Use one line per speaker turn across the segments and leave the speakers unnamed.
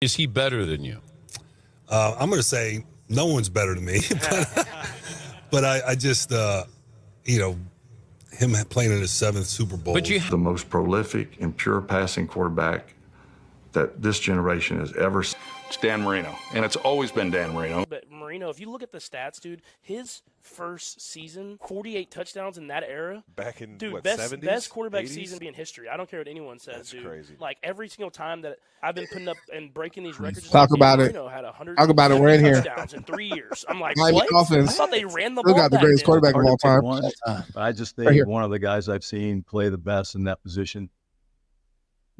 Is he better than you?
I'm going to say no one's better than me. but I just, him playing in his 7th Super Bowl.
But
the most prolific and pure passing quarterback that this generation has ever seen.
It's Dan Marino, and it's always been Dan Marino.
But Marino, if you look at the stats, dude, his first season, 48 touchdowns in that era.
Back in,
dude,
what,
best
70s?
best quarterback
80s?
season in history. I don't care what anyone says,
That's
dude.
crazy.
Like, every single time that I've been putting up and breaking these records.
Talk about it.
Marino had 100
Talk about it. We're in here.
touchdowns in 3 years. I'm like,
Miami
what?
Dolphins.
I thought they ran the
Still
ball
got the
back
greatest
then.
quarterback of all time.
But I just think
Right here.
one of the guys I've seen play the best in that position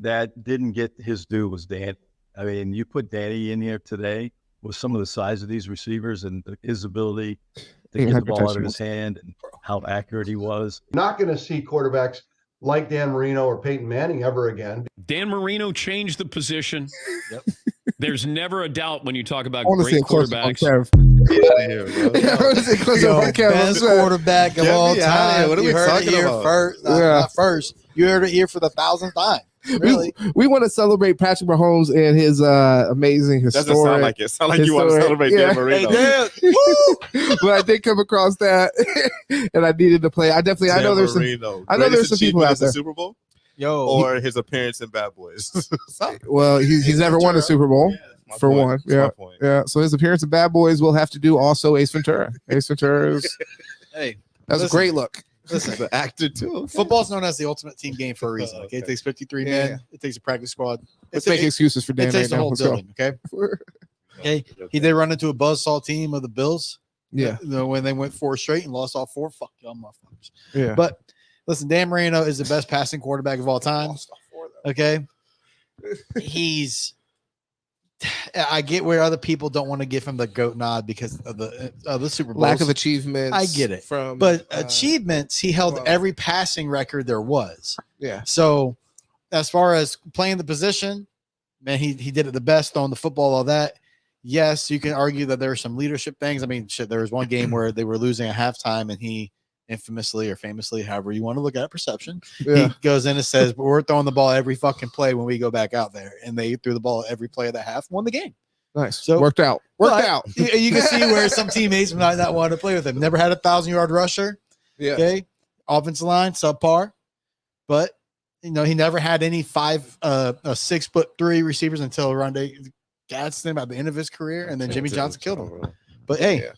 that didn't get his due was Dan. I mean, you put Danny in here today with some of the size of these receivers and his ability to get the ball out of his hand and how accurate he was.
Not going to see quarterbacks like Dan Marino or Peyton Manning ever again.
Dan Marino changed the position.
Yep.
There's never a doubt when you talk about
I want to see
great
a close up on
quarterbacks.
Kev.
Get out of here, bro.
I want to see a close up on Kev.
Best quarterback of all
Get me outta here.
time.
What are we
You heard
talking
it here
about?
first.
Yeah.
Not first. You heard it here for the 1,000th time. Really?
We want to celebrate Patrick Mahomes and his amazing historic.
Doesn't sound like it. Sound like you want to
historic-
celebrate
yeah.
Dan Marino.
But I did come across that, and I needed to play. I know there's some. I know there's some people out there.
Super Bowl
Yo.
or his appearance in Bad Boys.
Well, he's never won a Super Bowl.
My
For
point.
one,
That's my point.
Yeah. So his appearance in Bad Boys will have to do also Ace Ventura. Ace Ventura is
Hey,
that's a
listen.
great look.
He's an actor too.
Football's known as the ultimate team game for a reason. Okay, it takes 53 men.
Yeah.
It takes a practice squad.
Let's make excuses for Dan
It takes
right
the
now.
whole
Let's go.
building. Okay. Okay. He did run into a buzzsaw team of the Bills.
Yeah.
When they went 4 straight and lost all 4. Fuck y'all, motherfuckers.
Yeah.
But listen, Dan Marino is the best passing quarterback of all time. Okay. He's. I get where other people don't want to give him the GOAT nod because of the Super Bowl.
Lack of achievements.
I get it.
From
Achievements, he held
well-
every passing record there was.
Yeah.
So as far as playing the position, man, he did it the best, throwing the football, all that. Yes, you can argue that there are some leadership things. I mean, shit, there was one game where they were losing at halftime and he infamously or famously, however you want to look at perception,
Yeah.
he goes in and says, we're throwing the ball every fucking play when we go back out there. And they threw the ball every play of the half, won the game.
Nice.
So-
Worked out.
You can see where some teammates might not want to play with him. Never had a 1,000-yard rusher.
Yeah.
Okay. Offensive line, subpar. But, he never had any 6'3" receivers until Rondé Gadsden at the end of his career. And then Jimmy Johnson killed him. But, hey,
Yeah.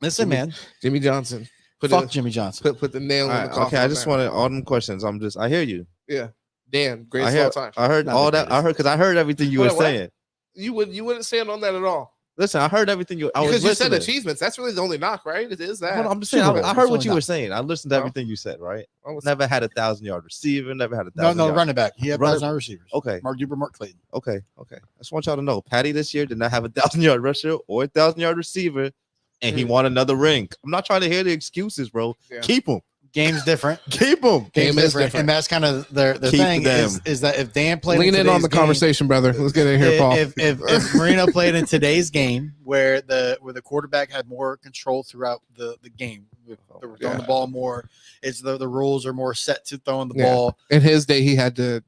listen, man.
Jimmy Johnson.
Fuck Jimmy Johnson.
Put the nail in the coffin.
Okay, I just
on
wanted all them questions. I hear you.
that. Yeah. Dan, greatest
I
of
heard,
all time.
I heard
Not
all
the
that. I heard because I heard everything you
Hold
were
on, what?
saying.
You wouldn't stand on that at all.
Listen, I heard everything you. I was
Because you said
listening.
achievements. That's really the only knock, right? It is that.
Hold on, I'm just saying.
Super Bowl.
I
It's
heard what
only
you were
not.
saying. I listened to
Oh.
everything you said. Right.
Oh, listen.
Never had a 1,000-yard receiver. Never had a
No,
1,000.
running back. He had
Running-
1,000 receivers.
Okay.
Mark Clayton.
Okay. I just want y'all to know, Patty this year did not have a 1,000-yard rusher or a 1,000-yard receiver, and he won another ring. I'm not trying to hear the excuses, bro.
Yeah.
Keep him.
Game's different.
Keep him.
Game is different.
And that's kind of their
Keep
thing
them.
is that if Dan played
Lean in on the
today's game-
conversation, brother. Let's get in here, Paul.
If Marino played in today's game where the quarterback had more control throughout the game, they were throwing the ball more. It's the rules are more set to throwing the ball.
In his day, he had to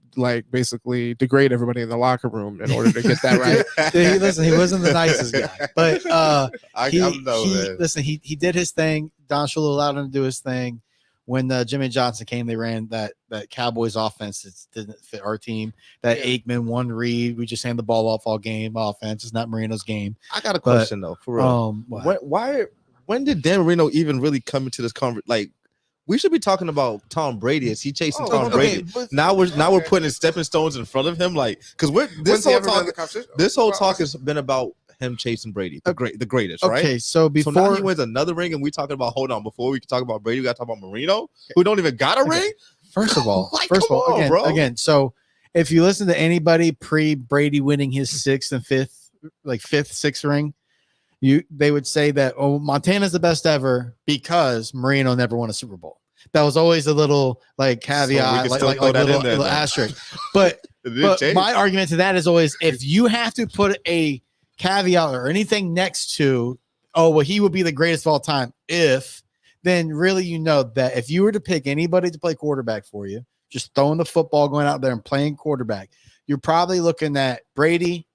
basically degrade everybody in the locker room in order to get that right.
He wasn't the nicest guy, but
I know, man.
listen, he did his thing. Don Shula allowed him to do his thing. When Jimmy Johnson came, they ran that Cowboys offense. It didn't fit our team. That Aikman, one read, we just hand the ball off all game offense. It's not Marino's game.
I got a question though, for real. When did Dan Marino even really come into this conversation? Like, we should be talking about Tom Brady. Is he chasing Tom Brady? Now we're putting stepping stones in front of him, like, because this whole talk has been about him chasing Brady, the greatest, right?
Okay, so
So now he wins another ring, and we talking about. Hold on, before we can talk about Brady, we got to talk about Marino, who don't even got a ring.
First of all,
Like, come on, bro.
again. So if you listen to anybody pre Brady winning his fifth, sixth ring, they would say that Montana's the best ever because Marino never won a Super Bowl. That was always a little caveat, little asterisk. But my argument to that is always if you have to put a caveat or anything next to, he would be the greatest of all time. Then really, that if you were to pick anybody to play quarterback for you, just throwing the football, going out there and playing quarterback, you're probably looking at Brady,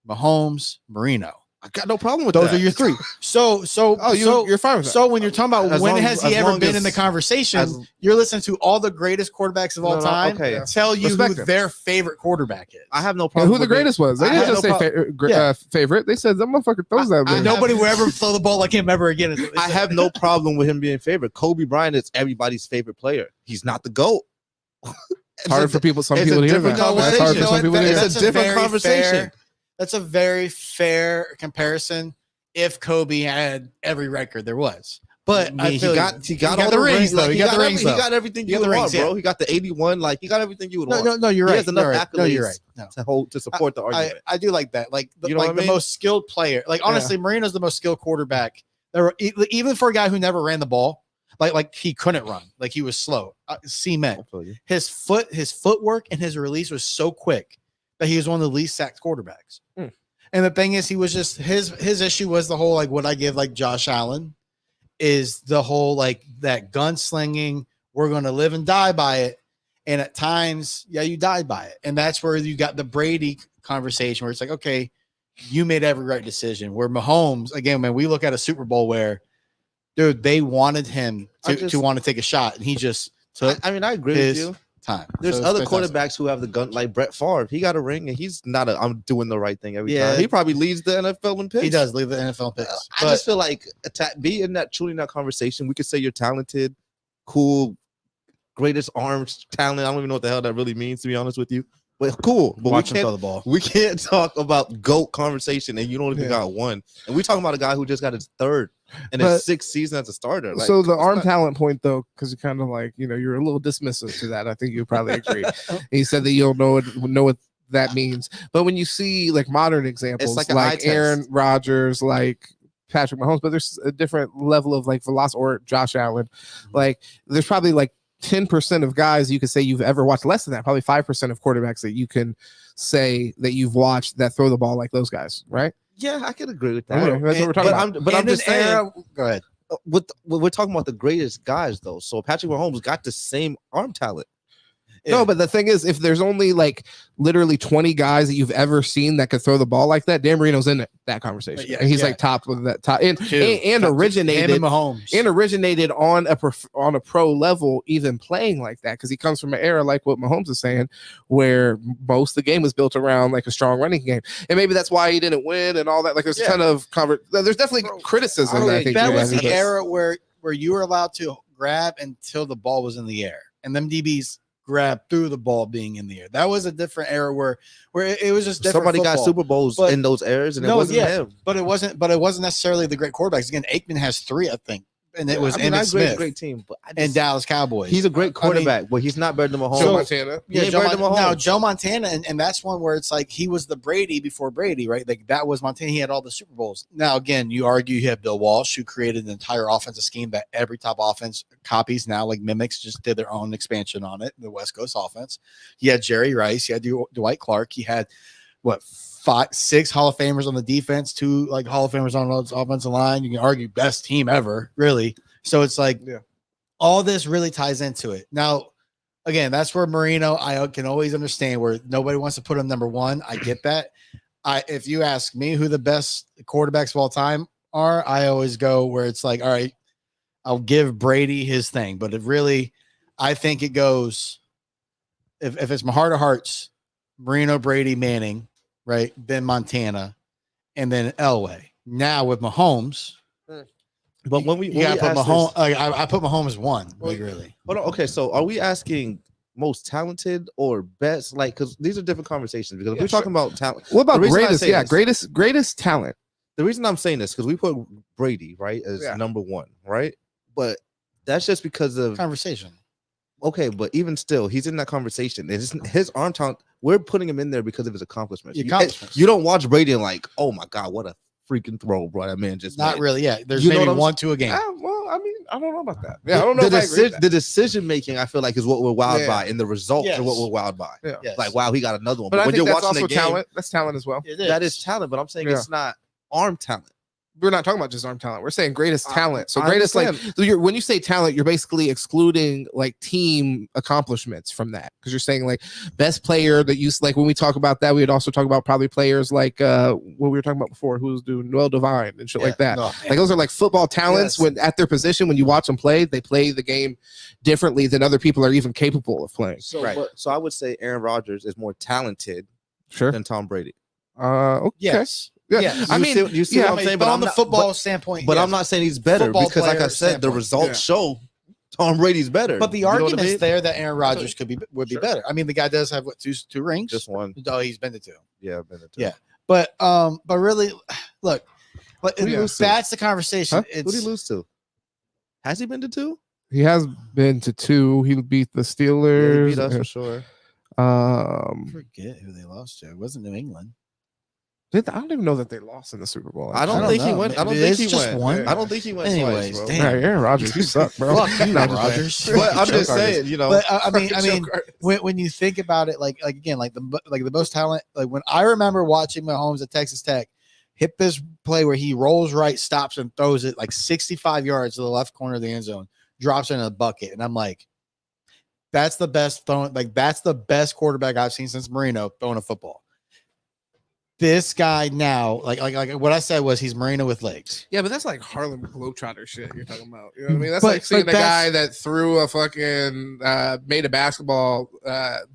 Mahomes, Marino.
I got no problem with
Those
that.
are your three. So
you're fine with that.
So when you're talking about when has he ever been in the conversation, you're listening to all the greatest quarterbacks of all time tell you who their favorite quarterback is.
I have no problem.
Who the greatest was? They didn't just say favorite. They said that motherfucker throws that.
Nobody will ever throw the ball like him ever again.
I have no problem with him being favorite. Kobe Bryant is everybody's favorite player. He's not the GOAT.
It's hard for people. Some people to hear that.
It's hard for some people to hear.
It's a different conversation. That's a very fair comparison. If Kobe had every record there was, but
he got all the rings though. He got the rings. He got everything you would want, bro. He got the 81. Like he got everything you would want.
No, you're right.
He has enough accolades
you're right.
to support the argument.
I do like that. Like
you know what I mean?
The most skilled player. Like honestly, Marino's the most skilled quarterback. There were even for a guy who never ran the ball. Like he couldn't run. Like he was slow. Cement. His footwork and his release was so quick that he was one of the least sacked quarterbacks. And the thing is, he was just his issue was the whole like what I give like Josh Allen is the whole like that gunslinging. We're going to live and die by it. And at times, you died by it. And that's where you got the Brady conversation where it's like, okay, you made every right decision. Where Mahomes, again, when we look at a Super Bowl where, dude, they wanted him to want to take a shot, and he just took.
I agree with you.
Time.
There's other quarterbacks who have the gun, like Brett Favre. He got a ring, and he's not I'm doing the right thing every time. He probably leads the NFL in picks.
He does lead the NFL in picks.
I just feel like be in that truly in that conversation. We could say you're talented, cool, greatest arms talent. I don't even know what the hell that really means, to be honest with you. But cool. But
watch him throw the ball.
We can't talk about GOAT conversation, and you don't even got one. And we talking about a guy who just got his third and his sixth season as a starter. Like,
so the arm talent point, though, because you kind of like, you're a little dismissive to that. I think you probably agree. He said that you don't know what that means. But when you see like modern examples,
like
Aaron Rodgers, like Patrick Mahomes, but there's a different level of like velocity, or Josh Allen. Like there's probably like 10% of guys you could say you've ever watched, less than that, probably 5% of quarterbacks that you can say that you've watched that throw the ball like those guys, right?
Yeah, I can agree with that.
That's what we're talking about.
But I'm just saying,
go ahead.
We're talking about the greatest guys, though. So Patrick Mahomes got the same arm talent.
No, but the thing is, if there's only like literally 20 guys that you've ever seen that could throw the ball like that, Dan Marino's in that conversation. And he's like top of that top and originated on a pro level, even playing like that, because he comes from an era like what Mahomes is saying, where most of the game was built around like a strong running game, and maybe that's why he didn't win and all that. Like there's a ton of there's definitely criticism. I think
that was the era where you were allowed to grab until the ball was in the air, and them DBs grab through the ball being in the air. That was a different era where it was just different.
Somebody got Super Bowls in those eras, and it wasn't him.
But it wasn't necessarily the great quarterbacks. Again, Aikman has 3, I think. And it was Emmitt Smith,
great team, but
and Dallas Cowboys.
He's a great quarterback, but he's not better than Mahomes.
Joe Montana.
Now Joe Montana, and that's one where it's like he was the Brady before Brady, right? Like that was Montana. He had all the Super Bowls. Now again, you argue you have Bill Walsh, who created an entire offensive scheme that every top offense copies now, like mimics, just did their own expansion on it. The West Coast offense. He had Jerry Rice. He had Dwight Clark. He had 5-6 Hall of Famers on the defense, 2 like Hall of Famers on the offensive line. You can argue best team ever, really. So it's like all this really ties into it. Now, again, that's where Marino, I can always understand where nobody wants to put him number 1. I get that. If you ask me who the best quarterbacks of all time are, I always go where it's like, all right, I'll give Brady his thing. But I think it goes, if it's my heart of hearts, Marino, Brady, Manning, right? Then Montana, and then Elway. Now with Mahomes,
but when we
put Mahomes, I put Mahomes 1. Like really.
Hold on. Okay, so are we asking most talented or best? Like, because these are different conversations. Because if we're talking about talent,
what about greatest? Yeah, greatest talent.
The reason I'm saying this because we put Brady right as number 1, right? But that's just because of
conversation.
Okay, but even still, he's in that conversation. His arm talent, we're putting him in there because of his accomplishments. You don't watch Brady and like, oh my God, what a freaking throw, bro. That man just
not really. Yeah, there's maybe 1-2 a game.
Well, I mean, I don't know about that. Yeah, I don't know.
The decision making, I feel like, is what we're wowed by, and the results are what we're wowed by. Yeah. Like, wow, he got another one.
But I
when
think
you're
that's
watching
also
the game,
talent. That's talent as well.
That is talent, but I'm saying it's not arm talent.
we're not talking about just arm talent. We're saying greatest talent. So
I
greatest, like,
understand.
so when you say talent, you're basically excluding like team accomplishments from that, because you're saying like best player that you like. When we talk about that, we would also talk about probably players like what we were talking about before, who was doing Noel Devine and shit like that. Like those are like football talents. When at their position, when you watch them play, they play the game differently than other people are even capable of playing.
So, so I would say Aaron Rodgers is more talented than Tom Brady.
Okay.
Yes.
Yeah.
Yes.
I mean,
you see what I'm saying?
But on the football
but,
standpoint,
but
yes.
I'm not saying he's better
Football
because, like I
player
said, the
standpoint.
results show Tom Brady's better.
But the
You know what I
argument's
mean?
there that Aaron Rodgers would be better. I mean, the guy does have what two rings?
Just one.
Oh, he's been to 2.
Yeah, been to 2.
Yeah. But really, look, that's the conversation.
Huh? Who did he lose to? Has he been to 2?
He has been to 2. He beat the Steelers.
Yeah, he beat us for sure.
I forget who they lost to. It wasn't New England.
I don't even know that they lost in the Super Bowl.
I don't think he went. I don't think he went.
One?
I don't think he went
Anyways,
twice, bro.
damn.
Hey, Aaron Rodgers, you suck, bro.
Fuck you, Rodgers.
But I'm just saying, you know.
But I mean, when you think about it, like again, like the most talent. Like when I remember watching Mahomes at Texas Tech, hit this play where he rolls right, stops, and throws it like 65 yards to the left corner of the end zone, drops it in a bucket, and I'm like, that's the best throwing. Like that's the best quarterback I've seen since Marino throwing a football. This guy now, like what I said was he's Marino with legs.
Yeah, but that's like Harlem Globetrotter shit you're talking about. You know what I mean? That's like seeing a guy that threw a fucking made a basketball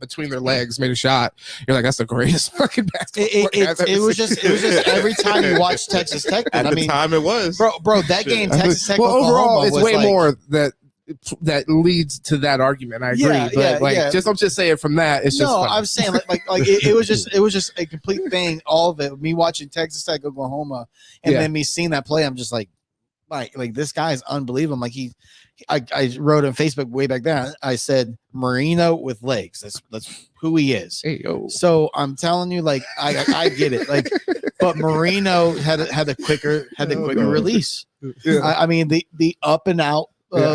between their legs, made a shot. You're like, that's the greatest fucking basketball.
It was just every time you watch Texas Tech.
At the time, it was
bro. That game, Texas Tech.
Well, overall, it's way
like,
more that leads to that argument. I agree, but I'm just saying from that, it's just funny.
I'm saying like it was just a complete thing. All of it. Me watching Texas Tech, Oklahoma, and then me seeing that play, I'm just like this guy is unbelievable. Like I wrote on Facebook way back then. I said Marino with legs. That's who he is.
Hey, yo.
So I'm telling you, like I get it. Like, but Marino had the quicker release.
Yeah.
I mean the up and out.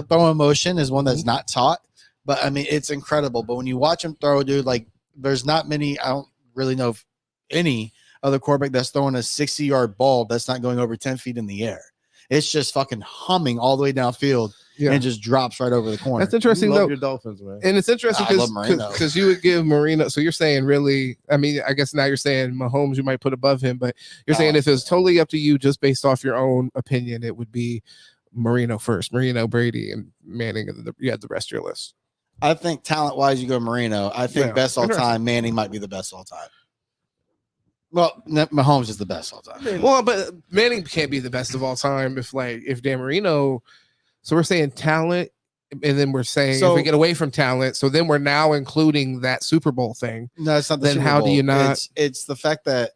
Throwing motion is one that's not taught, but I mean it's incredible. But when you watch him throw, dude, like there's not many. I don't really know if any other quarterback that's throwing a 60-yard ball that's not going over 10 feet in the air. It's just fucking humming all the way downfield and just drops right over the corner.
That's interesting, though.
Your Dolphins, man.
And it's interesting because you would give Marino. So you're saying really? I mean, I guess now you're saying Mahomes you might put above him, but you're saying if it's totally up to you, just based off your own opinion, it would be Marino first, Marino, Brady, and Manning. You had the rest of your list.
I think talent-wise, you go Marino. I think best all time. Manning might be the best all time. Well, Mahomes is the best all time.
Well, but Manning can't be the best of all time if Dan Marino. So we're saying talent, and then we're saying if we get away from talent, so then we're now including that Super Bowl thing.
No, it's not. Then
how do you not?
It's the fact that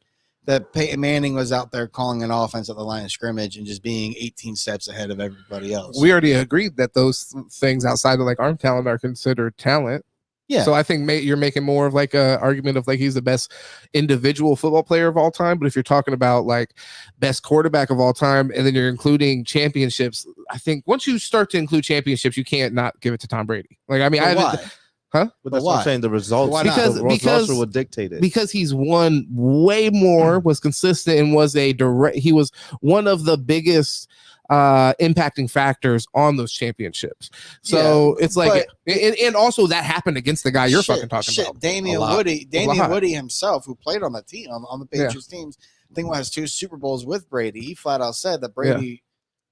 Peyton Manning was out there calling an offense at the line of scrimmage and just being 18 steps ahead of everybody else.
We already agreed that those things outside of like arm talent are considered talent.
Yeah.
So I think you're making more of like a argument of like he's the best individual football player of all time. But if you're talking about like best quarterback of all time, and then you're including championships, I think once you start to include championships, you can't not give it to Tom Brady. Like, I mean,
But that's what I'm saying. The results, because would dictate it.
Because he's won way more, was consistent, and was he was one of the biggest impacting factors on those championships. So it's like, and also that happened against the guy you're fucking talking about.
Damian Woody himself, who played on the team on the Patriots teams, I think has 2 Super Bowls with Brady. He flat out said that Brady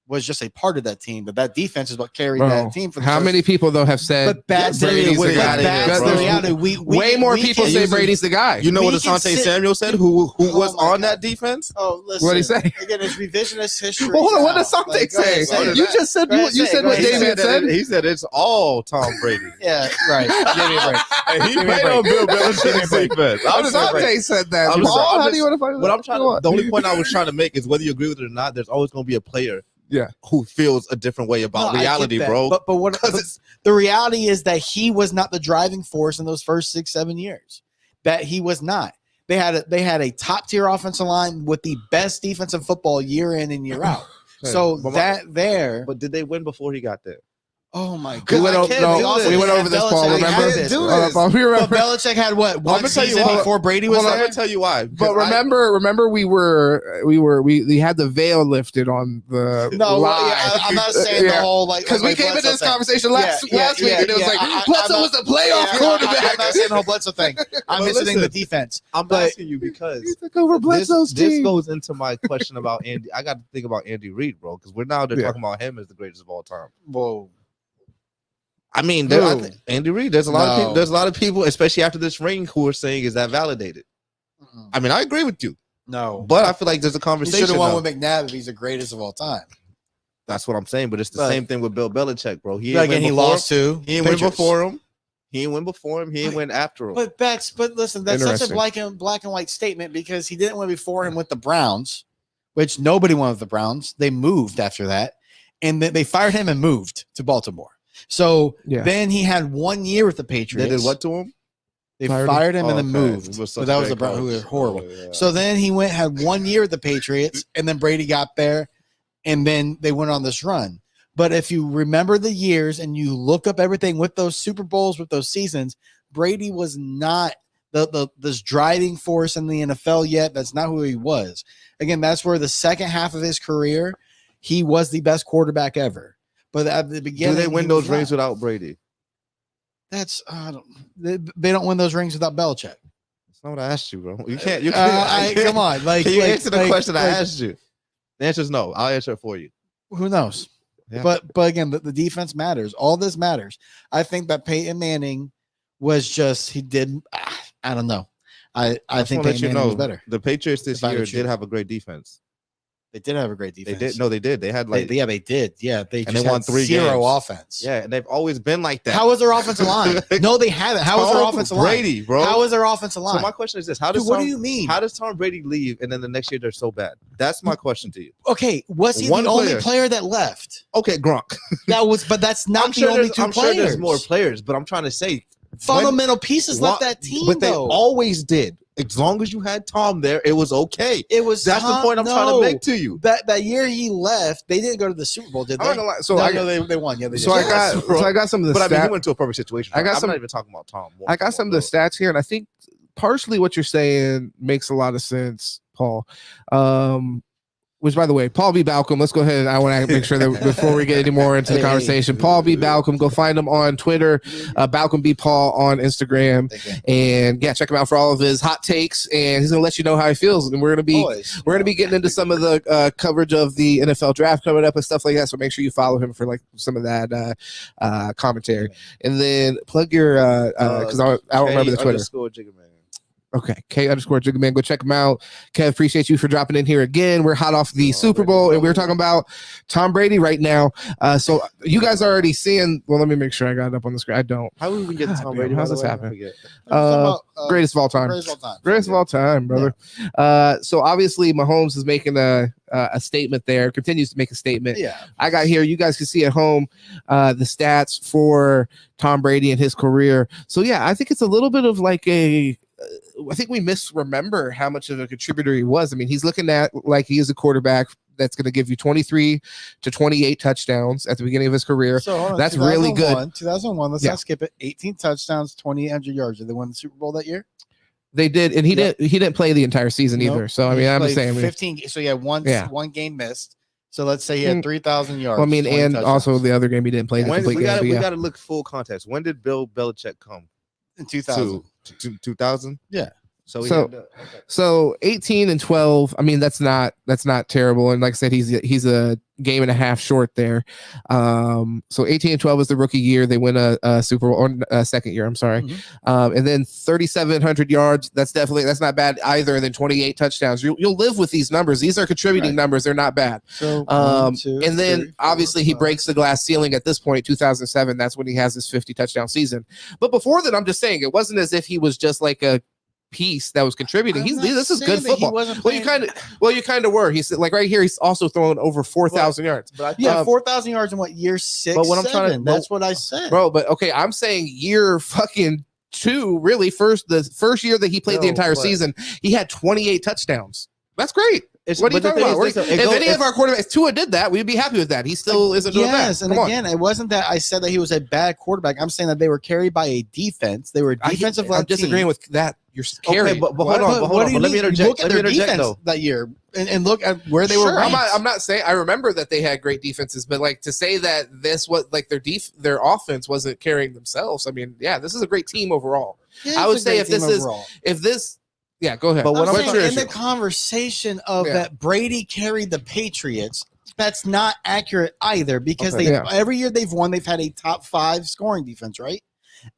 was just a part of that team, but that defense is what carried that team. For
how many people though have said
Brady's the guy?
Way more people say Brady's the guy.
You know what Asante Samuel said? Who was on that defense?
Oh, listen.
What did he say?
Again, it's revisionist history.
Well, hold on. What did Asante say? You just said you said what David said.
He said it's all Tom Brady.
Yeah, right. Give me a break.
And he played on Bill Belichick's defense.
Asante said that. How do you want to find
out? The only point I was trying to make is whether you agree with it or not, there's always going to be a player who feels a different way about reality, bro.
But the reality is that he was not the driving force in those first 6-7 years. That he was not. They had a top tier offensive line with the best defensive football year in and year out.
But did they win before he got there?
Oh my
We
god!
went over this, Paul. Remember? We remember.
But Belichick had what one season before Brady was there.
I'm gonna tell you why.
But remember, we had the veil lifted on the live.
I'm not saying the whole
because we came into this conversation last week and it was like Bledsoe was the playoff quarterback.
I'm not saying the whole Bledsoe thing. I'm mentioning the defense.
I'm asking you because
he took over Bledsoe's team.
This goes into my question about Andy. I got to think about Andy Reid, bro, because they're talking about him as the greatest of all time.
Whoa.
I mean, Andy Reid. There's a lot of people. There's a lot of people, especially after this ring, who are saying, "Is that validated?" I mean, I agree with you.
No,
but I feel like there's a conversation.
He should have won with McNabb if he's the greatest of all time.
That's what I'm saying. But it's the same thing with Bill Belichick, bro.
He lost too.
He didn't win before him. He didn't win before him. He didn't win after him.
But listen, that's such a black and white statement because he didn't win before him with the Browns, which nobody won with the Browns. They moved after that, and they fired him and moved to Baltimore. So then he had 1 year with the Patriots.
They did what to him?
They fired him and then moved. But that was the Browns who were horrible. Yeah. So then he had 1 year with the Patriots, and then Brady got there, and then they went on this run. But if you remember the years and you look up everything with those Super Bowls, with those seasons, Brady was not this driving force in the NFL yet. That's not who he was. Again, that's where the second half of his career, he was the best quarterback ever. But at the beginning,
do they win those rings without Brady?
That's they don't win those rings without Belichick.
That's not what I asked you, bro. You can't.
Come on,
can you answer the question I asked you? The answer is no. I'll answer it for you.
Who knows? Yeah. But again, the defense matters. All this matters. I think that Peyton Manning was just he did. I don't know. I think Peyton Manning was better.
The Patriots this year did have a great defense.
They did have a great defense.
They did. No, they did. They had
they did. Yeah, they
won 3
zero
games.
offense.
Yeah, and they've always been like that.
How was their offensive line? No, they haven't. How was their offensive line?
Brady, bro.
How was their offensive line?
So my question is this: what do you mean? How does Tom Brady leave and then the next year they're so bad? That's my question to you.
Okay, was he the only player that left?
Okay, Gronk.
But that's not the only two players.
I'm sure there's more players, but I'm trying to say
fundamental pieces left that team.
But they always did. As long as you had Tom there, it was okay. That's the point I'm trying to make to you.
That year he left, they didn't go to the Super Bowl, did they? They won. Yeah, they did.
I got some of the stats.
But I mean, he went to a perfect situation. I'm not even talking about Tom.
I got some of the stats here, and I think partially what you're saying makes a lot of sense, Paul. Which, by the way, Paul B. Balcom, let's go ahead and I want to make sure that before we get any more into the conversation, Paul B. Balcom, go find him on Twitter, Balcom B. Paul on Instagram, and check him out for all of his hot takes, and he's going to let you know how he feels, and we're going to be getting into some of the coverage of the NFL draft coming up and stuff like that, so make sure you follow him for like some of that commentary, and then plug your, because I don't remember the Twitter. Okay, K_Jiggaman. Go check him out. Kev, appreciate you for dropping in here again. We're hot off the Super Bowl, and we're talking about Tom Brady right now. So you guys are already seeing. Well, let me make sure I got it up on the screen. I don't.
How did we get to Tom Brady?
How's this happen? Greatest of all time. Greatest of all time, brother. Yeah. So obviously, Mahomes is making a statement there. Continues to make a statement.
Yeah.
I got here. You guys can see at home the stats for Tom Brady and his career. So yeah, I think it's a little bit of like I think we misremember how much of a contributor he was. I mean, he's looking at like he is a quarterback that's going to give you 23 to 28 touchdowns at the beginning of his career. So that's really good.
2001, let's not skip it. 18 touchdowns, 2,800 yards. Did they win the Super Bowl that year?
They did, and he didn't play the entire season either. So I mean, I'm just saying
15. So he had one game missed. So let's say he had 3,000 yards.
Well, I mean, and also the other game he didn't play the complete game.
We got to look full context. When did Bill Belichick come?
In 2000.
2000?
Yeah.
So 18 and 12. I mean, that's not terrible. And like I said, he's a game and a half short there. So 18 and 12 is the rookie year. They win a Super Bowl, or second year. I'm sorry. Mm-hmm. And then 3,700 yards. That's not bad either. And then 28 touchdowns. You'll live with these numbers. These are contributing numbers. They're not bad.
So
and then obviously he breaks the glass ceiling at this point. 2007. That's when he has his 50 touchdown season. But before that, I'm just saying it wasn't as if he was just like a piece that was contributing. This is good football. You kind of were. He's like right here. He's also throwing over 4,000 yards.
But 4,000 yards in what year? 6.
But what I'm trying to,
that's what I said,
bro. But okay, I'm saying year fucking 2. Really, the first year that he played the entire season, he had 28 touchdowns. That's great. What are you talking about? If any of our quarterbacks, Tua did that, we'd be happy with that. He still isn't doing that.
Yes, and again, it wasn't that I said that he was a bad quarterback. I'm saying that they were carried by a defense. They were defensive.
I'm disagreeing with that. You're carried.
Okay, but hold on. Let me interject.
Look at their defense that year and look at where they were ranked.
I'm not saying I remember that they had great defenses, but like to say that this was like their offense wasn't carrying themselves. I mean, yeah, this is a great team overall. I would say if this. Yeah, go ahead.
But what I'm saying in the conversation of that Brady carried the Patriots, that's not accurate either because every year they've won, they've had a top 5 scoring defense, right?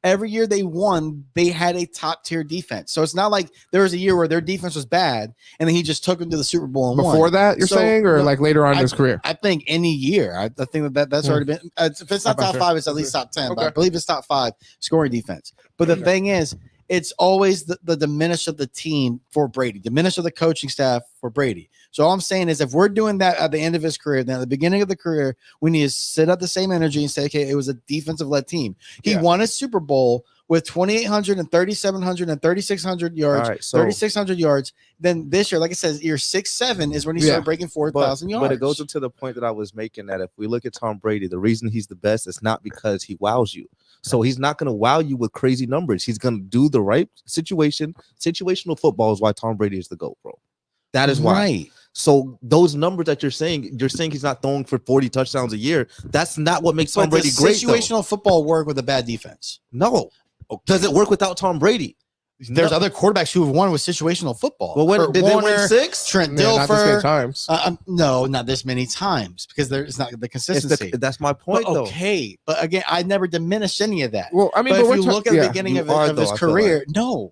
Every year they won, they had a top tier defense. So it's not like there was a year where their defense was bad and then he just took them to the Super Bowl and
before
won.
That you're saying, or like later on in his career?
I think any year. I think that's already been. If it's not top 5, it's at least top 10. But I believe it's top 5 scoring defense. But the thing is, it's always the diminish of the team for Brady, diminish of the coaching staff for Brady. So all I'm saying is if we're doing that at the end of his career, then at the beginning of the career, we need to sit up the same energy and say, okay, it was a defensive-led team. He won a Super Bowl with 2,800 and 3,700 and 3,600 yards, 3,600 yards. Then this year, like I said, year 6, 7 is when he started breaking 4,000 yards.
But it goes into the point that I was making that if we look at Tom Brady, the reason he's the best is not because he wows you. So he's not going to wow you with crazy numbers. He's going to do the right situational football is why Tom Brady is the GOAT, bro. That is why. Right. So those numbers that you're saying he's not throwing for 40 touchdowns a year. That's not what makes Tom Brady great.
Situational football work with a bad defense.
No. Does it work without Tom Brady?
There's other quarterbacks who have won with situational football.
Well, did they win 6?
Trent Dilfer.
Not this many times.
No, not this many times because there's not the consistency.
That's my point, though.
Okay, but again, I never diminished any of that.
Well, I mean,
but if you look at the beginning of his career, no.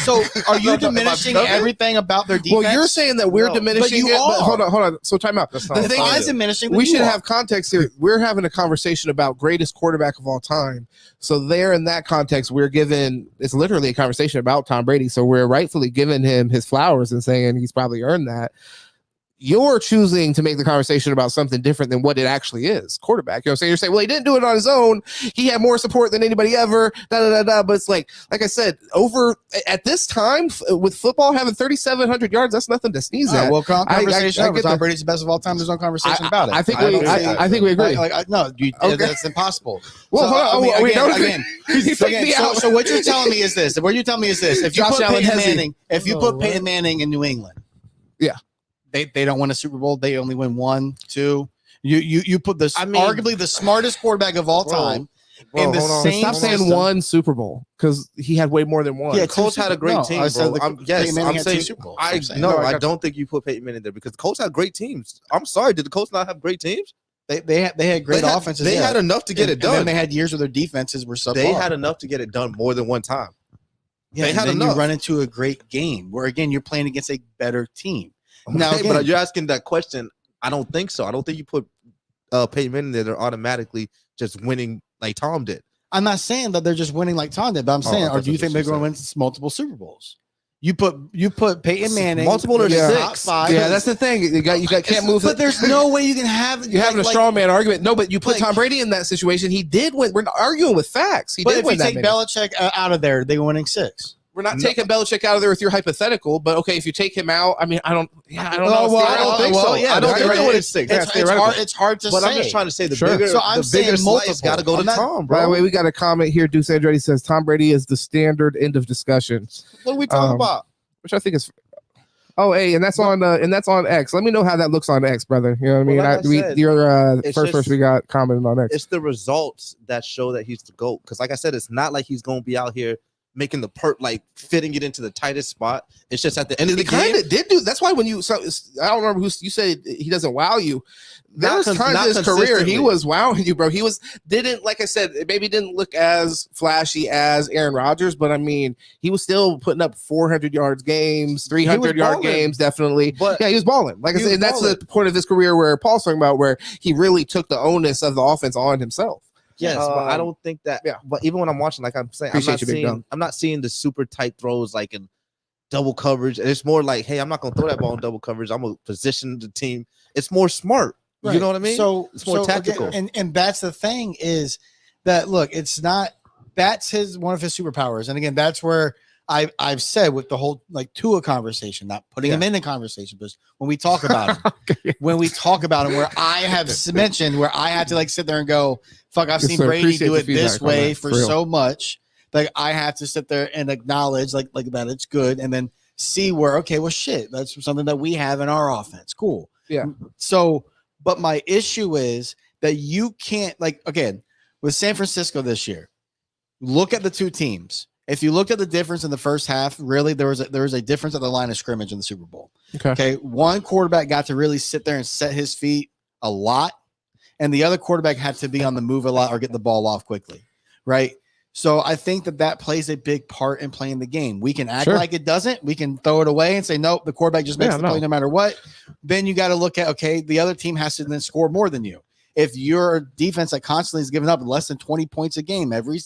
So are you diminishing everything about their defense?
Well, you're saying that we're diminishing it. But hold on. So time out.
The thing is diminishing.
We should have context here. We're having a conversation about greatest quarterback of all time. So there, in that context, it's literally a conversation about Tom Brady. So we're rightfully giving him his flowers and saying he's probably earned that. You're choosing to make the conversation about something different than what it actually is. Quarterback. You know what I'm saying? You're saying, well, he didn't do it on his own. He had more support than anybody ever. But it's like I said, over at this time with football having 3,700 yards, that's nothing to sneeze at.
Well, conversation. Tom Brady's the best of all time. There's no conversation about it.
I think we agree.
That's impossible.
Well,
So what you're telling me is this. What you're telling me is this. If you put Peyton Manning in New England, They don't win a Super Bowl. They only win 1, 2. You put this arguably the smartest quarterback of all time in the same.
Stop saying 1 Super Bowl because he had way more than 1.
Yeah, Colts had a great team, bro. I'm saying
Super Bowls.
I don't think you put Peyton Manning there because the Colts had great teams. I'm sorry, did the Colts not have great teams?
They had great offenses.
They had enough to get it done.
And then they had years where their defenses were subpar.
They had enough to get it done more than one time.
Yeah, they had enough. You run into a great game where again you're playing against a better team.
Now, but you're asking that question. I don't think so. I don't think you put Peyton Manning there. They're automatically just winning like Tom did.
I'm not saying that they're just winning like Tom did, but I'm saying, or do you think they're going to win multiple Super Bowls? You put Peyton Manning
multiple or 6.
5.
Yeah, that's the thing. You can't move.
But there's no way you can have.
You're having a strong man argument. No, but you put Tom Brady in that situation. He did win. We're not arguing with facts. He did win.
But if you take Belichick out of there, they're winning 6.
We're not taking Belichick out of there with your hypothetical, but okay, if you take him out, I mean, I don't know.
I don't think so.
Yeah,
I don't think it's 6.
It's hard to say.
But I'm just trying to say the bigger slice got to go to Tom, bro.
By the way, we got a comment here. Deuce Andretti says Tom Brady is the standard. End of discussion.
What are we talking about?
Which I think is. Oh, hey, and that's on X. Let me know how that looks on X, brother. You know what I mean? You're first person we got commented on X.
It's the results that show that he's the GOAT. Because like I said, it's not like he's going to be out here making the fitting it into the tightest spot. It's just at the end of the game.
Kind of did do. That's why when I don't remember who you said he doesn't wow you. That was kind of his career. He was wowing you, bro. He didn't like I said, maybe didn't look as flashy as Aaron Rodgers, but I mean, he was still putting up 400 yards games, 300-yard games, definitely. But yeah, he was balling. Like I said, and that's the point of his career where Paul's talking about, where he really took the onus of the offense on himself.
Yes, but I don't think that. Yeah. But even when I'm watching, like I'm saying, I'm not seeing the super tight throws like in double coverage. And it's more like, hey, I'm not going to throw that ball in double coverage. I'm going to position the team. It's more smart. Right. You know what I mean?
So
it's more tactical.
Again, and that's the thing is that look, it's not. That's one of his superpowers. And again, that's where I've said with the whole like Tua conversation, not putting him in the conversation, but when we talk about him, where I have mentioned where I had to like sit there and go, fuck, I've seen Brady do it this way for so much. Like I have to sit there and acknowledge like that it's good, and then see where, okay, well shit, that's something that we have in our offense. Cool.
Yeah.
So, but my issue is that you can't, like, again, with San Francisco this year, look at the two teams. If you looked at the difference in the first half, really there was a difference at the line of scrimmage in the Super Bowl. Okay. One quarterback got to really sit there and set his feet a lot, and the other quarterback had to be on the move a lot or get the ball off quickly. Right. So I think that plays a big part in playing the game. We can act like it doesn't. We can throw it away and say, nope, the quarterback just makes the play no matter what. Then you got to look at, okay, the other team has to then score more than you. If your defense that constantly is giving up less than 20 points a game every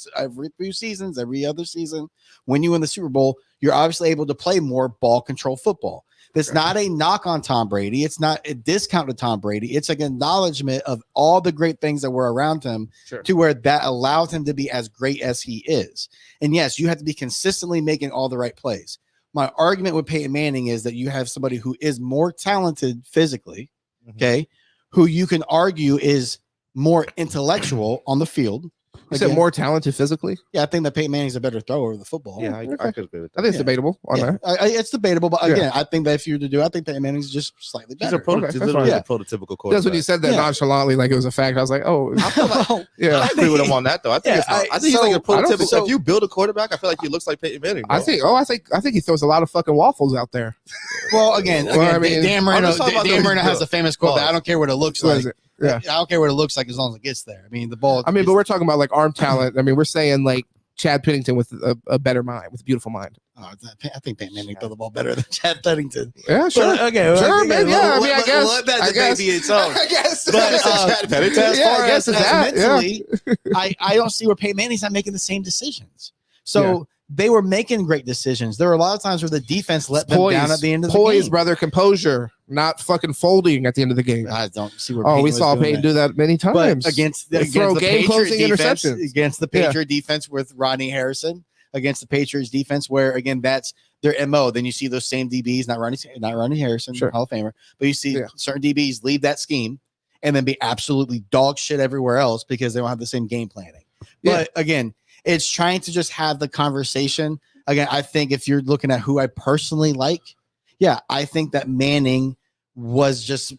few seasons, every other season, when you win the Super Bowl, you're obviously able to play more ball control football. That's not a knock on Tom Brady. It's not a discount to Tom Brady. It's an acknowledgement of all the great things that were around him to where that allowed him to be as great as he is. And yes, you have to be consistently making all the right plays. My argument with Peyton Manning is that you have somebody who is more talented physically, okay, who you can argue is more intellectual on the field.
You said more talented physically?
Yeah, I think that Peyton Manning's a better thrower of the football.
Yeah, I could agree with that.
I think it's debatable on that.
It's debatable, but again, I think that if you were to do, I think Peyton Manning's just slightly better.
He's literally a prototypical quarterback.
That's when you said that nonchalantly, like it was a fact. I was like, oh,
I agree with him on that though. I think he's like a prototypical. If you build a quarterback, I feel like he looks like Peyton Manning. Bro.
I think he throws a lot of fucking waffles out there.
Well, again, Dan Marino has a famous quote that I don't care what it looks like. Yeah, I don't care what it looks like as long as it gets there. I mean, the ball.
I mean, but we're talking about like arm talent. I mean, we're saying like Chad Pennington with a better mind, with a beautiful mind.
Oh, I think Peyton Manning throw the ball better than Chad Pennington.
Yeah, sure.
But, okay,
sure, man. Yeah, I mean, I guess.
Let that debate be its own.
I guess.
But
Chad Pennington.
as far as mentally, I don't see where Peyton Manning's not making the same decisions. So. They were making great decisions. There were a lot of times where the defense let them down at the end of the game.
Poise, brother, composure, not fucking folding at the end of the game.
I don't see where
we saw Peyton do that many times.
But against the
game-closing interceptions.
Against the Patriot defense with Rodney Harrison, against the Patriots defense where, again, that's their MO. Then you see those same DBs, not Rodney Harrison, Hall of Famer, but you see certain DBs leave that scheme and then be absolutely dog shit everywhere else because they don't have the same game planning. But again, it's trying to just have the conversation. Again, I think if you're looking at who I personally like, I think that Manning was just,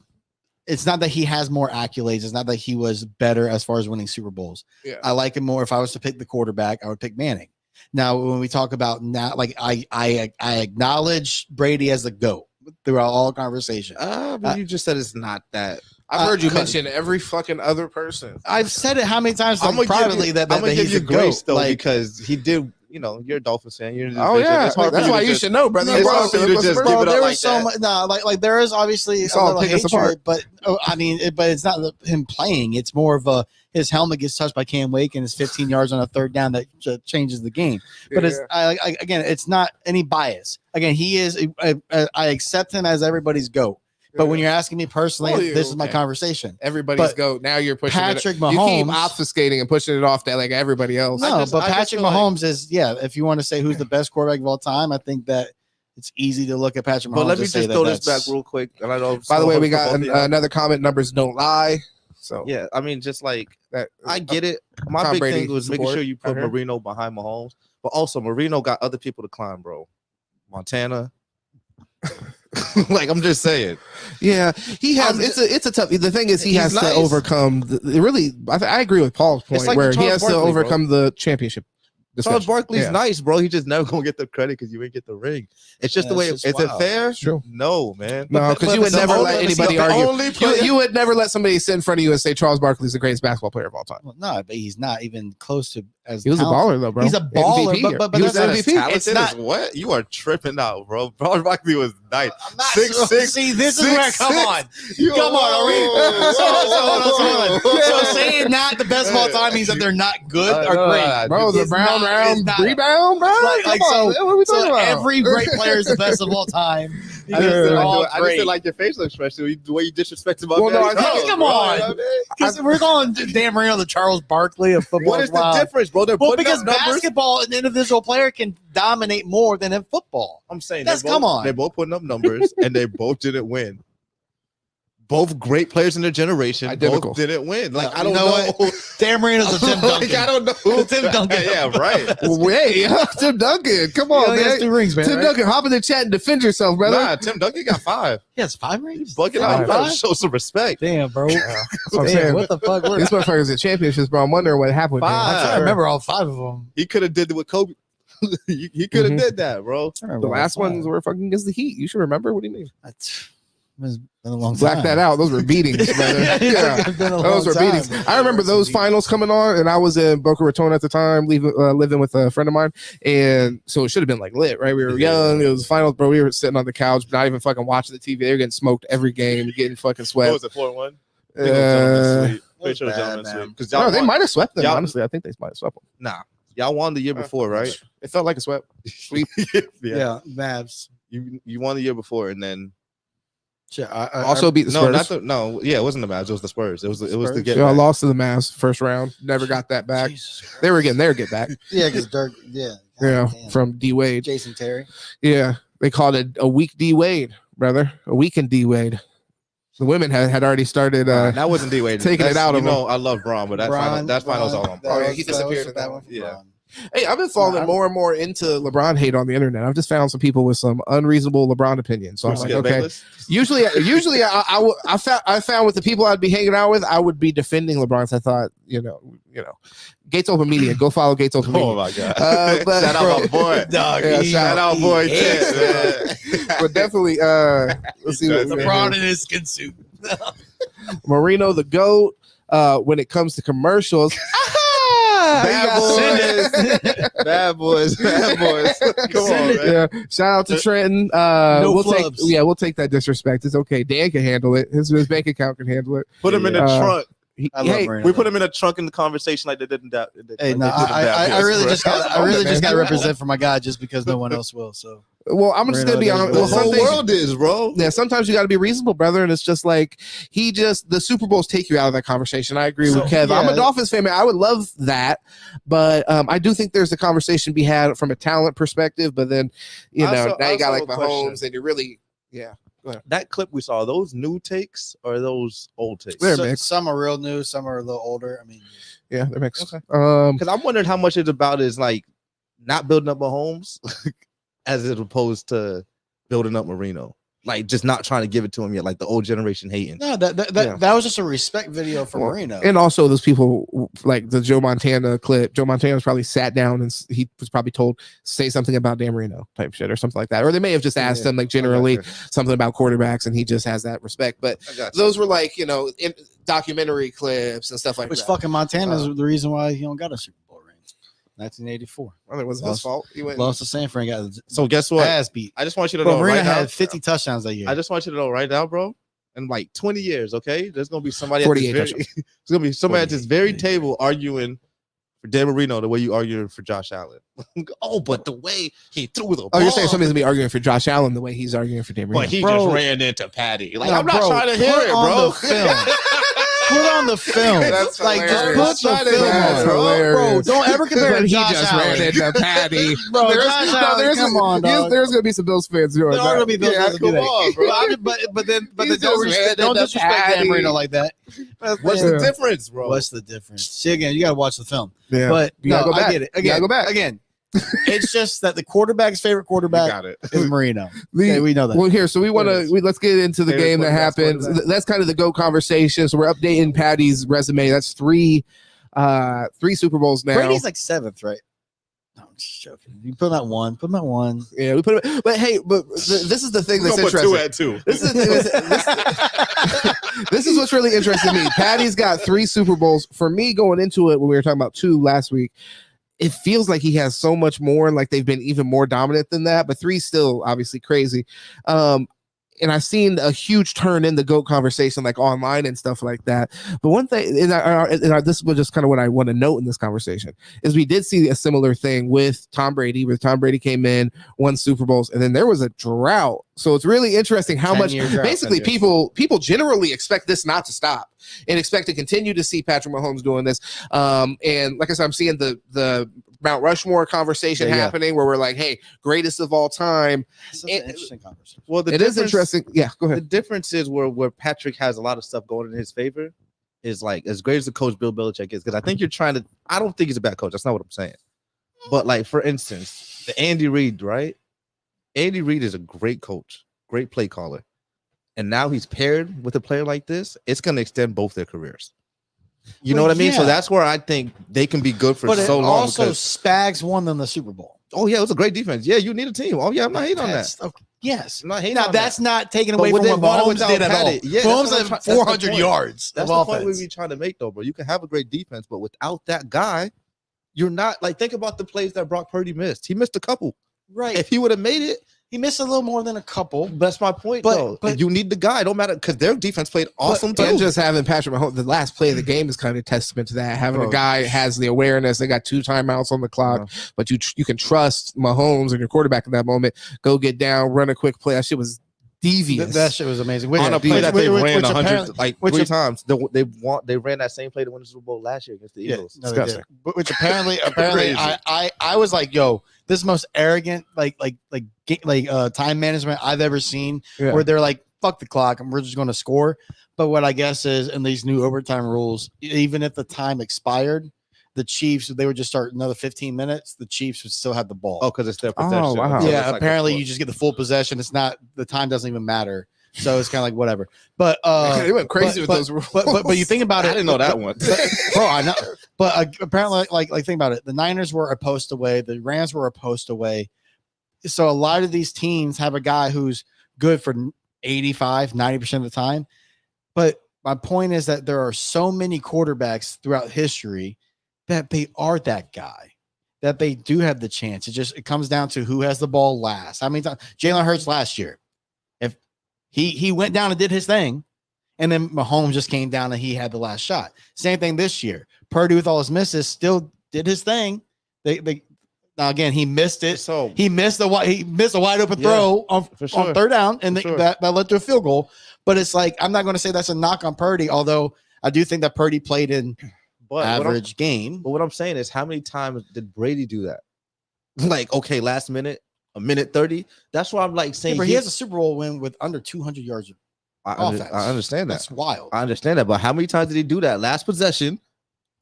it's not that he has more accolades. It's not that he was better as far as winning Super Bowls. Yeah. I like him more. If I was to pick the quarterback, I would pick Manning. Now, when we talk about now, like I acknowledge Brady as the GOAT throughout all conversation.
But you just said it's not that.
I've heard you mention every fucking other person.
I've said it how many times privately that
I'm gonna give you grace though,
like,
because he did. You know, you're a Dolphins fan.
That's why you should know, brother.
It's hard for you to just give it up like
that. Like there is obviously a little hatred, but I mean, but it's not him playing. It's more of his helmet gets touched by Cam Wake and it's 15 yards on a third down that changes the game. But it's again, it's not any bias. Again, he is. I accept him as everybody's GOAT. But when you're asking me personally, this is my conversation.
Everybody's GOAT. Now you're pushing
Patrick Mahomes.
You keep obfuscating and pushing it off to like everybody else.
No, but Patrick Mahomes is, if you want to say who's the best quarterback of all time, I think that it's easy to look at Patrick Mahomes.
But let me just throw this back real quick. And I know.
By the way, we got another comment. Numbers don't lie. So
yeah, I mean, just like that. I get it. My big thing was making sure you put Marino behind Mahomes, but also Marino got other people to climb, bro. Montana. Like I'm just saying, he has. It's a tough. The thing is, he has to overcome. I agree with Paul's point like where he has to overcome the championship. Charles Barkley's nice, bro. He just never gonna get the credit because you ain't get the ring. It's just the way. Is it fair?
True.
No, man.
No, because you would never let anybody argue. You would never let somebody sit in front of you and say Charles Barkley's the greatest basketball player of all time.
Well, no, but he's not even close to as.
He was a baller though, bro.
He's a baller,
MVP
but
he
that's
was
MVP.
It's not what you are tripping out, bro. Charles Barkley was nice. 6'6".
See, this is where come on, So saying not the best of all time means that they're not good or great,
bro. The round rebound, bro.
Like so, what are we talking about? Every great player is the best of all time.
I just didn't like your facial expression, the way you disrespected my man.
Come on, because we're calling Dan Marino the Charles Barkley of football.
What is the difference, bro? bro. They're
Well,
putting
because
up numbers.
basketball, an individual player can dominate more than in football.
I'm saying
come on.
They're both putting up numbers, and they both didn't win. Both great players in their generation.
Identical.
Both didn't win. Like I don't
know
know.
what? Dan Marino's a Tim Duncan.
I don't know.
Tim Duncan.
Yeah, right.
Wait, Tim Duncan, come on,
He only has
man.
2 rings, man.
Tim
right?
Duncan, hop in the chat and defend yourself, brother.
Nah, Tim Duncan got 5.
He has 5 rings.
Bucket out. You gotta show some respect.
Damn, bro.
That's what I'm saying.
What the fuck?
These motherfuckers at championships, bro. I'm wondering what happened. With
Five.
I remember all 5 of them.
He could have did it with Kobe. he could have did that, bro.
The last ones were fucking against the Heat. You should remember. What do you mean?
It's been a long time.
Black that out. Those were beatings, brother. Yeah, those were beatings. I remember those finals coming on, and I was in Boca Raton at the time, living with a friend of mine, and so it should have been like lit, right? We were young. It was finals, bro. We were sitting on the couch, not even fucking watching the TV. They were getting smoked every game, getting fucking swept.
What was it, 4-1?
No, they might have swept them. Honestly, I think they might have swept them.
Nah, y'all won the year before, right?
It felt like a sweep. Sweep.
Yeah, Mavs.
You won the year before, and then.
Shit,
Also beat the Spurs.
It wasn't the Mavs. It was the Spurs. It was the get.
I lost to the Mavs first round. Never got that back. They were getting their get back.
Yeah, because Dirk. Yeah.
From D Wade.
Jason Terry.
Yeah, they called it a weak D Wade, brother. A weekend D Wade. The women had already started.
That wasn't D Wade.
Taking it out of him.
I love Braun, but that finals all on.
Oh yeah, he disappeared in that one.
Yeah.
Hey, I've been falling more and more into LeBron hate on the internet. I've just found some people with some unreasonable LeBron opinions. So I'm like, okay. Usually, I found with the people I'd be hanging out with, I would be defending LeBron. So I thought, Gates Open Media. Go follow Gates Open Media.
Oh my god! But, shout out my boy.
Dog,
shout out boy.
But definitely, let's see what
LeBron in his skin suit.
Marino the GOAT. When it comes to commercials.
Bad boys. Come on, man.
Yeah. Shout out to Trenton. We'll take that disrespect. It's okay. Dan can handle it. His bank account can handle it.
Put him in the trunk.
We
put him in a trunk in the conversation like they didn't.
I really just got to represent for my guy just because no one else will. So.
Well, I'm just gonna be honest.
The whole world is, bro.
Yeah, sometimes you got to be reasonable, brother. And it's just like the Super Bowls take you out of that conversation. I agree with Kev. Yeah. I'm a Dolphins fan, man. I would love that, but I do think there's a conversation to be had from a talent perspective. But then, now you got like Mahomes, and you're really, Go ahead.
That clip we saw, those new takes or those old takes?
They're mixed.
Some are real new, some are a little older. I mean,
yeah, they're mixed.
Okay. Because I'm wondering how much it's about is like not building up Mahomes as opposed to building up Marino. Like just not trying to give it to him yet, like the old generation hating.
No, that was just a respect video for Marino.
And also those people like the Joe Montana clip. Joe Montana's probably sat down and he was probably told say something about Dan Marino type shit or something like that. Or they may have just asked him like generally something about quarterbacks and he just has that respect. But those were like, in documentary clips and stuff like that.
Which fucking Montana's the reason why he don't got a Super Bowl ring. 1984.
Well, it wasn't his fault. He went
lost to San Fran. Got
so guess what?
Ass beat.
I just want you to know
Marino
right now.
had 50 touchdowns that year.
I just want you to know right now, bro. In like 20 years, okay, there's gonna be somebody.
48
there's gonna be somebody at this very table arguing for Dan Marino the way you arguing for Josh Allen. But the way he threw the ball.
Oh, you're saying somebody's gonna be arguing for Josh Allen the way he's arguing for Dan Marino.
But he just ran into Patty. Like I'm not trying to hear it, bro.
Put on the film.
That's
like
hilarious.
just put the film on, bro. Don't ever compare
he
Josh
just
Allen.
ran into Patty.
Bro, come on, dog.
There's gonna be some Bills fans who are
there are gonna be Bills fans
come on, bro.
But don't disrespect Dan Marino like that.
What's the difference, bro?
What's the difference? See, again, you gotta watch the film.
Yeah.
But
you gotta go back.
I get it. Again,
you gotta go back.
Again. It's just that the quarterback's favorite quarterback is Marino. Okay, we know that.
Well, so let's get into the game that happened. That's kind of the GOAT conversation. So we're updating Patty's resume. That's three Super Bowls now.
Brady's like 7th, right? No, I'm just joking. You put him at 1. Put him at 1.
Yeah, we put him. But hey, this is the thing that's interesting.
2 at 2.
This is this is what's really interesting to me. Patty's got 3 Super Bowls. For me, going into it when we were talking about 2 last week, it feels like he has so much more, and like they've been even more dominant than that. But 3's still obviously crazy. And I've seen a huge turn in the GOAT conversation, like online and stuff like that. But one thing, this was just kind of what I want to note in this conversation, is we did see a similar thing with Tom Brady, where Tom Brady came in, won Super Bowls, and then there was a drought So it's really interesting how much
10 years out,
basically
10 years.
people generally expect this not to stop and expect to continue to see Patrick Mahomes doing this. And like I said, I'm seeing the Mount Rushmore conversation happening where we're like, hey, greatest of all time.
It's an interesting conversation.
Well,
It is interesting. Yeah, go ahead.
The difference is where Patrick has a lot of stuff going in his favor is like as great as the coach Bill Belichick is, because I think you're trying to. I don't think he's a bad coach. That's not what I'm saying. But like for instance, the Andy Reid, right? Andy Reid is a great coach, great play caller, and now he's paired with a player like this. It's going to extend both their careers. You know what I mean? So that's where I think they can be good for so long.
Also, Spags won them the Super Bowl.
Oh yeah, it was a great defense. Yeah, you need a team. Oh yeah, I'm not hating on that.
Okay. Yes,
I'm not hating
now
on
that's
that.
not taken
But
away
what
from
they
what
wanted
Mahomes did at all.
Yeah,
Mahomes had 400 yards.
That's the point we be trying to make, though, bro. You can have a great defense, but without that guy, you're not like. Think about the plays that Brock Purdy missed. He missed a couple.
Right.
If he would have made it,
he missed a little more than a couple.
That's my point, though. But you need the guy. It don't matter because their defense played awesome too.
And just having Patrick Mahomes, the last play of the game is kind of a testament to that. Having a guy has the awareness. They got 2 timeouts on the clock, but you can trust Mahomes and your quarterback in that moment. Go get down, run a quick play. That shit was devious.
That shit was amazing.
On a play that they ran 100
like
3 times. They ran that same play to win the Super Bowl last year against the Eagles.
No, disgusting. Which apparently I was like, yo, this is the most arrogant time management I've ever seen.
Yeah.
Where they're like, fuck the clock and we're just going to score. But what I guess is in these new overtime rules, even if the time expired, the Chiefs, they would just start another 15 minutes. The Chiefs would still have the ball.
Oh, because it's their possession.
Oh, wow.
Yeah,
like
apparently you just get the full possession. It's not, the time doesn't even matter. So it's kind of like whatever. But
they went crazy with those rules.
But you think about it.
I didn't know that one.
Bro, I know. But apparently, like think about it. The Niners were a post away. The Rams were a post away. So a lot of these teams have a guy who's good for 85, 90% of the time. But my point is that there are so many quarterbacks throughout history that they are that guy, that they do have the chance. It comes down to who has the ball last. How many times? Jalen Hurts last year, if he went down and did his thing, and then Mahomes just came down and he had the last shot. Same thing this year. Purdy with all his misses still did his thing. Now again, he missed it.
So
he missed a wide open throw on 3rd down, and that led to a field goal. But it's like, I'm not going to say that's a knock on Purdy, although I do think that Purdy played in average game.
But what I'm saying is, how many times did Brady do that? Like, okay, last minute, a minute 30. That's why I'm like saying
he has a Super Bowl win with under 200 yards.
I understand that.
That's wild.
I understand that, but how many times did he do that? Last possession,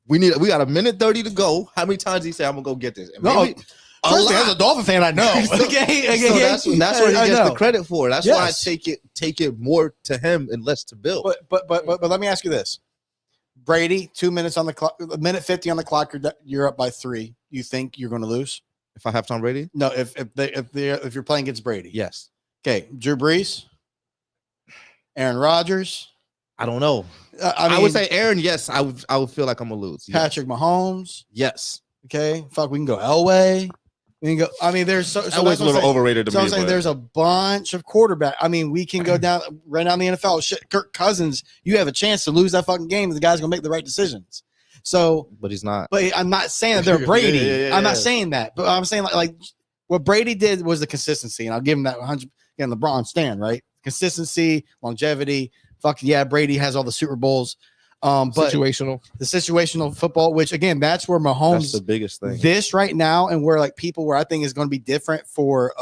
we got a minute 30 to go. How many times did he say, "I'm gonna go get this"?
As a Dolphin fan, I know.
So that's what he gets the credit for. That's why I take it more to him and less to Bill.
But let me ask you this: Brady, 2 minutes on the clock, a minute 50 on the clock. You're up by 3. You think you're going to lose
if I have Tom Brady?
No. If you're playing against Brady,
yes.
Okay, Drew Brees, Aaron Rodgers.
I don't know. I would say Aaron. Yes, I would feel like I'm gonna lose. Yes.
Patrick Mahomes.
Yes.
Okay. Fuck. We can go Elway. We can go. I mean, there's
Elway's a little overrated to me.
I'm saying there's a bunch of quarterback. I mean, we can go down right down the NFL. Shit, Kirk Cousins. You have a chance to lose that fucking game. The guy's gonna make the right decisions. So,
but he's not.
But I'm not saying that they're Brady. I'm not saying that. But I'm saying like what Brady did was the consistency, and I'll give him that 100. Again, LeBron stand right. Consistency, longevity. Fuck yeah, Brady has all the Super Bowls. But
the situational football, which again, that's where Mahomes
that's the biggest thing.
This right now, and where like people where I think is going to be different for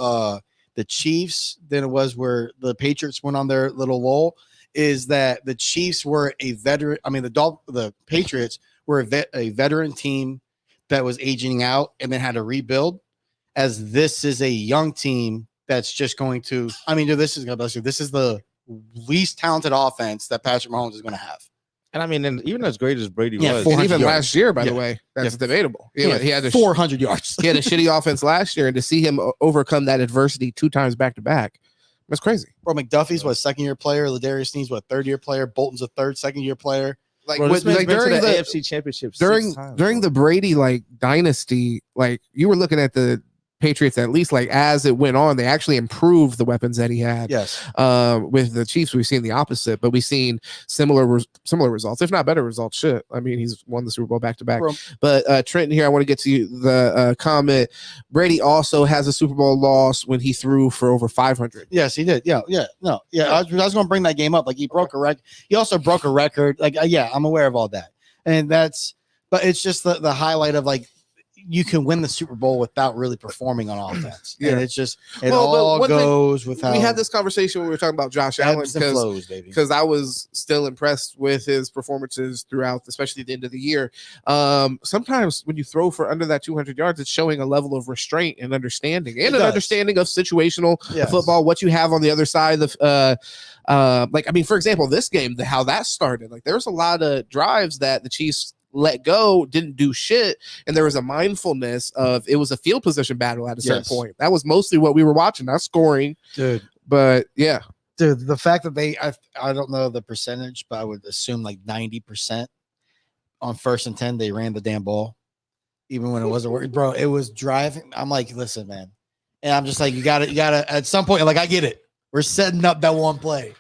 the Chiefs than it was where the Patriots went on their little lull, is that the Chiefs were a veteran. I mean, the Patriots were a veteran team that was aging out and then had to rebuild. As this is a young team that's just going to. I mean, this is the least talented offense that Patrick Mahomes is going to have.
And I mean, and even as great as Brady was,
and even last year, by the way, that's debatable. He had
400 yards.
He had a shitty offense last year, and to see him overcome that adversity 2 times back to back, that's crazy.
Bro, McDuffie's what, 2nd-year player? Ladarius Sneed's what, 3rd-year player? Bolton's a 2nd-year player.
Like, bro, during the AFC Championship
during the Brady dynasty, like you were looking at the Patriots, at least like as it went on, they actually improved the weapons that he had.
Yes.
With the Chiefs, we've seen the opposite, but we've seen similar results, if not better results. Shit, I mean, he's won the Super Bowl back to back. But Trenton here, I want to get to the comment. Brady also has a Super Bowl loss when he threw for over 500.
Yes, he did. Yeah. I was going to bring that game up. Like he broke a record. He also broke a record. Like I'm aware of all that, and but it's just the highlight of like you can win the Super Bowl without really performing on offense. And it's just all goes with how
we had this conversation when we were talking about Josh Allen because I was still impressed with his performances throughout, especially the end of the year. Sometimes when you throw for under that 200 yards, it's showing a level of restraint and understanding and understanding of situational football, what you have on the other side of like, I mean, for example, this game, how that started, like there was a lot of drives that the Chiefs let go, didn't do shit, and there was a mindfulness of it was a field position battle at a certain point. That was mostly what we were watching, not scoring,
dude.
But yeah,
dude, the fact that I don't know the percentage, but I would assume like 90% on 1st and 10 they ran the damn ball, even when it wasn't working, bro. It was driving. I'm like, listen, man, and I'm just like, you gotta at some point, like I get it. We're setting up that one play.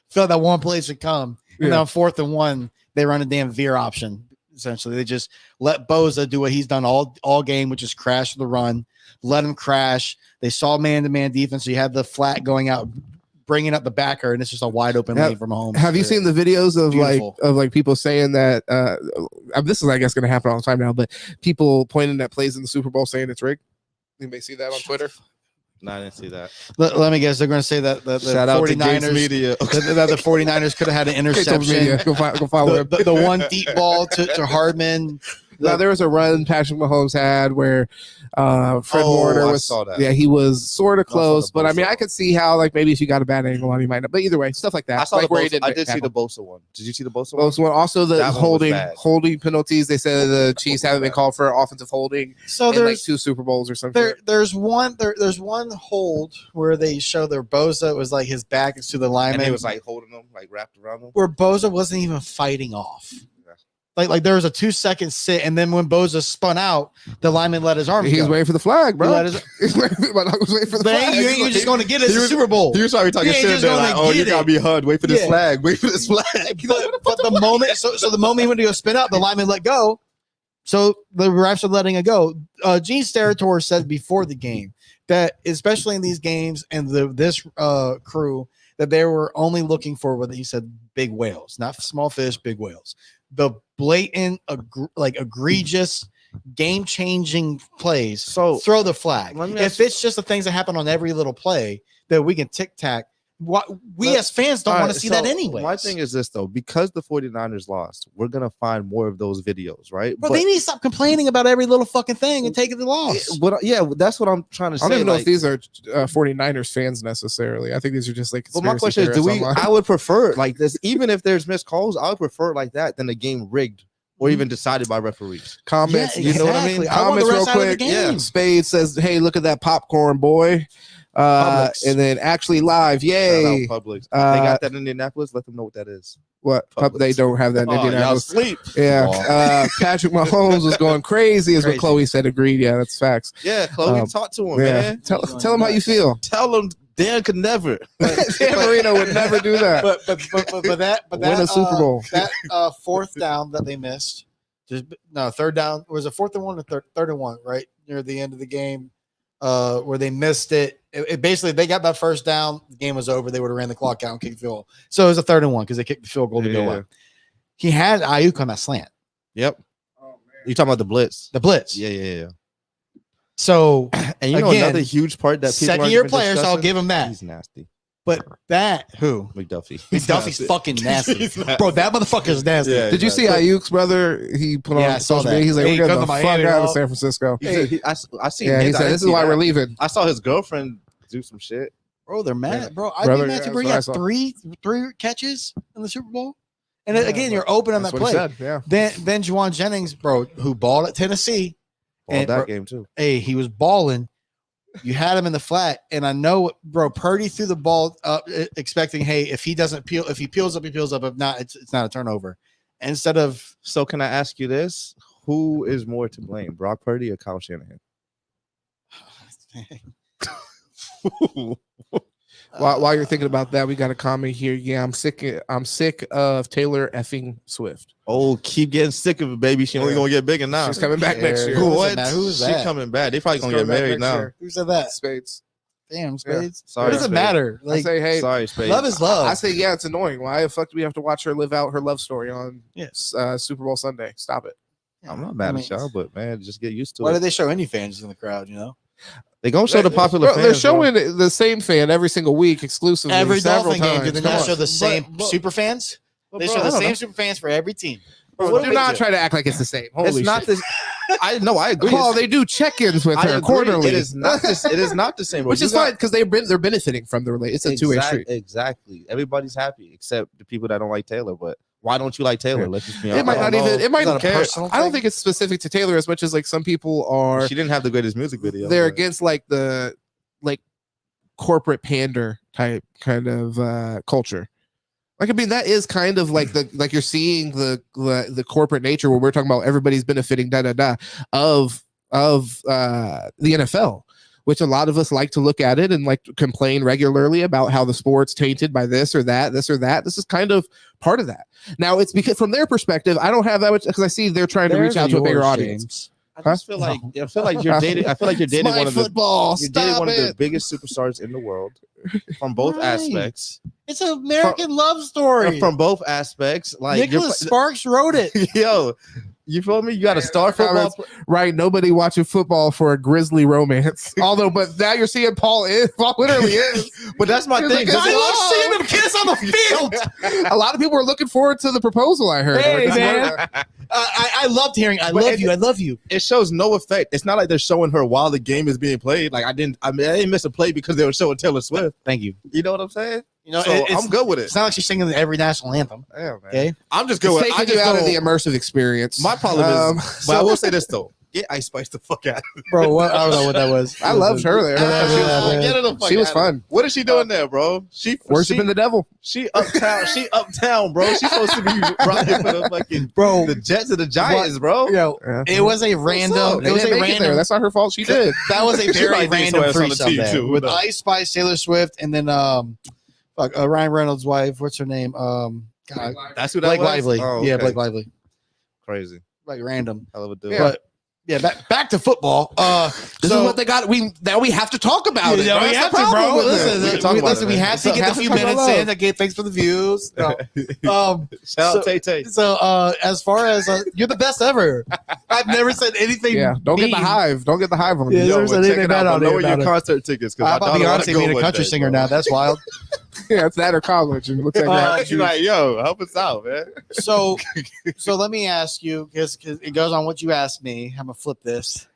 Feel like that one play should come, and then on 4th and 1 they run a damn veer option. Essentially, they just let Boza do what he's done all game, which is crash the run. Let him crash. They saw man-to-man defense. So you have the flat going out, bringing up the backer, and it's just a wide open lane for Mahomes.
Have you seen the videos of like people saying that this is, I guess, going to happen all the time now, but people pointing at plays in the Super Bowl saying it's rigged? You may see that on Twitter.
No, I didn't see that.
Let me guess. They're going to say that the 49ers media. That the 49ers could have had an interception.
Go follow
the one deep ball to Hardman.
Now there was a run Patrick Mahomes had where Fred Warner was. He was sort of close, but I mean, I could see how like maybe if you got a bad angle on, you might not. But either way, stuff like that.
I saw
like
I did see the Bosa one. Did you see the Bosa one?
Also the holding penalties. They said the Chiefs haven't been called for offensive holding.
So
there's like 2 Super Bowls or something.
There's one hold where they show their Bosa was like his back is to the lineman.
And he was like holding them, like wrapped around them.
Where Bosa wasn't even fighting off. Like there was a 2-second sit, and then when Boza spun out, the lineman let his arm go.
He was waiting for the flag, bro.
He's waiting for the flag. You ain't just going to get it. It's the Super Bowl.
He was probably talking shit. They're like, oh, you got to be hugged. Wait for this flag. Wait for this flag.
But the moment, so the moment he went to go spin out, the lineman let go. So the refs are letting it go. Gene Steratore said before the game that, especially in these games and this crew, that they were only looking for what he said, big whales, not small fish, big whales. The blatant, egregious, game-changing plays. So throw the flag. If it's just the things that happen on every little play that we can tic-tac, we as fans don't want to see that anyway.
My thing is this, though. Because the 49ers lost, we're going to find more of those videos, right?
But they need to stop complaining about every little fucking thing and taking the loss.
That's what I'm trying to say.
I don't even know if these are 49ers fans necessarily. I think these are just like
But my question is, I would prefer like this, even if there's missed calls, I would prefer it like that than a game rigged or even decided by referees.
Comments,
you know what I mean?
Comments real quick. Yeah. Spade says, hey, look at that popcorn, boy. And then actually live, yay!
Publix. They got that in Indianapolis. Let them know what that is.
What? They don't have that in Indianapolis.
Y'all sleep.
Yeah. Patrick Mahomes was going crazy, is what Chloe said. Agreed. Yeah, that's facts.
Yeah, Chloe, talk to him, man.
Tell him how you feel.
Tell him Dan could never.
Dan Marino would never do that.
But that
win a Super Bowl.
That 4th down that they missed. Third down. Was it 4th and 1 or third and 1? Right near the end of the game. Where they missed it. It basically, they got that 1st down. The game was over. They would have ran the clock out and kicked the field goal. So it was a 3rd and 1 because they kicked the field goal to go up. He had Ayuk on that slant.
Yep. You talking about the blitz?
The blitz.
Yeah.
So,
and you know another huge part that people
second-year players, I'll give him that.
He's nasty.
But who?
McDuffie.
McDuffie's fucking nasty. Bro, that motherfucker's nasty.
Yeah, did you see Ayuk's brother? He put on social media. He's like, we're getting the fuck out of San Francisco.
I see.
Yeah, he said, this is why we're leaving.
I saw his girlfriend do some shit.
Bro, they're mad. Bro, I'd be mad too. Bro, he had three catches in the Super Bowl. And again, you're open on that play. Then Juwan Jennings, bro, who balled at Tennessee.
Balled that game too.
Hey, he was balling. You had him in the flat, and I know, bro. Purdy threw the ball up, expecting, hey, if he peels up, he peels up. If not, it's not a turnover. Instead of,
so can I ask you this: who is more to blame, Brock Purdy or Kyle Shanahan?
While you're thinking about that, we got a comment here. Yeah, I'm sick of Taylor effing Swift.
Oh, keep getting sick of it, baby. She only gonna get bigger now.
She's coming back next year.
What?
Who's that?
She coming back. They probably gonna get married now.
Who said that?
Spades.
Damn, Spades.
Sorry,
It doesn't
Spades.
matter.
I say, hey,
Sorry, Spades.
love is love.
I say, yeah, it's annoying. Why the fuck do we have to watch her live out her love story on Super Bowl Sunday? Stop it.
I'm not mad at y'all, but man, just get used to
Why
it.
do they show any fans in the crowd? You know,
They gonna show the popular
Bro,
fans.
they're showing the same fan every single week exclusively.
every
several
Dolphin game,
times.
do they
Come
not
on.
show the same super fans? They show the same super fans for every team.
Bro, do not try to act like it's the same. Holy
It's not
shit.
this. I know. I agree.
Paul, they do check-ins with
I
her
agree.
quarterly.
It is not. It is not the same. Bro.
Which is fine because they're benefiting from the relate. It's a two-way street.
Exactly. Everybody's happy except the people that don't like Taylor. But why don't you like Taylor? Let's just be honest.
It might not even. It might
Is that a
care.
personal
I don't
thing?
think it's specific to Taylor as much as like some people are.
She didn't have the greatest music video.
They're
but-
against like the corporate pander type kind of culture. Like, I mean, that is kind of like you're seeing the corporate nature where we're talking about everybody's benefiting of the NFL, which a lot of us like to look at it and like complain regularly about how the sport's tainted by this or that. This is kind of part of that. Now it's because from their perspective, I don't have that much because I see they're trying to reach out to a bigger audience.
I just feel like you're dating. I feel like you're dating one of the the biggest superstars in the world from both aspects.
It's an American love story.
From both aspects. Like
Nicholas Sparks wrote it.
Yo, you feel me? You got a star football.
Right? Nobody watching football for a grisly romance. Although, but now you're seeing Paul literally is.
But that's my thing.
Like,
I love seeing them kiss on the field.
A lot of people are looking forward to the proposal. I heard.
Hey, man. I loved hearing. I love you.
It shows no effect. It's not like they're showing her while the game is being played. Like I didn't miss a play because they were showing Taylor Swift.
Thank you.
You know what I'm saying?
You know,
so I'm good with it.
It's not like she's singing every national anthem.
Yeah, man.
Okay,
I'm just good with it. I
taking
just
you out of
don't-
the immersive experience.
My problem is, but I will say this though. Get Ice Spice the fuck out.
bro. What? I don't know what that was.
I loved her there.
She
was fun.
What is she doing there, bro? She
Worshiping the devil.
She uptown. She uptown, bro. She's supposed to be rocking for the fucking
Bro,
the Jets and the Giants, bro.
Yo, it was a random. It was a random.
That's not her fault. She did.
That was a
She
very
might be
random
somewhere on the
threesome
team,
there
too.
with
No.
Ice Spice, Taylor Swift, and then Ryan Reynolds' wife. What's her name? God,
That's who that
Blake
was?
Lively.
Oh,
Yeah,
okay.
Blake Lively.
Crazy.
Like random.
Hell of a dude.
Yeah.
But yeah, back to football.
This is what they got. Now we have to talk about it.
Yeah,
bro.
we
That's
have
the
to,
problem
bro.
with
Listen,
it.
We talk about it,
we
man.
had to get a few minutes in. Okay, thanks for the views. No.
Shout out Tay-Tay.
So as far as you're the best ever. I've never said anything.
Yeah, don't get the
mean.
hive. Don't get the hive on
Yeah,
you.
never said
check
anything
it
bad
out.
on
Lower
it
your
about it.
concert tickets.
How about Beyonce being a country singer now? That's wild.
Yeah, it's that or college. And it looks like that.
She's like, yo, help us out, man.
So let me ask you, because it goes on what you asked me. I'm gonna flip this.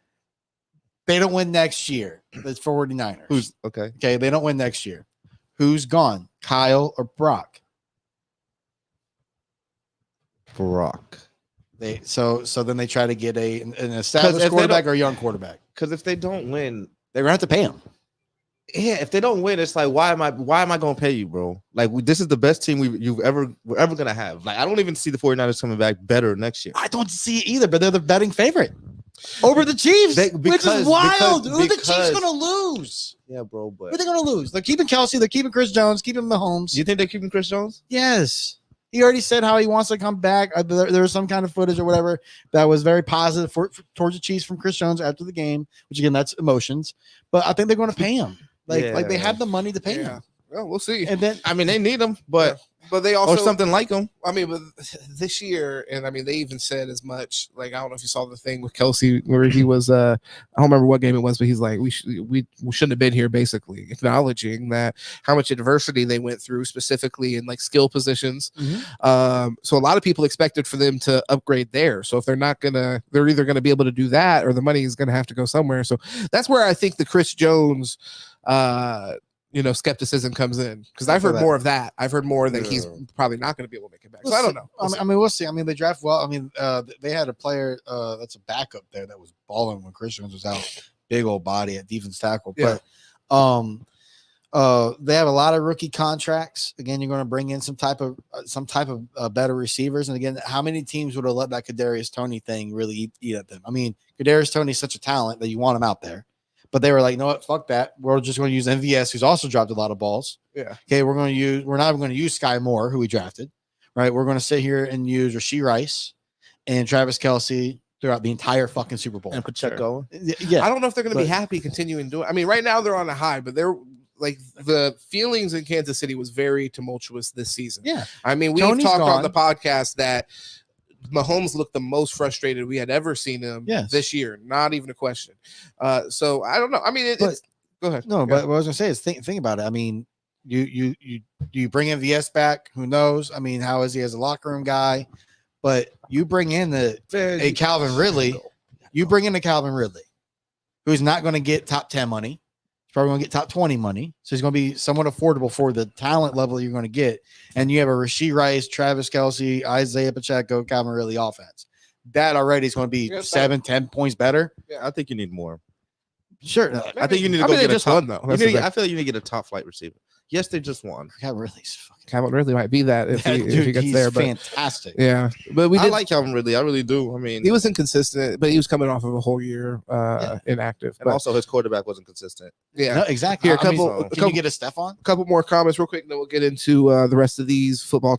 They don't win next year. The 49ers.
Who's okay?
Okay, they don't win next year. Who's gone? Kyle or Brock?
Brock.
So then they try to get an established quarterback or a young quarterback.
Because if they don't win,
They're gonna have to pay him.
yeah, if they don't win, it's like, why am I gonna pay you, bro? Like, this is the best team we're ever gonna have. Like, I don't even see the 49ers coming back better next year.
I don't see it either, but they're the betting favorite over the Chiefs, which is wild. Who the Chiefs gonna lose?
Yeah, bro. But
Who are they gonna lose? They're keeping Kelsey. They're keeping Chris Jones. Keeping Mahomes.
do you think they're keeping Chris Jones?
Yes. He already said how he wants to come back. There was some kind of footage or whatever that was very positive towards the Chiefs from Chris Jones after the game, which again, that's emotions. But I think they're going to pay him. Like they have the money to pay him.
Well, we'll see.
And then
I mean, they need him, but
they also
or something like him.
I mean, but this year, and I mean, they even said as much. Like, I don't know if you saw the thing with Kelsey where he was. I don't remember what game it was, but he's like, we shouldn't have been here. Basically, acknowledging that how much adversity they went through, specifically in like skill positions.
Mm-hmm.
So a lot of people expected for them to upgrade there. So if they're not gonna, they're either gonna be able to do that, or the money is gonna have to go somewhere. So that's where I think the Chris Jones. Skepticism comes in because I've heard more of that. I've heard more that he's probably not going to be able to make it back. So I don't know.
I mean, we'll see. I mean, they draft well. I mean, they had a player that's a backup there that was balling when Chris Jones was out. Big old body at defense tackle.
Yeah.
But they have a lot of rookie contracts. Again, you're going to bring in some type of better receivers. And again, how many teams would have let that Kadarius Toney thing really eat at them? I mean, Kadarius Toney is such a talent that you want him out there. But they were like, you know what? Fuck that. We're just going to use MVS, who's also dropped a lot of balls.
Yeah.
Okay, we're not even going to use Sky Moore, who we drafted. Right. We're going to sit here and use Rashee Rice and Travis Kelce throughout the entire fucking Super Bowl.
And Pacheco.
Yeah.
I don't know if they're going to be happy continuing doing. I mean, right now they're on a high, but they're like the feelings in Kansas City was very tumultuous this season.
Yeah.
I mean, we've
Tony's
talked on
gone.
the podcast that Mahomes looked the most frustrated we had ever seen him this year. Not even a question. So I don't know. I mean, it's go ahead.
No, but what I was gonna say is think about it. I mean, you bring MVS back. Who knows? I mean, how is he as a locker room guy? But you bring in a Calvin Ridley. You bring in a Calvin Ridley, who's not going to get top 10 money. He's probably going to get top 20 money. So he's going to be somewhat affordable for the talent level you're going to get. And you have a Rashee Rice, Travis Kelce, Isaiah Pacheco, Calvin Ridley offense. That already is going to be 7-10 points better.
Yeah, I think you need more.
Sure.
I think you need to go get a top.
One, though.
I feel like you need to get a top flight receiver. Yes, they just won.
Calvin Ridley's fucking.
Calvin Ridley might be that if he gets there. But
fantastic.
Yeah, but
I like Calvin Ridley. I really do. I mean,
he was inconsistent, but he was coming off of a whole year inactive.
And also his quarterback wasn't consistent.
Yeah,
no, exactly.
Here,
Can you get a Stephon?
A couple more comments real quick, and then we'll get into the rest of these football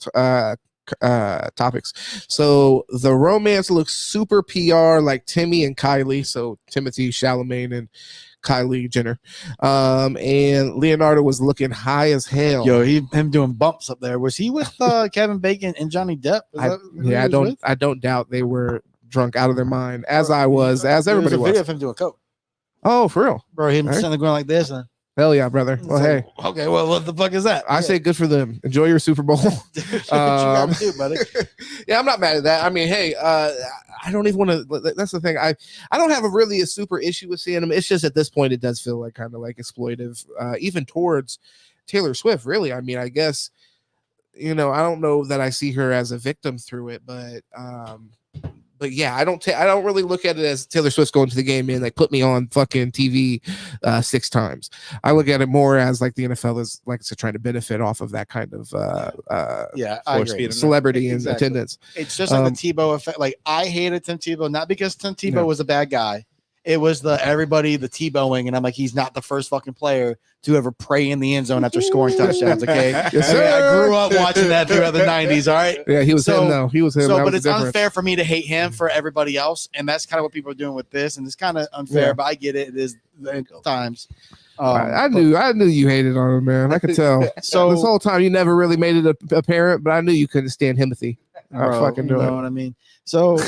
topics. So the romance looks super PR like Timmy and Kylie. So Timothy Chalamet and Kylie Jenner. And Leonardo was looking high as hell.
Yo, him doing bumps up there. Was he with Kevin Bacon and Johnny Depp?
I don't doubt they were drunk out of their mind, as I was, as everybody was.
Video of him doing coke.
Oh, for real,
bro. Him standing going like this.
Hell yeah, brother. Well, hey.
Okay, well, what the fuck is that?
I say good for them. Enjoy your Super Bowl.
Do, buddy.
Yeah, I'm not mad at that. I mean, hey, I don't even want to. That's the thing. I don't have a super issue with seeing them. It's just at this point, it does feel like kind of like exploitive, even towards Taylor Swift. Really, I mean, I guess I don't know that I see her as a victim through it, but yeah, I don't really look at it as Taylor Swift's going to the game and like put me on fucking TV 6 times. I look at it more as like the NFL is like trying to benefit off of that kind of celebrity and attendance.
It's just like the Tebow effect. Like I hated Tim Tebow, not because Tim Tebow was a bad guy. It was the Tebowing, and I'm like, he's not the first fucking player to ever pray in the end zone after scoring touchdowns. Okay,
yes, sir.
I grew up watching that throughout the '90s. All right,
yeah, he was him. No, he was him.
So, but it's unfair for me to hate him for everybody else, and that's kind of what people are doing with this, and it's kind of unfair. But I get it. It is times.
I knew you hated on him, man. I could tell. So this whole time you never really made it apparent, but I knew you couldn't stand Timothy.
Fucking do it. You know what I mean? So,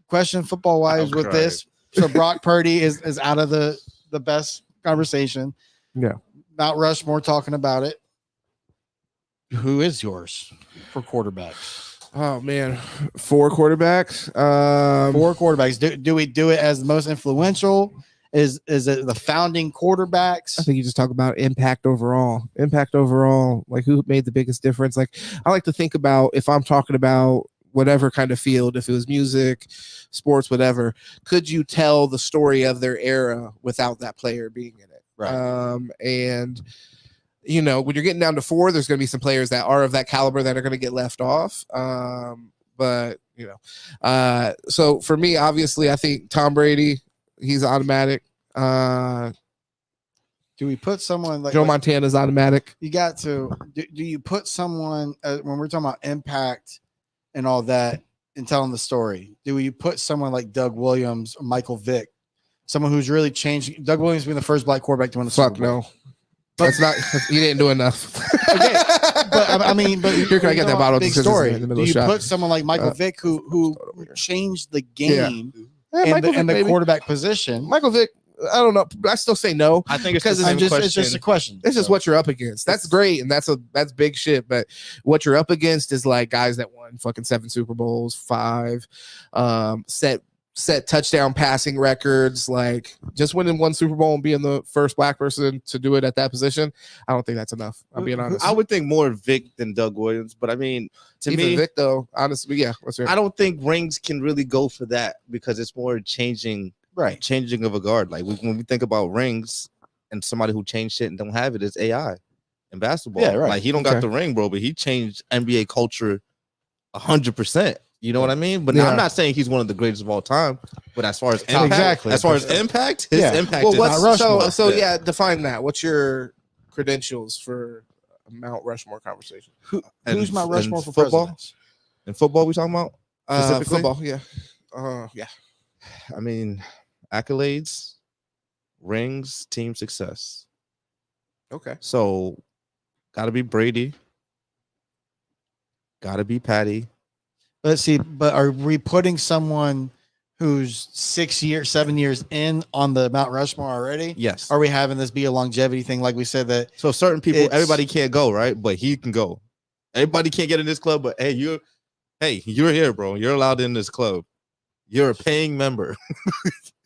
question football wise with this. So Brock Purdy is out of the best conversation.
Yeah.
Mount Rushmore talking about it. Who is yours for quarterbacks?
Oh man, 4 quarterbacks.
4 quarterbacks. Do we do it as the most influential? Is it the founding quarterbacks?
I think you just talk about impact overall. Impact overall, like who made the biggest difference. Like I like to think about if I'm talking about whatever kind of field, if it was music, sports, whatever, could you tell the story of their era without that player being in it?
Right.
And when you're getting down to 4, there's going to be some players that are of that caliber that are going to get left off. But so for me, obviously, I think Tom Brady, he's automatic.
Do we put someone like
Joe Montana's automatic?
You got to. Do you put someone when we're talking about impact and all that and telling the story? Do you put someone like Doug Williams or Michael Vick, someone who's really changed? Doug Williams being the first black quarterback to win the Super Bowl.
No. That's not. He didn't do enough.
Okay, but I mean,
here can I get that bottle?
Big story. Do you put someone like Michael Vick who changed the game and the quarterback position?
Michael Vick. I don't know. I still say no.
I think it's
because it's just a question.
This is what you're up against. That's great, and that's big shit. But what you're up against is like guys that won fucking 7 Super Bowls, 5, set touchdown passing records. Like just winning 1 Super Bowl and being the first black person to do it at that position. I don't think that's enough. I'm being honest.
I would think more Vic than Doug Williams, but I mean,
even Vic though, honestly, yeah.
I don't think rings can really go for that because it's more changing of a guard. Like when we think about rings and somebody who changed shit and don't have it is AI in basketball.
Yeah, right.
Like he don't got the ring, bro, but he changed NBA culture 100%. You know what I mean? But now I'm not saying he's one of the greatest of all time. But as far as impact, his impact is
so define that. What's your credentials for a Mount Rushmore conversation?
Who's Mount Rushmore for
football?
presidents?
In football, we talking about specifically?
Football, yeah. Yeah.
I mean, accolades, rings, team success.
Okay.
So, got to be Brady. Got to be Patty.
Let's see. But are we putting someone who's 7 years in on the Mount Rushmore already?
Yes.
Are we having this be a longevity thing? Like we said that.
So certain people, everybody can't go, right? But he can go. Everybody can't get in this club, but you're here, bro. You're allowed in this club. You're a paying member.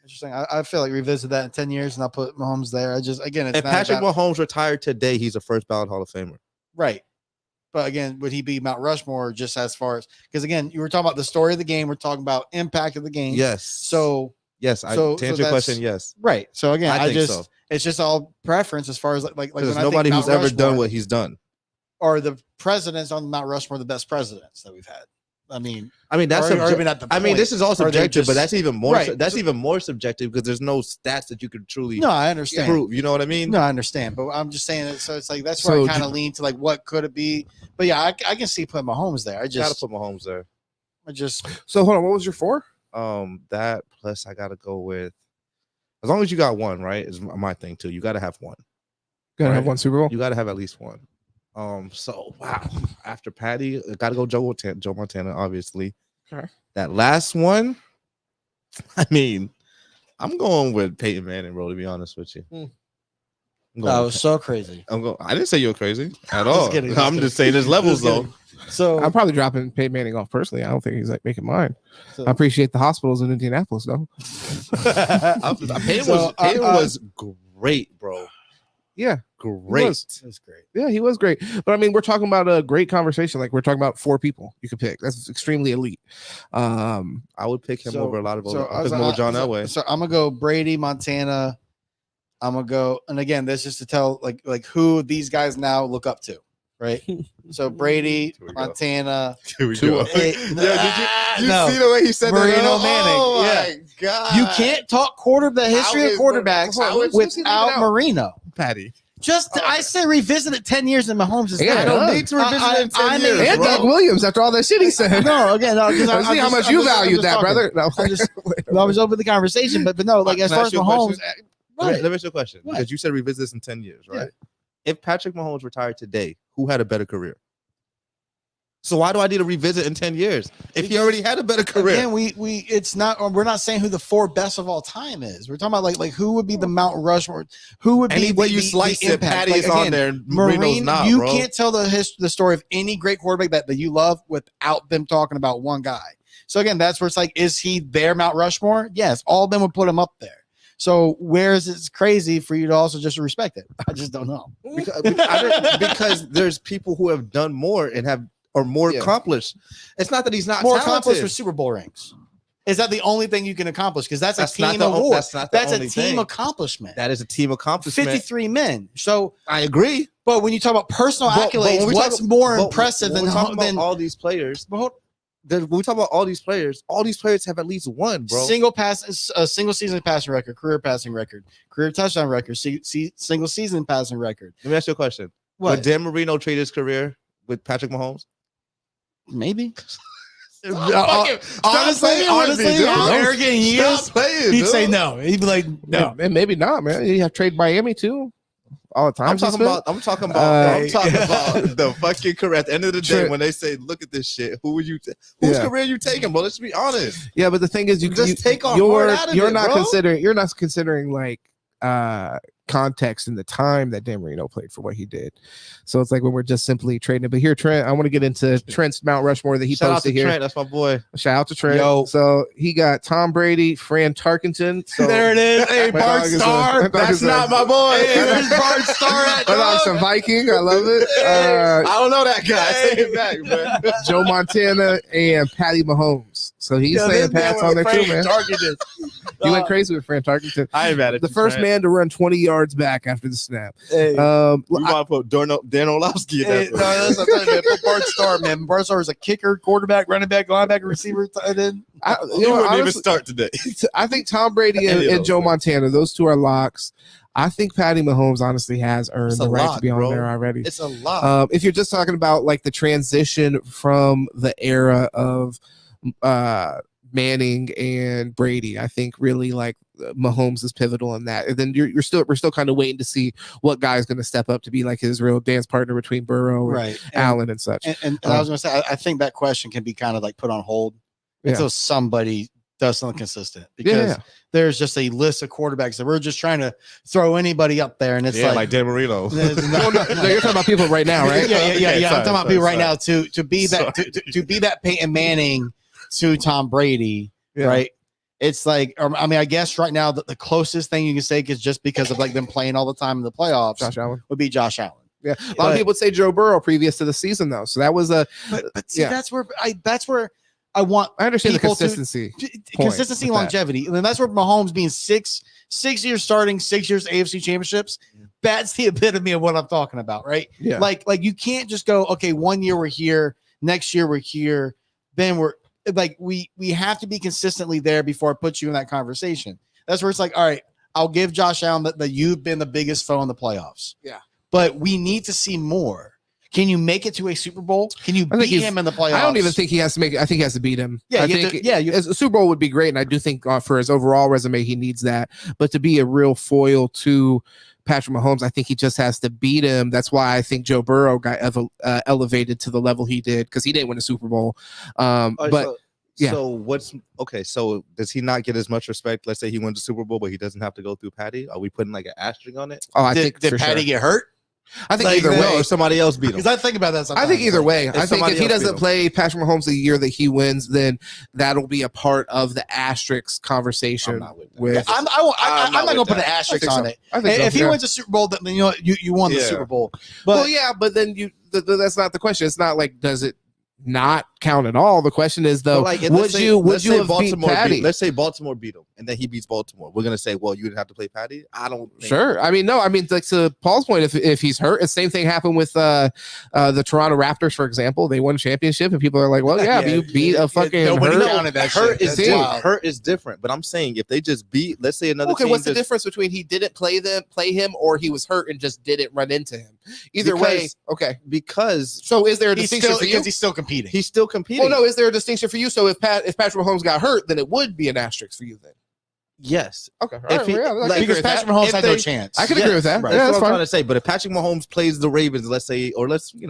Interesting. I feel like revisit that in 10 years and I'll put Mahomes there. It's
if Patrick Mahomes retired today, he's a first ballot Hall of Famer.
Right. But again, would he be Mount Rushmore just as far as, because again, you were talking about the story of the game. We're talking about impact of the game.
Yes.
So
yes, to answer your question, yes.
Right. So again,
I think so.
It's just all preference as far as like
there's nobody who's ever done what he's done.
Or the presidents on Mount Rushmore, the best presidents that we've had. I mean
that's this is all subjective, but that's even more.
Right.
That's even more subjective because there's no stats that you could truly.
No, I understand.
Prove, you know what I mean?
No, I understand, but I'm just saying it. So it's like that's where I kind of lean to like what could it be? But yeah, I can see putting Mahomes there. I just
gotta put Mahomes there.
So hold on, what was your 4?
That plus I gotta go with as long as you got one, right? Is my thing too. You gotta have one.
Gotta have one Super Bowl.
You gotta have at least one. So wow. After Patty, gotta go Joe Montana, obviously.
Okay.
That last one, I mean, I'm going with Peyton Manning, bro. To be honest with you,
that was so crazy.
I didn't say you were crazy at all. I'm just saying there's levels though.
So
I'm probably dropping Peyton Manning off personally. I don't think he's like making mine. I appreciate the hospitals in Indianapolis though.
Peyton was great, bro.
Yeah,
great.
It was great.
Yeah, he was great. But I mean, we're talking about a great conversation. Like we're talking about 4 people you could pick. That's extremely elite.
I would pick him over a lot of John Elway.
So I'm gonna go Brady, Montana. I'm gonna go, and again, this is to tell like who these guys now look up to, right? So Brady, Montana.
Here we go.
Did you see
the way he said
Marino
that?
Manning.
Oh my God!
You can't talk the history of quarterbacks without Marino.
Patty.
I said revisit it 10 years in Mahomes.
I don't need to revisit it in 10 years.
And Doug Williams, after all that shit he said.
No,
see how much you value that, brother. No,
I was over the conversation, but no, like as far as Mahomes.
Let me ask you a question. Because you said revisit this in 10 years, right? Yeah. If Patrick Mahomes retired today, who had a better career? So why do I need to revisit in 10 years if he already had a better career?
Again, we're not saying who the 4 best of all time is. We're talking about like who would be the Mount Rushmore, who would be
way you slice it. Patty is on there, Marino's not.
You
bro.
can't tell the story of any great quarterback that you love without them talking about one guy. So again, that's where it's like, is he their Mount Rushmore? Yes, all of them would put him up there. So where is it crazy for you to also just respect it? I just don't know.
Because there's people who have done more and are more accomplished. It's not that he's not
more
talented.
accomplished for Super Bowl rings. Is that the only thing you can accomplish? Because that's a team award. That's a team accomplishment.
That is a team accomplishment.
53 men. So
I agree.
But when you talk about personal accolades, what's more impressive than
all these players? When we talk about all these players have at least one, bro.
Single season passing record, career passing record, career touchdown record, single season passing record.
Let me ask you a question. Would Dan Marino trade his career with Patrick Mahomes?
Maybe.
Honestly,
how arrogant he is, he'd say no. He'd be like, no.
And maybe not, man. You have trade Miami too. All the time.
I'm talking about the fucking career. At the end of the day, when they say, "Look at this shit," whose career are you taking, bro? Let's be honest.
Yeah, but the thing is, you
take on
you're not considering like context in the time that Dan Marino played for what he did. So it's like when we're just simply trading it. But here, Trent, I want to get into Trent's Mount Rushmore that he posted here.
Trent, that's my boy.
Shout out to Trent. Yo. So he got Tom Brady, Fran Tarkenton. So
there it is. Hey, Bart Starr.
That's not my boy.
Hey, there's Bart Starr.
Some Viking. I love it.
I don't know that guy. Take it back, man.
Joe Montana and Patty Mahomes. Mahomes. So he's saying Pat's on there too, man. You went crazy with Fran Tarkenton.
I ain't mad at
the first man to run 20 yards back after the snap.
Hey, we want to put Dan Orlovsky in that.
No, that's what I'm telling you, man. Put Bart Starr, man. Bart Starr is a kicker, quarterback, running back, linebacker, receiver, tight end.
You wouldn't even start today.
I think Tom Brady and Joe Montana, those two are locks. I think Patty Mahomes honestly has earned the right to be on there already.
It's a lot.
If you're just talking about like the transition from the era of Manning and Brady, I think really like Mahomes is pivotal in that. And then we're still kind of waiting to see what guy's going to step up to be like his real dance partner between Burrow and Allen and such.
And I was going to say, I think that question can be kind of like put on hold until somebody does something consistent, because there's just a list of quarterbacks that we're just trying to throw anybody up there, and it's
like Dan Marino.
No, you're talking about people right now, right?
Yeah. I'm talking about people right now to be that Peyton Manning to Tom Brady, right? It's like, I guess right now the closest thing you can say is just because of like them playing all the time in the playoffs,
Josh Allen
would be Josh Allen.
Yeah, a lot of people would say Joe Burrow previous to the season though, so that was a.
But see, that's where I want.
I understand the consistency,
consistency, and longevity, and then that's where Mahomes being 6 years starting, 6 years AFC championships. That's the epitome of what I'm talking about, right?
Yeah.
Like you can't just go, okay, 1 year we're here, next year we're here, then we're like we have to be consistently there before I put you in that conversation. That's where it's like, all right, I'll give Josh Allen that you've been the biggest foe in the playoffs.
Yeah,
but we need to see more. Can you make it to a Super Bowl? Can you beat him in the playoffs?
I don't even think he has to make it. I think he has to beat him.
Yeah,
a Super Bowl would be great, and I do think for his overall resume, he needs that. But to be a real foil to Patrick Mahomes, I think he just has to beat him. That's why I think Joe Burrow got elevated to the level he did, because he didn't win a Super Bowl.
So what's okay? So does he not get as much respect? Let's say he wins the Super Bowl, but he doesn't have to go through Patty. Are we putting like an asterisk on it?
Oh, I think
did Patty get hurt?
I think either way,
or somebody else beat him.
Because I think about that sometimes.
I think either way. I think if he doesn't
beat
play Patrick Mahomes the year that he wins, then that'll be a part of the asterisk conversation. I'm not
not going to put an asterisk on it. If he wins a Super Bowl, then you won the Super Bowl. But
but then that's not the question. It's not like, does it not count at all? The question is though, would you have beat Patty?
Let's say Baltimore beat him, and then he beats Baltimore. We're gonna say, well, you didn't have to play Patty. I don't.
Sure. I mean, no. I mean, like to Paul's point, if he's hurt, the same thing happened with the Toronto Raptors, for example. They won a championship, and people are like, well, but you beat a fucking
hurt is different. But I'm saying if they just beat, let's say another.
Okay, what's the difference between he didn't play him, or he was hurt and just didn't run into him? Either way, okay.
Because
so is there a distinction for you?
Because he's still competing.
He's still competing.
Well, no, is there a distinction for you? So if Patrick Mahomes got hurt, then it would be an asterisk for you then.
Yes.
Okay.
Because Patrick Mahomes had no chance.
I can agree with that.
Right. That's what I'm trying to say. But if Patrick Mahomes plays the Ravens, let's say, or let me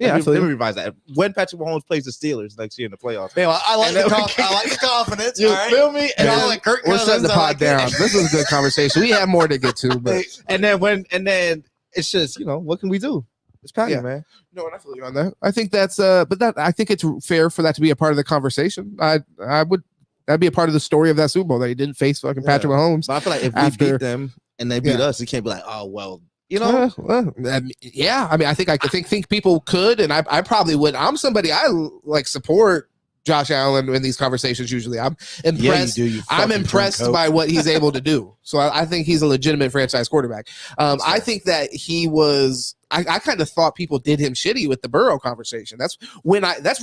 revise that. When Patrick Mahomes plays the Steelers next year in the playoffs.
Man, I like the confidence.
You feel me?
And I like Kirk
We're shutting the pod down. This was a good conversation. We have more to get to, but
and then it's just, what can we do? It's Patty, man.
No, and I feel you on that. I think that's I think it's fair for that to be a part of the conversation. That'd be a part of the story of that Super Bowl, that he didn't face fucking Patrick Mahomes.
But I feel like if we beat them and they beat us, it can't be like, oh well,
yeah. I mean, I think people could, and I probably would. I'm somebody I like support Josh Allen in these conversations. Usually, I'm impressed.
Yeah, you do,
I'm impressed by what he's able to do. So I think he's a legitimate franchise quarterback. I think that he was. I kind of thought people did him shitty with the Burrow conversation. That's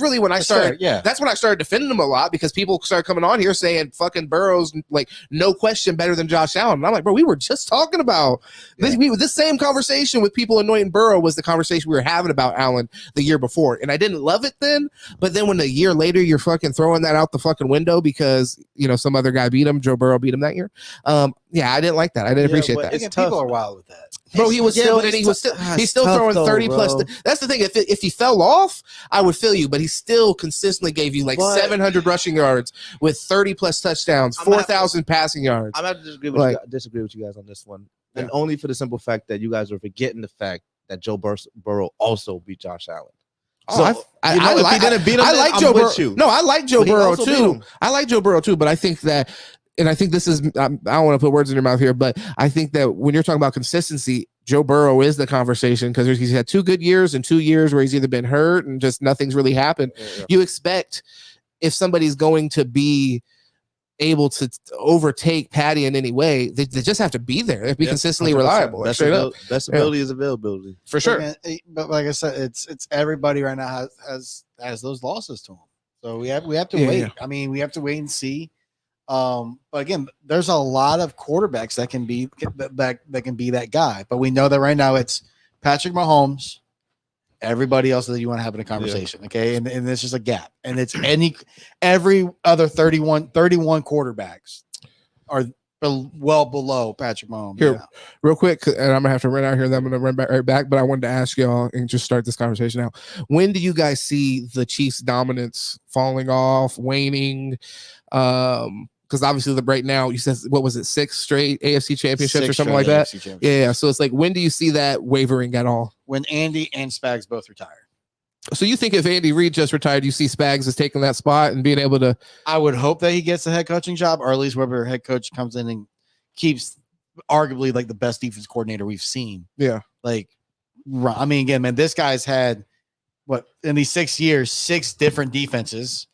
really when I started. That's when I started defending him a lot, because people started coming on here saying fucking Burrow's like no question better than Josh Allen. And I'm like, bro, we were just talking about this same conversation with people anointing Burrow was the conversation we were having about Allen the year before, and I didn't love it then. But then when a year later you're fucking throwing that out the fucking window because some other guy beat him, Joe Burrow beat him that year. I didn't like that. I didn't appreciate that.
People are wild with that.
Bro, he's still throwing 30 plus. That's the thing. If he fell off, I would feel you, but he still consistently gave you like 700 rushing yards with 30 plus touchdowns, 4,000 passing yards.
I'm going to disagree with you guys on this one, and only for the simple fact that you guys are forgetting the fact that Joe Burrow also beat Josh Allen. So
I like Joe Burrow. No, I like Joe Burrow too. I like Joe Burrow too, but I think that. And I think this is, I don't want to put words in your mouth here, but I think that when you're talking about consistency, Joe Burrow is the conversation, because he's had 2 good years and 2 years where he's either been hurt and just nothing's really happened. You expect if somebody's going to be able to overtake Patty in any way, they just have to be there. They have to be consistently
100%.
reliable.
Best ability is availability
for sure.
But like I said, it's everybody right now has those losses to them. So we have to wait. I mean, we have to wait and see. But again, there's a lot of quarterbacks that can be that guy. But we know that right now it's Patrick Mahomes, everybody else that you want to have in a conversation. Okay. And there's just a gap. And it's every other 31 quarterbacks are well below Patrick Mahomes.
Here, real quick, and I'm gonna have to run out here. Then I'm gonna run right back. But I wanted to ask y'all and just start this conversation now. When do you guys see the Chiefs' dominance falling off, waning? Because obviously, right now, you said, what was it, 6 straight AFC championships or something like that? Yeah. So it's like, when do you see that wavering at all?
When Andy and Spags both retire.
So you think if Andy Reid just retired, you see Spags is taking that spot and being able to?
I would hope that he gets the head coaching job, or at least whoever head coach comes in and keeps arguably like the best defense coordinator we've seen.
Yeah.
Like, I mean, again, man, this guy's had in these 6 years, 6 different defenses,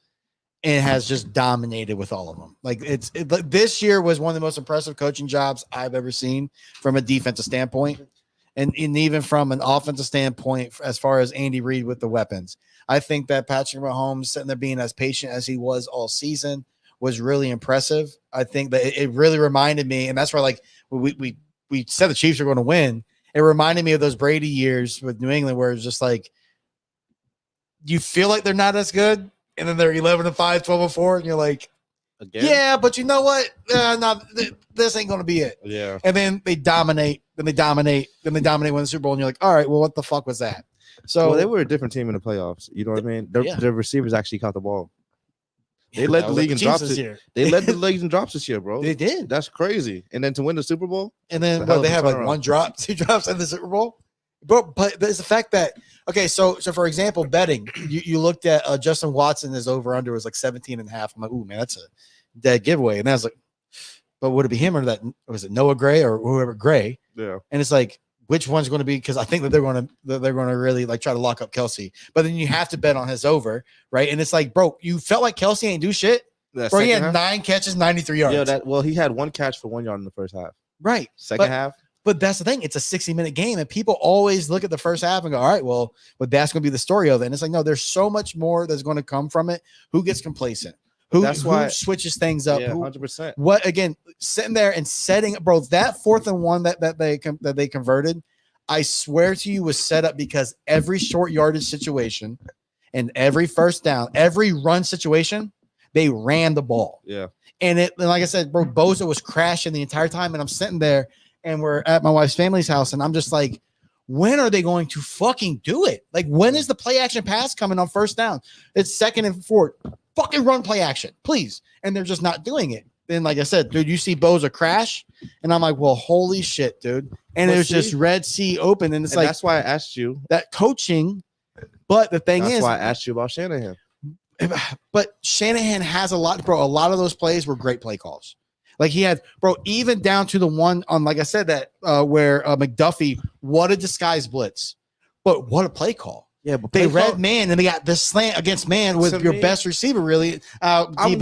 and has just dominated with all of them. Like this year was one of the most impressive coaching jobs I've ever seen from a defensive standpoint. And even from an offensive standpoint, as far as Andy Reid with the weapons, I think that Patrick Mahomes sitting there being as patient as he was all season was really impressive. I think that it really reminded me, and that's why like we said the Chiefs are going to win. It reminded me of those Brady years with New England, where it's just like you feel like they're not as good, and then they're 11-5, 12-4, and you're like, again? Yeah, but you know what? No, this ain't going to be it.
Yeah.
And then they dominate. Then they dominate win the Super Bowl, and you're like, all right, well, what the fuck was that? So
they were a different team in the playoffs. You know what I mean? Their receivers actually caught the ball. They led the league in drops this year. They led the league in drops this year, bro.
They did.
That's crazy. And then to win the Super Bowl,
and then they have like 1 drop, 2 drops in the Super Bowl. But there's the fact that so for example, betting, you looked at Justin Watson, his over under was like 17.5. I'm like, ooh man, that's a dead giveaway. And I was like, but would it be him or that? Was it Noah Gray or whoever Gray?
Yeah.
And it's like, which one's going to be? Because I think that they're going to really like try to lock up Kelsey. But then you have to bet on his over, right? And it's like, bro, you felt like Kelsey ain't do shit. Bro, he had 9 catches, 93 yards.
Yeah, he had 1 catch for 1 yard in the first half.
Right.
Second half.
But that's the thing. It's a 60-minute game, and people always look at the first half and go, all right, well, but that's going to be the story of it. And it's like, no, there's so much more that's going to come from it. Who gets complacent? Who switches things up?
Yeah, 100%.
What, again, sitting there and setting, bro, that 4th and 1 that they converted, I swear to you, was set up because every short yardage situation and every first down, every run situation, they ran the ball.
Yeah.
And like I said, bro, Bosa was crashing the entire time, and I'm sitting there, and we're at my wife's family's house, and I'm just like, when are they going to fucking do it? Like, when is the play action pass coming on first down? It's 2nd and 4. Fucking run play action, please. And they're just not doing it. Then, like I said, dude, you see Bosa crash, and I'm like, well, holy shit, dude. And there's just Red Sea open, and it's like,
that's why I asked you
that coaching. But the thing is,
that's why I asked you about Shanahan.
But Shanahan has a lot, bro. A lot of those plays were great play calls. Like he had, bro, even down to the one on, like I said, that where McDuffie, what a disguise blitz, but what a play call.
Yeah, but
they read man, and they got this slant against man with your best receiver, really.
I'm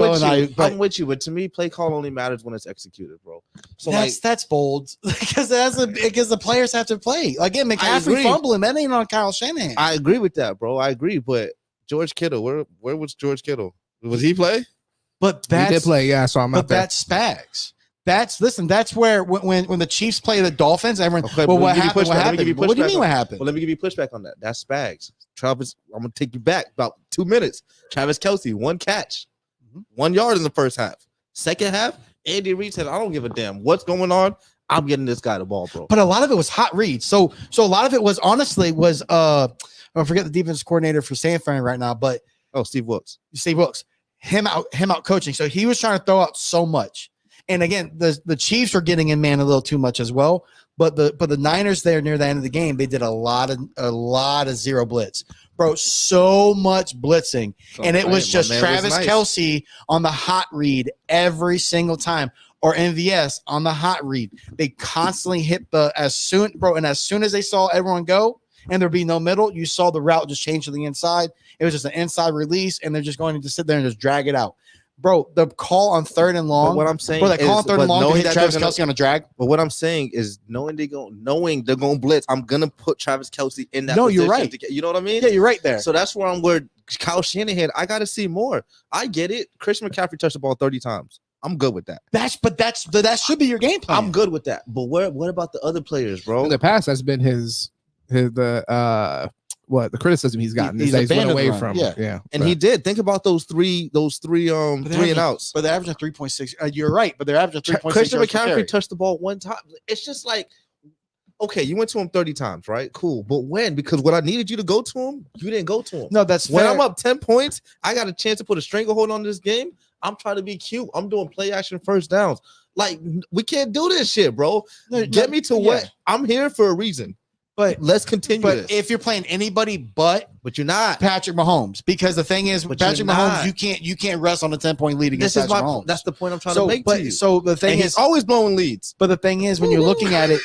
with you, but to me, play call only matters when it's executed, bro. So
that's bold because the players have to play. Again, McCaffrey fumbling, that ain't on Kyle Shanahan.
I agree with that, bro. I agree, but George Kittle, where was George Kittle? Was he play?
But he did play, yeah. So
that's Spags. That's where when the Chiefs play the Dolphins, everyone.
Okay,
well, what happened? What happened? What do you mean? What happened?
Well, let me give you pushback on that. That's Spags. Travis, I'm gonna take you back about 2 minutes. Travis Kelce, 1 catch, 1 yard in the first half. Second half, Andy Reid said, "I don't give a damn what's going on. I'm getting this guy the ball, bro."
But a lot of it was hot reads. So a lot of it was honestly I forget the defense coordinator for San Fran right now, but
Steve Wilkes.
Him out coaching. So he was trying to throw out so much. And again, the Chiefs were getting in man a little too much as well. But the Niners there near the end of the game, they did a lot of zero blitz. Bro, so much blitzing. And it was just Travis Kelce on the hot read every single time. Or MVS on the hot read. They constantly hit as soon as they saw everyone go, and there'd be no middle, you saw the route just change to the inside. It was just an inside release, and they're just going to just sit there and just drag it out. Bro, the call on 3rd and long.
But what I'm saying,
bro, that call on 3rd and long to hit Travis Kelce on a drag.
But what I'm saying is, knowing they're going to blitz, I'm gonna put Travis Kelce in that.
No,
position
you're right.
you know what I mean?
Yeah, you're right there.
So that's where I'm. Where Kyle Shanahan, I got to see more. I get it. Christian McCaffrey touched the ball 30 times. I'm good with that.
That should be your game plan.
I'm good with that. But what about the other players, bro?
In the past, that's been the criticism he's gotten.
He's
went away
run.
from.
Yeah.
And he did. Think about those three three and outs.
But they're averaging 3.6. You're right, but they're averaging 3.6.
Christian McCaffrey touched the ball 1 time. It's just like, okay, you went to him 30 times, right? Cool. But when? Because when I needed you to go to him, you didn't go to him.
No, that's
when
fair.
I'm up 10 points, I got a chance to put a stranglehold on this game. I'm trying to be cute. I'm doing play action first downs. Like, we can't do this shit, bro. Get me to what? I'm here for a reason. But let's continue this.
If you're playing anybody but
you're not
Patrick Mahomes, because the thing is, Patrick Mahomes, you can't rest on a 10-point lead against Patrick Mahomes.
That's the point I'm trying to make to you.
So the thing is,
he's always blowing leads.
But the thing is, when you're looking at it,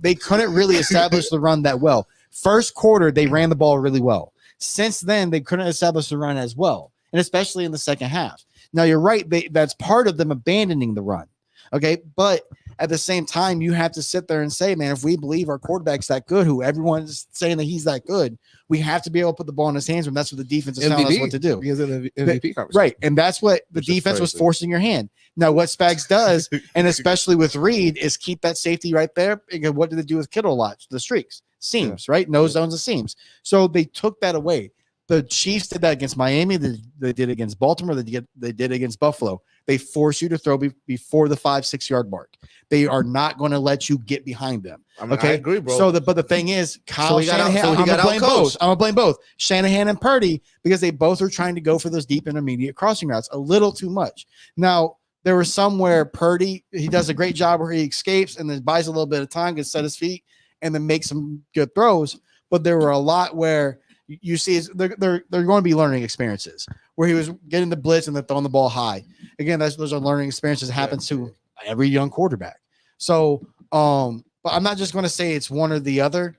they couldn't really establish the run that well. First quarter, they ran the ball really well. Since then, they couldn't establish the run as well, and especially in the second half. Now you're right; that's part of them abandoning the run. Okay, but at the same time, you have to sit there and say, man, if we believe our quarterback's that good, who everyone's saying that he's that good, we have to be able to put the ball in his hands when that's what the defense is telling us what to do.
Because of the MVP conversation.
Right, and that's what the defense was forcing your hand. Now, what Spags does, and especially with Reed, is keep that safety right there. Because what did they do with Kittle a lot? The streaks, seams, right? No zones and seams. So they took that away. The Chiefs did that against Miami. They did it against Baltimore. They did it against Buffalo. They force you to throw before the 5-6 yard mark. They are not going to let you get behind them.
I mean, I agree, bro.
But the thing is, Kyle Shanahan, I'm
going
to blame both Shanahan and Purdy, because they both are trying to go for those deep intermediate crossing routes a little too much. Now, there was some where Purdy, he does a great job where he escapes and then buys a little bit of time, gets set his feet, and then makes some good throws. But there were a lot where you see they're going to be learning experiences where he was getting the blitz and then throwing the ball high. Again, those are learning experiences that happens to every young quarterback. So, but I'm not just going to say it's one or the other.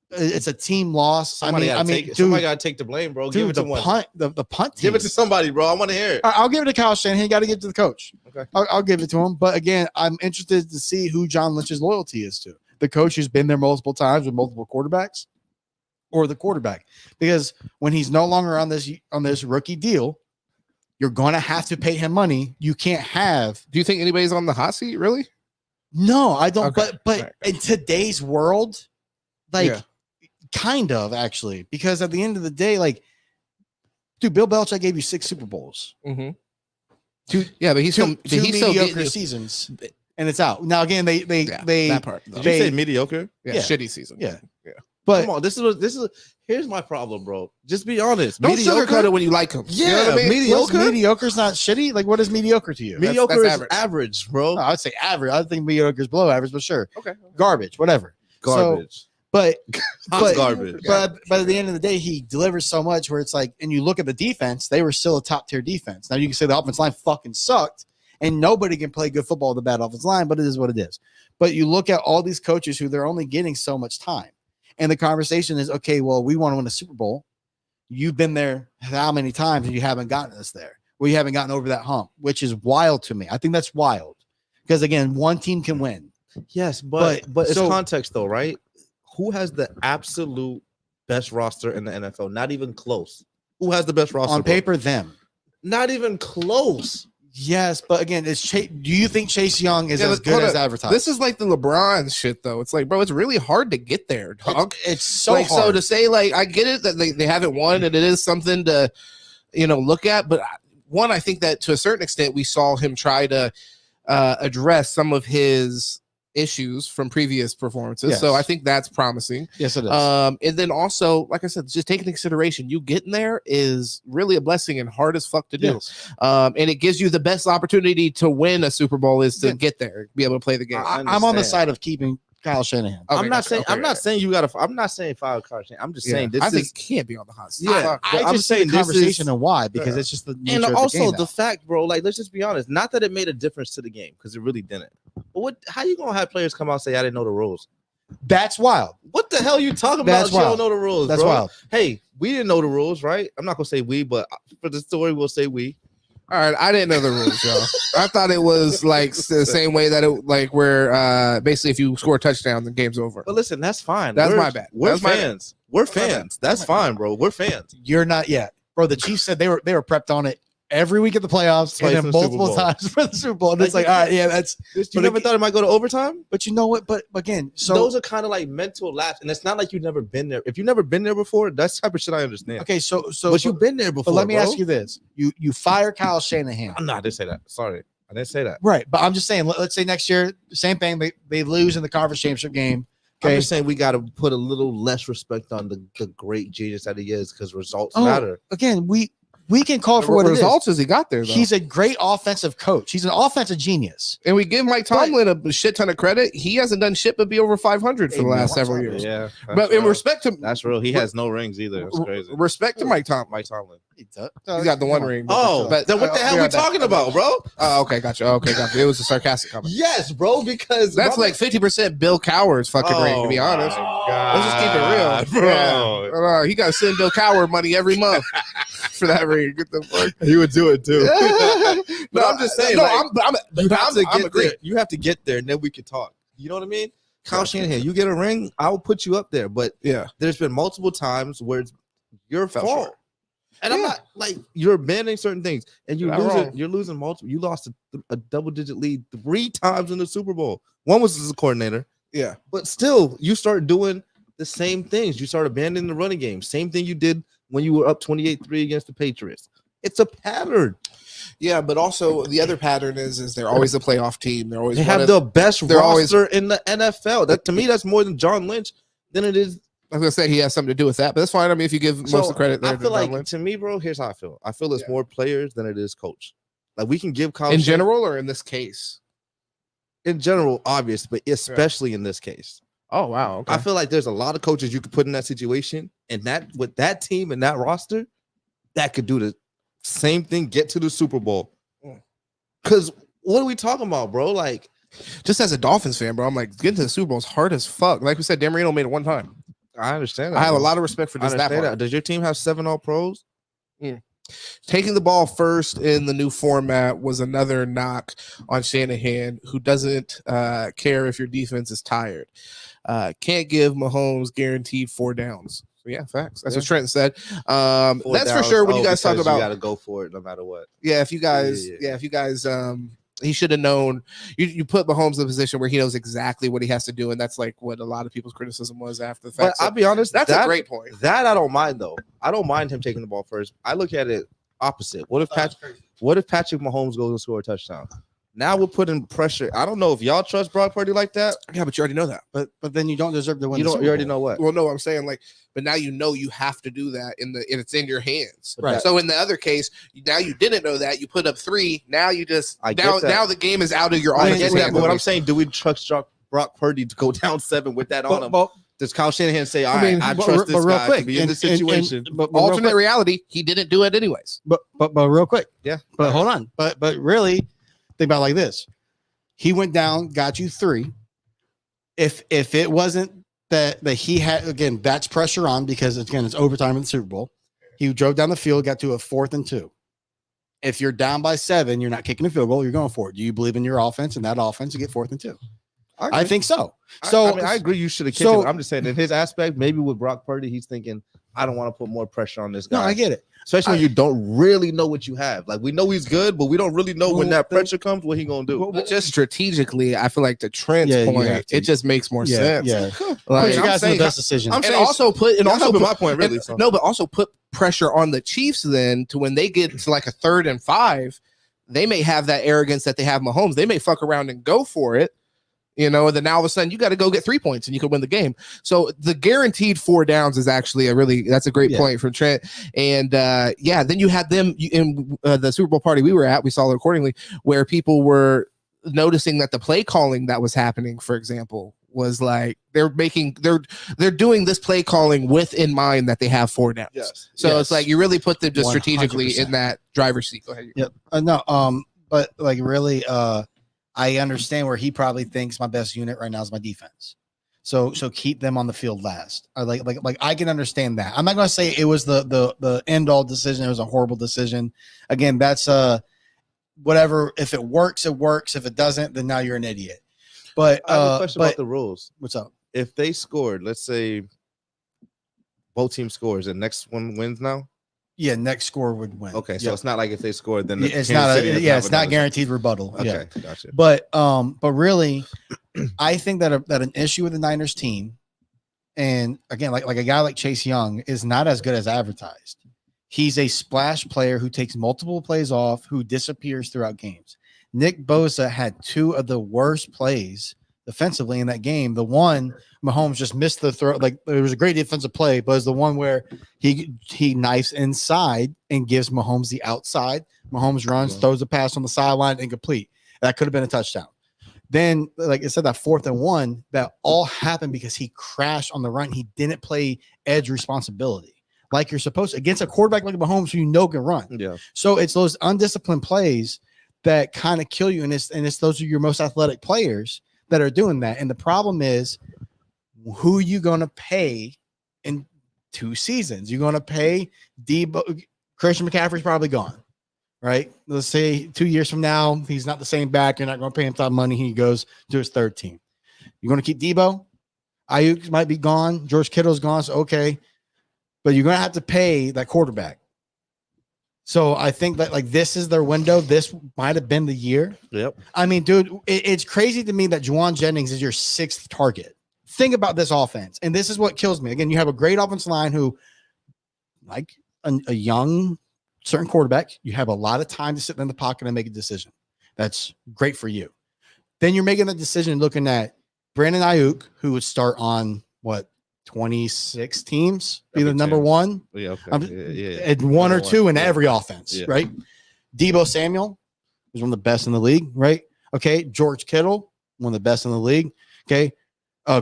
It's a team loss.
Somebody got to take the blame, bro.
Dude,
give it to
the punt team.
Give it to somebody, bro. I want to hear it.
I'll give it to Kyle Shanahan. You got to give it to the coach.
Okay,
I'll give it to him. But again, I'm interested to see who John Lynch's loyalty is to. The coach who's been there multiple times with multiple quarterbacks, or the quarterback, because when he's no longer on this rookie deal, you're going to have to pay him money. You can't have.
Do you think anybody's on the hot seat? Really?
No, I don't.
Okay.
But
right.
In today's world, kind of actually, because at the end of the day, like, dude, Bill Belichick gave you 6 Super Bowls.
Mm-hmm.
Two mediocre seasons, and it's out now. Again, they
that part.
Did you say mediocre?
Yeah, shitty season.
Yeah.
But come on, this is here's my problem, bro. Just be honest.
Don't sugarcoat it when you like him.
Yeah,
you know what I mean?
mediocre.
Mediocre's not shitty. Like, what is mediocre to you?
Mediocre
that's
is average, bro.
No, I'd say average. I think mediocre is below average, but sure.
Okay.
Garbage, whatever.
Garbage.
So, but
garbage.
But at the end of the day, he delivers so much where it's like, and you look at the defense, they were still a top tier defense. Now you can say the offensive line fucking sucked, and nobody can play good football with a bad offensive line, but it is what it is. But you look at all these coaches who they're only getting so much time. And the conversation is, okay, well, we want to win a Super Bowl. You've been there how many times and you haven't gotten us there? Well, you haven't gotten over that hump, which is wild to me. I think that's wild because, again, one team can win.
Yes, but it's context, though, right? Who has the absolute best roster in the NFL? Not even close. Who has the best roster?
On paper, them.
Not even close.
Yes, but again, do you think Chase Young is as good as advertised?
This is like the LeBron shit, though. It's like, bro, it's really hard to get there, dog.
It's so
like,
hard.
So to say, like, I get it that they haven't won, and it is something to, look at. But one, I think that to a certain extent, we saw him try to address some of his issues from previous performances.
Yes.
So I think that's promising.
Yes, it is.
And then also, like I said, just take into consideration, you getting there is really a blessing and hard as fuck to do.
Yes.
And it gives you the best opportunity to win a Super Bowl is to get there, be able to play the game.
I'm on the side of keeping Kyle Shanahan.
Okay,
I'm not saying you got to. I'm not saying fire Kyle Shanahan. I'm just saying this
I think he can't be on the hot seat.
Yeah,
I'm just saying the conversation and why, because it's just the nature
and
of
also
the game now.
the fact, bro. Like, let's just be honest. Not that it made a difference to the game because it really didn't. But how you gonna have players come out and say I didn't know the rules?
That's wild.
What the hell are you talking
That's
about? You
wild.
don't know the rules.
That's
bro.
wild.
Hey, we didn't know the rules, right? I'm not gonna say we, but for the story, we'll say we.
All right, I didn't know the rules, y'all. I thought it was like the same way that it like where basically if you score a touchdown, the game's over.
But listen, that's fine.
That's my bad.
We're
That's my
fans. We're fans. That's fine, bro. We're fans.
You're not yet, bro. The Chiefs said they were prepped on it every week at the playoffs
Twice
and
in
then
the Super
multiple
Bowl.
times for the Super Bowl. And it's like, all right, yeah, that's.
You never thought it might go to overtime?
But you know what? But again, so
those are kind of like mental laps, and it's not like you've never been there. If you've never been there before, that's the type of shit I understand.
okay, so
But you've been there before.
But let me
bro.
ask you this: you fire Kyle Shanahan,
I'm not. I didn't say that. Sorry, I didn't say that.
right? But I'm just saying, let's say next year, same thing. They lose in the conference championship game.
I'm
Okay,
just saying we got to put a little less respect on the great genius that he is because results
Oh,
matter.
again, we can call for
What
what
results
it is.
has he got there, though?
He's a great offensive coach. He's an offensive genius.
and we give Mike Tomlin a shit ton of credit. He hasn't done shit but be over 500 for the last several years.
Yeah,
But in respect to
that's real. He has no rings either. That's crazy.
respect to Mike Tomlin,
Mike Tomlin.
he's got the one ring.
Oh,
but
then what the hell
we
are we
got that.
talking about, bro?
Oh, okay, gotcha. Okay, gotcha. It was a sarcastic comment.
Yes, bro, because
That's like 50% Bill Cowher's fucking ring, to be honest. Let's just keep it real,
bro.
Yeah. He got to send Bill Cowher money every month for that ring. Get the fuck.
He would do it too. But I'm just saying,
No,
like,
I'm agreeing.
You have to get there, and then we can talk. You know what I mean? Kyle Shanahan, you get a ring, I will put you up there. But
Yeah,
there's been multiple times where it's your
Fell
fault.
short.
And I'm not like you're abandoning certain things, and
You're not wrong.
you're losing multiple. You lost a double-digit lead 3 times in the Super Bowl. One was as a coordinator,
yeah.
but still, you start doing the same things. You start abandoning the running game. Same thing you did when you were up 28-3 against the Patriots. It's a pattern.
Yeah, but also the other pattern is they're always a playoff team. They're always
They have the best
they're
roster in the NFL. That to me, that's more than John Lynch than it is.
I was gonna say he has something to do with that, but that's fine. I mean, if you give most of the credit there,
I feel
to
like
John Lynch.
to me, bro. Here's how I feel. I feel it's more players than it is coach. Like we can give Kyle
in
Shanahan-
general or in this case.
in general, obvious, but especially in this case.
Oh wow, okay.
I feel like there's a lot of coaches you could put in that situation, and that with that team and that roster, that could do the same thing, get to the Super Bowl. Because what are we talking about, bro? Like,
just as a Dolphins fan, bro, I'm like getting to the Super Bowl is hard as fuck. Like we said, Dan Marino made it one time.
I understand that.
I have a
bro.
lot of respect for
I
just that
understand
part.
that. Does your team have 7 All-Pros?
Taking the ball first in the new format was another knock on Shanahan, who doesn't care if your defense is tired. Can't give Mahomes guaranteed 4 downs. So yeah, facts. That's what Trent said. That's for sure. When you guys talk about,
you got to go for it no matter what.
yeah, if you guys, he should have known. You put Mahomes in a position where he knows exactly what he has to do, and that's like what a lot of people's criticism was after the fact.
But I'll be honest,
that's a great point.
That I don't mind though. I don't mind him taking the ball first. I look at it opposite. What if Patrick Mahomes goes and score a touchdown? Now we're putting pressure. I don't know if y'all trust Brock Purdy like that.
Yeah, but you already know that.
But then you don't deserve to win.
You already know what.
Well, no, I'm saying like, but now you know you have to do that and it's in your hands.
Right.
So in the other case, now you didn't know that. You put up 3. Now you just now the game is out of your
I
offensive
get that,
hands.
but what I'm saying, do we trust Brock Purdy to go down 7 with that on him? Does Kyle Shanahan say, all right, I trust this guy to be in this situation?
But
alternate reality, he didn't do it anyways.
But real quick,
yeah.
But hold on. But really, think about it like this: he went down, got you 3. If it wasn't that he had, again, that's pressure on because again it's overtime in the Super Bowl. He drove down the field, got to a 4th and 2. If you're down by 7, you're not kicking a field goal. You're going for it. Do you believe in your offense and that offense to get 4th and 2? I think so. So
I agree. You should have kicked it. I'm just saying, in his aspect, maybe with Brock Purdy, he's thinking, I don't want to put more pressure on this guy.
No, I get it.
Especially when you don't really know what you have. Like we know he's good, but we don't really know when that pressure comes, what he gonna do.
But just strategically, I feel like the Trent's point, it just makes more sense.
Yeah,
like,
you guys made the best decision.
And also put
my point really.
No, but also put pressure on the Chiefs then to when they get to like a 3rd and 5, they may have that arrogance that they have Mahomes. They may fuck around and go for it. And then now all of a sudden you got to go get 3 points and you can win the game. So the guaranteed 4 downs is actually that's a great point from Trent. And then you had them in the Super Bowl party we were at, we saw it accordingly, where people were noticing that the play calling that was happening, for example, was like they're doing this play calling with in mind that they have 4 downs.
Yes.
So it's like you really put them just
100%.
strategically in that driver's seat. Go ahead.
Yep. But like really, I understand where he probably thinks my best unit right now is my defense. So keep them on the field last. Like I can understand that. I'm not going to say it was the end all decision. It was a horrible decision. Again, that's whatever. If it works, it works. If it doesn't, then now you're an idiot. But
I have a question about the rules.
What's up?
If they scored, let's say both teams scores, and next one wins now.
Yeah, next score would win.
Okay, so it's not like if they scored, then
it's not. It's not guaranteed rebuttal.
Okay, gotcha.
But really, I think that an issue with the Niners team, and again, like a guy like Chase Young is not as good as advertised. He's a splash player who takes multiple plays off, who disappears throughout games. Nick Bosa had 2 of the worst plays defensively in that game. The one Mahomes just missed the throw. Like it was a great defensive play, but it's the one where he knifes inside and gives Mahomes the outside. Mahomes runs, throws a pass on the sideline, incomplete. That could have been a touchdown. Then, like I said, that 4th and 1, that all happened because he crashed on the run. He didn't play edge responsibility like you're supposed to against a quarterback like Mahomes who you know can run.
Yeah.
So it's those undisciplined plays that kind of kill you, and it's those are your most athletic players that are doing that. And the problem is, who are you going to pay in 2 seasons? You're going to pay Debo. Christian McCaffrey's probably gone, right? Let's say 2 years from now, he's not the same back. You're not going to pay him top money. He goes to his 3rd team. You're going to keep Debo. Ayuk might be gone. George Kittle's gone. So, okay. But you're going to have to pay that quarterback. So I think that like this is their window. This might have been the year.
Yep.
I mean, dude, it's crazy to me that Juwan Jennings is your 6th target. Think about this offense. And this is what kills me. Again, you have a great offensive line who, like a young certain quarterback, you have a lot of time to sit in the pocket and make a decision. That's great for you. Then you're making that decision looking at Brandon Ayuk, who would start on what, 26 teams, be the number 1.
Yeah, okay.
And 1 or 2 in every offense, right? Debo Samuel was one of the best in the league, right? Okay. George Kittle, one of the best in the league. Okay.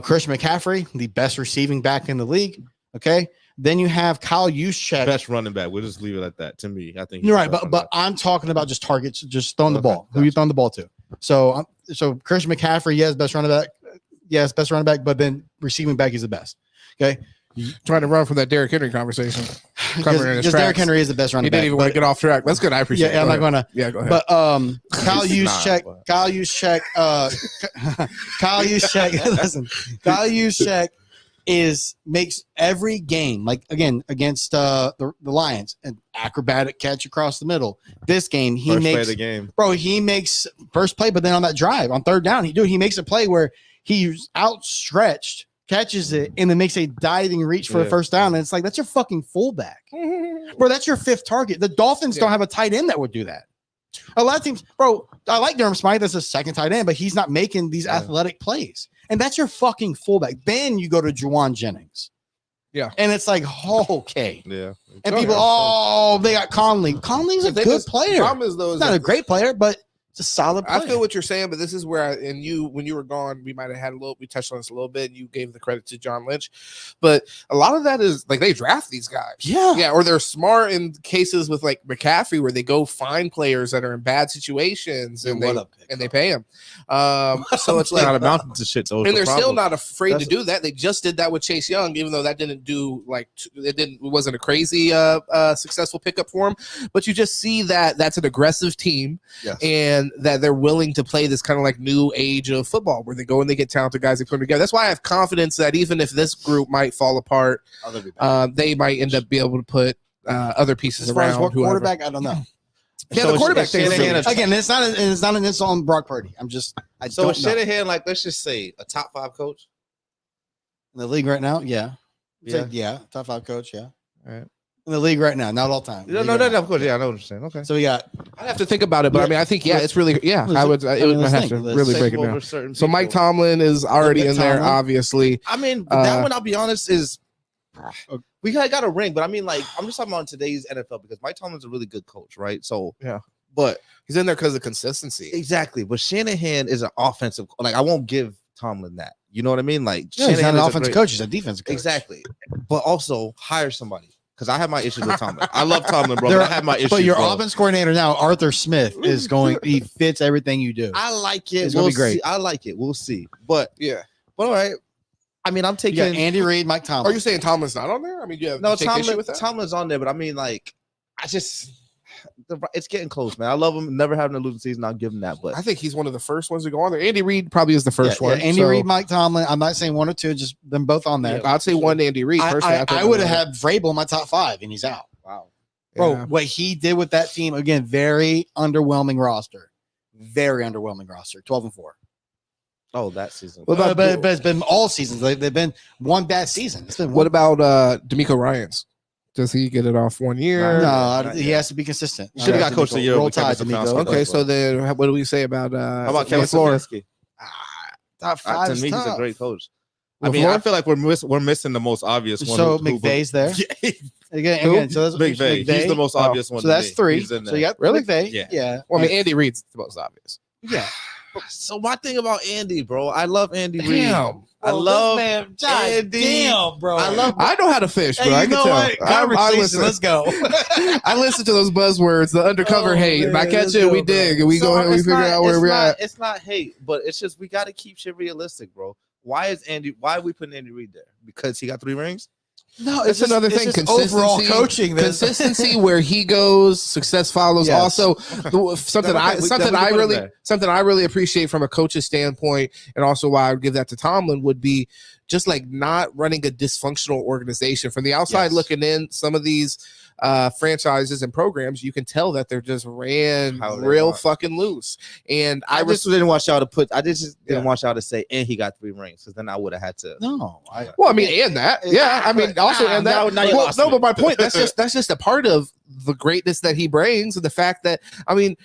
Christian McCaffrey, the best receiving back in the league. Okay. Then you have Kyle Juszczyk.
Best running back. We'll just leave it at that. To me, I think
you're right, but I'm talking about just targets, just throwing the ball. Who you throwing the ball to? So Christian McCaffrey, yes, best running back. Yes, best running back, but then receiving back, he's the best. Okay.
Trying to run from that Derrick Henry conversation.
Because Derrick Henry is the best running back.
He didn't even want to get off track. That's good. I appreciate it.
Yeah, I'm not going to.
Yeah, go ahead.
But Kyle Juszczyk, listen, Kyle Juszczyk makes every game, like again against the Lions, an acrobatic catch across the middle. This game he makes first play, but then on that drive on 3rd down, he makes a play where he's outstretched, catches it, and then makes a diving reach for a 1st down. And it's like, that's your fucking fullback. Bro, that's your 5th target. The Dolphins don't have a tight end that would do that. A lot of teams, bro, I like Durham Smythe as a 2nd tight end, but he's not making these athletic plays. And that's your fucking fullback. Then you go to Juwan Jennings.
Yeah.
And it's like, okay.
Yeah.
And people, they got Conley. Conley's a good player.
Problem is, though,
he's not a great player, but it's a solid player.
I feel what you're saying, but this is where when you were gone, we might have had we touched on this a little bit, and you gave the credit to John Lynch. But a lot of that is like they draft these guys. Yeah, or they're smart in cases with like McCaffrey, where they go find players that are in bad situations and they pay them. So it's like
not amounting to shit. So
and they're still not afraid to do that. They just did that with Chase Young, even though that didn't do it wasn't a crazy successful pickup for him. But you just see that that's an aggressive team, and that they're willing to play this kind of like new age of football where they go and they get talented guys they put them together. That's why I have confidence that even if this group might fall apart, they might end up being able to put other pieces around.
What quarterback? I don't know.
Yeah, so the quarterback thing.
Again, it's not an insult on Brock Purdy.
So Shanahan, like, let's just say a top 5 coach
in the league right now. Yeah. Top 5 coach. Yeah. All right. In the league right now, not all time.
No, of course, yeah, I know what you're saying. Okay,
so we got.
I'd have to think about it, but I mean, I think it's really, I would have to really break it down. So Mike Tomlin is already in there, obviously.
I mean, that one, I'll be honest, is we got a ring, but I mean, like, I'm just talking about today's NFL because Mike Tomlin's a really good coach, right? So but
he's in there because of consistency.
Exactly, but Shanahan is an offensive. Like, I won't give Tomlin that. You know what I mean? Like,
he's not an offensive coach; he's a defensive coach.
Exactly, but also hire somebody. Because I have my issues with Tomlin. I love Tomlin, bro. But I have my issues.
But your offense coordinator now, Arthur Smith, is going. He fits everything you do.
I like it.
It's gonna be great.
I like it. We'll see. But all right. I mean, I'm
You
taking
got Andy Reid, Mike Tomlin.
Are you saying Tomlin's not on there? I mean, you
no
take issue with that?
Tomlin's on there, but I mean, like, it's getting close, man. I love him. Never having a losing season. I'll give him that. But
I think he's one of the first ones to go on there. Andy Reid probably is the first one.
Andy Reid, Mike Tomlin. I'm not saying one or two, just them both on there.
Yeah, I'd say one Andy Reid. Personally,
I would have had Vrabel in my top 5, and he's out.
wow,
Bro, what he did with that team, again, very underwhelming roster. Very underwhelming roster. 12-4.
oh, that season.
But it's been all seasons. They've been one bad season. It's been
What about D'Amico Ryans? Does he get it off 1 year?
No, he has to be consistent.
Should have got coach of the year.
Roll Tide, D'Amico.
Okay, so then what do we say about
How about Kevin
Flores?
Stefanski?
Top 5
To
is
me, he's a
tough.
great coach.
I mean, I feel like we're missing the most obvious one.
So McVay's there. Again, so that's
McVay. He's the most obvious one.
So
to
that's
me.
3.
He's in
So
there.
you got
Really?
McVay.
Yeah.
Yeah.
Well, I mean, Andy Reid's the most obvious.
Yeah.
So my thing about Andy, bro, I love Andy Reid.
Damn.
I love
Andy. Damn, bro.
I know how to fish, bro.
Hey,
I
you
can
know
tell.
what?
I
Conversation.
listen.
Let's go.
I listen to those buzzwords, the undercover hate. If I catch it, we dig, and we go and we figure out where we're at.
It's not hate, but it's just we got to keep shit realistic, bro. Why are we putting Andy Reid there? Because he got 3 rings?
No,
It's another thing.
Overall coaching.
Consistency where he goes, success follows.
Yes.
Also, something I really appreciate from a coach's standpoint, and also why I would give that to Tomlin would be just like not running a dysfunctional organization. From the outside looking in, some of these franchises and programs, you can tell that they're just ran real fucking loose. And
I just didn't want y'all to put. I just didn't want y'all to say, and he got 3 rings, because then I would have had to.
No,
well, I mean, and that, yeah, I mean, also, and that.
Now you lost me.
But my point, that's just a part of the greatness that he brings, and the fact that, I mean,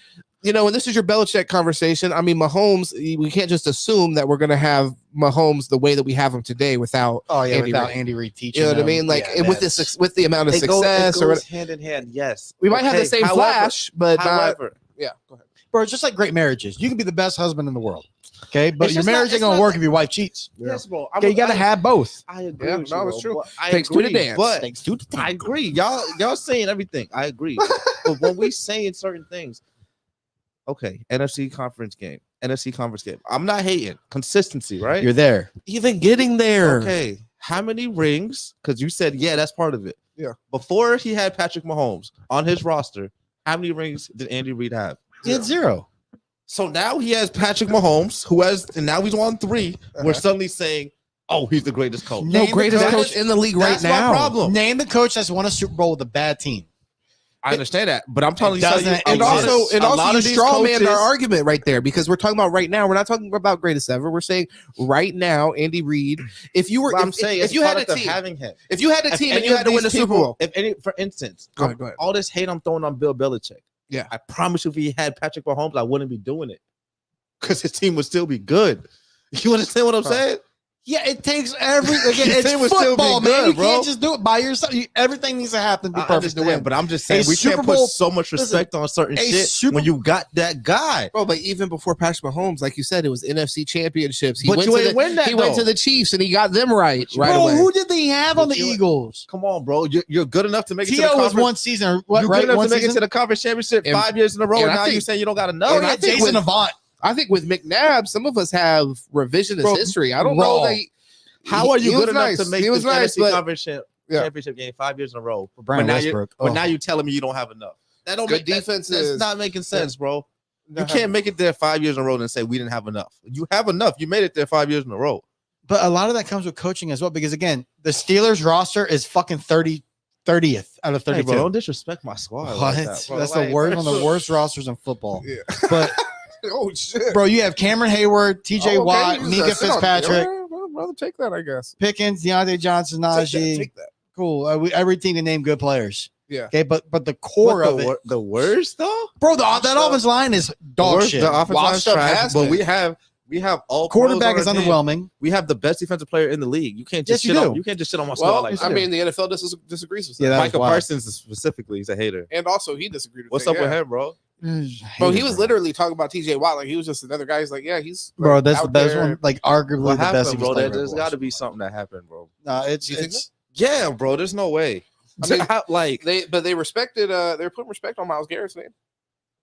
you know, and this is your Belichick conversation. I mean, Mahomes, we can't just assume that we're going to have Mahomes the way that we have him today without
Andy Reid teaching.
You know what I mean? Like, with the amount of success,
it goes hand in hand. Yes,
we might have the same flash, but
however,
yeah. Go ahead,
bro. It's just like great marriages. You can be the best husband in the world, okay, but your marriage ain't gonna work if your wife cheats.
Yes, bro.
Okay, you gotta have both.
I agree.
Yeah,
with
no,
you,
it's
bro,
true.
but I
Takes 2 to
agree,
dance.
But
Takes 2 to dance.
I agree. Y'all saying everything. I agree. But when we saying certain things, okay, NFC conference game. I'm not hating consistency, right?
You're there.
even getting there.
Okay, how many rings? Because you said, yeah, that's part of it.
Yeah.
Before he had Patrick Mahomes on his roster, how many rings did Andy Reid have?
He had 0.
So now he has Patrick Mahomes, and now he's on 3. We're suddenly saying, oh, he's the greatest coach.
No, greatest coach in the league right
That's
now.
my problem.
Name the coach that's won a Super Bowl with a bad team.
I understand that, but I'm telling you,
And also, you straw man our argument right there, because we're talking about right now. We're not talking about greatest ever. We're saying right now, Andy Reid. If you were,
if you had a team,
having him, if you had a team and you had to win the Super Bowl,
for instance,
go ahead.
All this hate I'm throwing on Bill Belichick.
Yeah,
I promise you, if he had Patrick Mahomes, I wouldn't be doing it, because his team would still be good. You understand what I'm saying?
Yeah, it takes it's
team would still be
football, man.
good,
You
bro.
can't just do it by yourself. Everything needs to happen to be perfect to win.
But I'm just saying we can't put so much respect on certain shit when you got that guy.
Bro, but even before Patrick Mahomes, like you said, it was NFC championships.
But you ain't win that,
He went to the Chiefs and he got them right
Bro,
away.
who did they have on the Eagles?
Come on, bro. You're good enough to make it to the
T.O. was
conference.
one season. What,
You're
right?
good enough
One
to make it
season?
to the conference championship 5 years in a row, and now you saying you don't got enough.
Oh, yeah, Jason Avant.
I think with McNabb, some of us have revisionist history. I don't know that.
How are you good enough
nice.
to make
He was
this
nice,
NFC
but
conference championship game 5 years in a row?
Brian Westbrook.
But now you're telling me you don't have enough. That don't
Good
make
defense
that's not making sense, bro. You
No,
can't make it there 5 years in a row and say we didn't have enough. You have enough. You made it there 5 years in a row.
But a lot of that comes with coaching as well, because again, the Steelers roster is fucking 30th out of 32.
Hey, bro, don't disrespect my squad.
What?
Like that, bro.
That's
Like,
the worst, one of the worst rosters in football.
Yeah.
But
oh shit,
bro, you have Cameron Hayward, TJ Watt, Mika Fitzpatrick,
Rather take that, I guess.
Pickens, Deontay Johnson, Najee.
Take that.
Cool. Every team to name good players.
Yeah.
Okay, but the core of it,
the worst though,
bro. That offensive line is dog shit.
The offensive line's trash, but
been.
we have all
Quarterback
pros
is
on our team.
underwhelming.
We have the best defensive player in the league. You can't just
Yes, you do.
You can't just shit on my squad like that.
I mean, the NFL disagrees with that.
Yeah, that was
Michael
wild.
Parsons specifically, he's a hater.
And also, he disagreed with
What's
that,
up with him, bro?
Bro, he was literally talking about TJ Watt like he was just another guy. He's like, yeah, he's
Bro,
like,
that's
out
the best
there.
one. Like arguably
What
the best.
happened, bro? There's got to be something that happened, bro.
No,
You think
it's
Yeah, bro. There's no way.
I mean,
like
they respected. They were putting respect on Myles Garrett's name.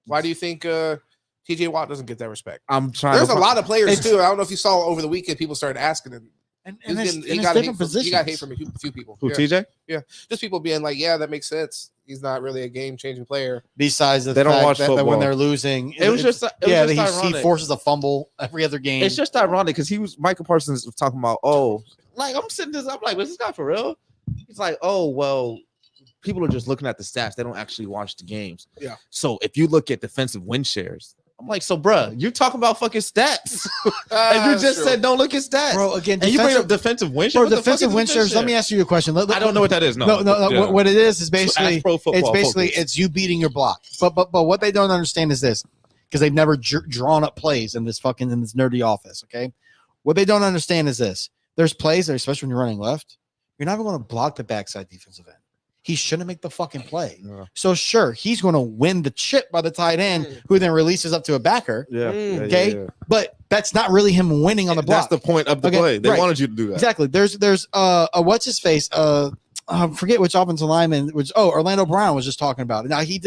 Why do you think TJ Watt doesn't get that respect?
I'm trying.
There's a lot of players too. I don't know if you saw over the weekend. People started asking him.
And
he got hate from a few people.
Who, TJ?
Yeah, just people being like, yeah, that makes sense. He's not really a game-changing player.
Besides
they don't watch football.
That when they're losing, he forces a fumble every other game.
It's just ironic because Michael Parsons was talking about, like I'm sitting this up, like, was this guy for real? He's like, well, people are just looking at the stats. They don't actually watch the games.
Yeah.
So if you look at defensive win shares, I'm like, so bruh, you're talking about fucking stats. And you just said don't look at stats.
Bro, again,
and you bring up defensive win shares.
Defensive win shares. Let me ask you a question.
I don't know what that is. No.
Yeah. What it is basically it's you beating your block. But what they don't understand is this, because they've never drawn up plays in this nerdy office. Okay, what they don't understand is this: there's plays that, especially when you're running left, you're not even going to block the backside defensive end. He shouldn't make the fucking play. Yeah. So sure, he's going to win the chip by the tight end, who then releases up to a backer.
Yeah.
Okay. Yeah. But that's not really him winning on the block.
That's the point of the play. They wanted you to do that.
Exactly. There's a what's his face? I forget which offensive lineman. Orlando Brown was just talking about it. Now he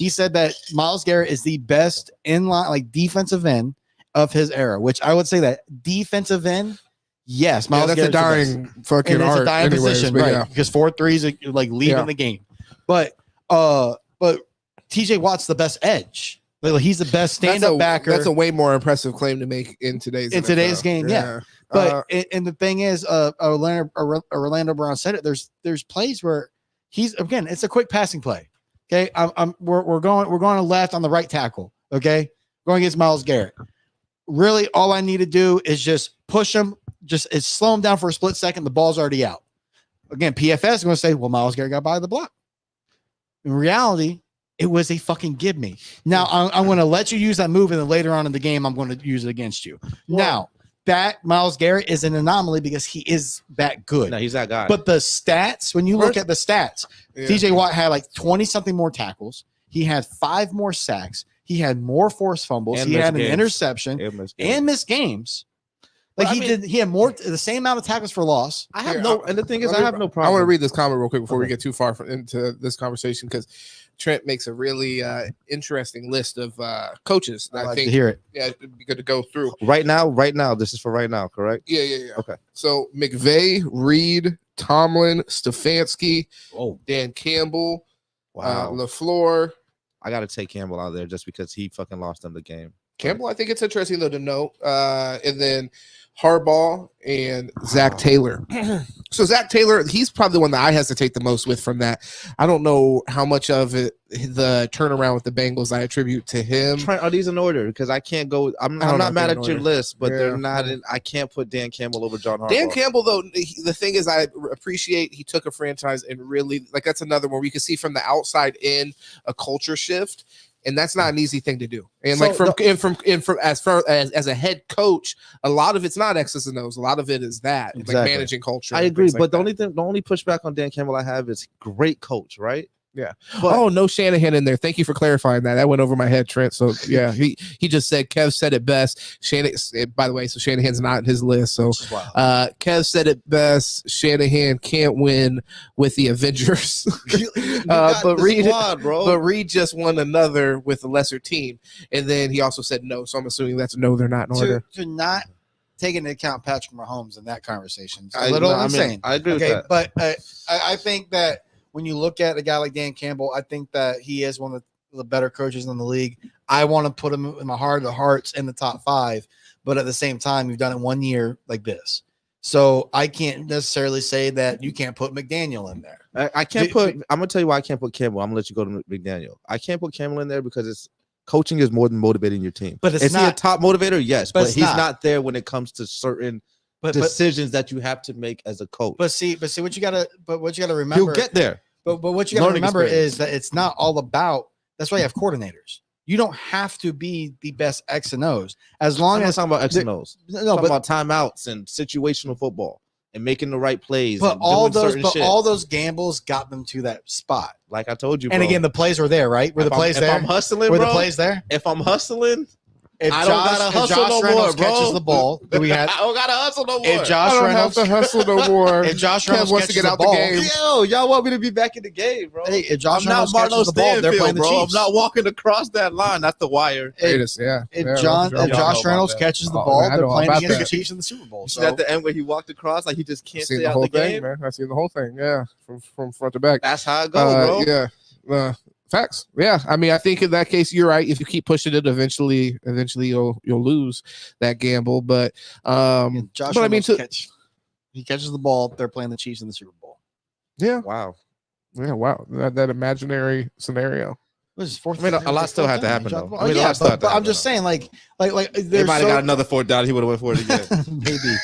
said that Myles Garrett is the best inline, like defensive end of his era. Which I would say that defensive end. Yes,
Myles Garrett's a dying fucking art.
It's a dying position, right? Yeah. Because 4-3s are like leaving the game. But TJ Watt's the best edge. Like, he's the best stand-up backer.
That's a way more impressive claim to make in today's
game. Yeah. But and the thing is, Orlando Brown said it. There's plays where it's a quick passing play. Okay, we're going to left on the right tackle. Okay, going against Myles Garrett. Really, all I need to do is just push him. Just slow him down for a split second. The ball's already out. Again, PFS is going to say, well, Myles Garrett got by the block. In reality, it was a fucking give me. Now, I'm going to let you use that move, and then later on in the game, I'm going to use it against you. Whoa. Now, that Myles Garrett is an anomaly because he is that good.
No, he's that guy.
But the stats, when you look at the stats, TJ Watt had like 20-something more tackles. He had 5 more sacks. He had more forced fumbles. He had an interception and missed games. Like he had the same amount of tackles for loss.
And the thing is, I have no problem.
I want to read this comment real quick before we get too far into this conversation, because Trent makes a really interesting list of coaches.
I think to hear it.
Yeah, it'd be good to go through.
Right now, this is for right now, correct?
Yeah.
Okay.
So McVay, Reed, Tomlin, Stefanski, Dan Campbell, LaFleur.
I got to take Campbell out of there just because he fucking lost them the game.
Campbell, I think it's interesting though to note, and then Harbaugh and Zach Taylor. So Zach Taylor, he's probably the one that I hesitate the most with from that. I don't know how much of it, the turnaround with the Bengals, I attribute to him.
Are these in order? Because I can't go. I'm not mad at your list, but they're not in. I can't put Dan Campbell over John Harbaugh.
Dan Campbell, though, the thing is, I appreciate he took a franchise and really, like, that's another one where you can see from the outside in a culture shift. And that's not an easy thing to do. And so from as far as a head coach, a lot of it's not X's and O's. A lot of it is that like managing culture.
I agree, but the only pushback on Dan Campbell I have is great coach, right?
Yeah. But, no Shanahan in there. Thank you for clarifying that. That went over my head, Trent. So yeah, he just said Kev said it best. By the way, so Shanahan's not in his list. So Kev said it best. Shanahan can't win with the Avengers. But Reed just won another with a lesser team. And then he also said no. So I'm assuming that's no, they're not in order.
To not take into account Patrick Mahomes in that conversation. It's a little insane.
I agree with that.
But I think that when you look at a guy like Dan Campbell, I think that he is one of the better coaches in the league. I want to put him in my heart of hearts in the top 5, but at the same time, you've done it 1 year like this. So I can't necessarily say that you can't put McDaniel in there.
I can't I'm going to tell you why I can't put Campbell. I'm going to let you go to McDaniel. I can't put Campbell in there because coaching is more than motivating your team.
But
is he a top motivator? Yes, but he's not there when it comes to certain decisions that you have to make as a coach.
But see what you got to remember.
He'll get there.
But what you got to remember is that it's not all about. That's why you have coordinators. You don't have to be the best X and O's. As long as
I'm talking about X and O's. No, about timeouts and situational football and making the right plays.
But all those gambles got them to that spot.
Like I told you,
and again, the plays were there, right? Were the plays there?
If I'm hustling,
were the plays there?
If I'm hustling,
If
I don't gotta hustle no
Reynolds
more, bro.
catches the ball, do we have?
I don't gotta hustle no more.
If Josh
I don't
Reynolds
have to hustle no more.
If Josh
Kev
Reynolds
wants to
catches
get out
the ball,
the game.
Yo, y'all want me to be back in the game, bro?
Hey, if Josh
I'm not
Reynolds
Marno
catches the ball, they're playing
Stanfield,
the
bro. I'm
Chiefs.
not walking across that line. That's the wire.
If
If
Josh
about
Reynolds
that.
catches the
Oh,
ball,
man, I
they're
know
playing
about
against
that.
the Chiefs in the Super Bowl.
So
So
at the end where he walked across, like he just can't
Seen
stay
the
out
whole
the
thing,
game.
man. I seen the whole thing. Yeah, from front to back.
That's how it goes, bro.
Yeah. Facts. Yeah. I mean, I think in that case, you're right. If you keep pushing it, eventually you'll lose that gamble. But
Josh
but I mean,
Reynolds he catches the ball, they're playing the Chiefs in the Super Bowl.
yeah,
Wow.
that imaginary scenario.
This is fourth.
I mean, a lot still had to happen, though. I mean, a
yeah,
lot still had to
but I'm
happen,
just
though.
saying, like
They
there's
might have got another fourth down. He would have went for it again.
maybe.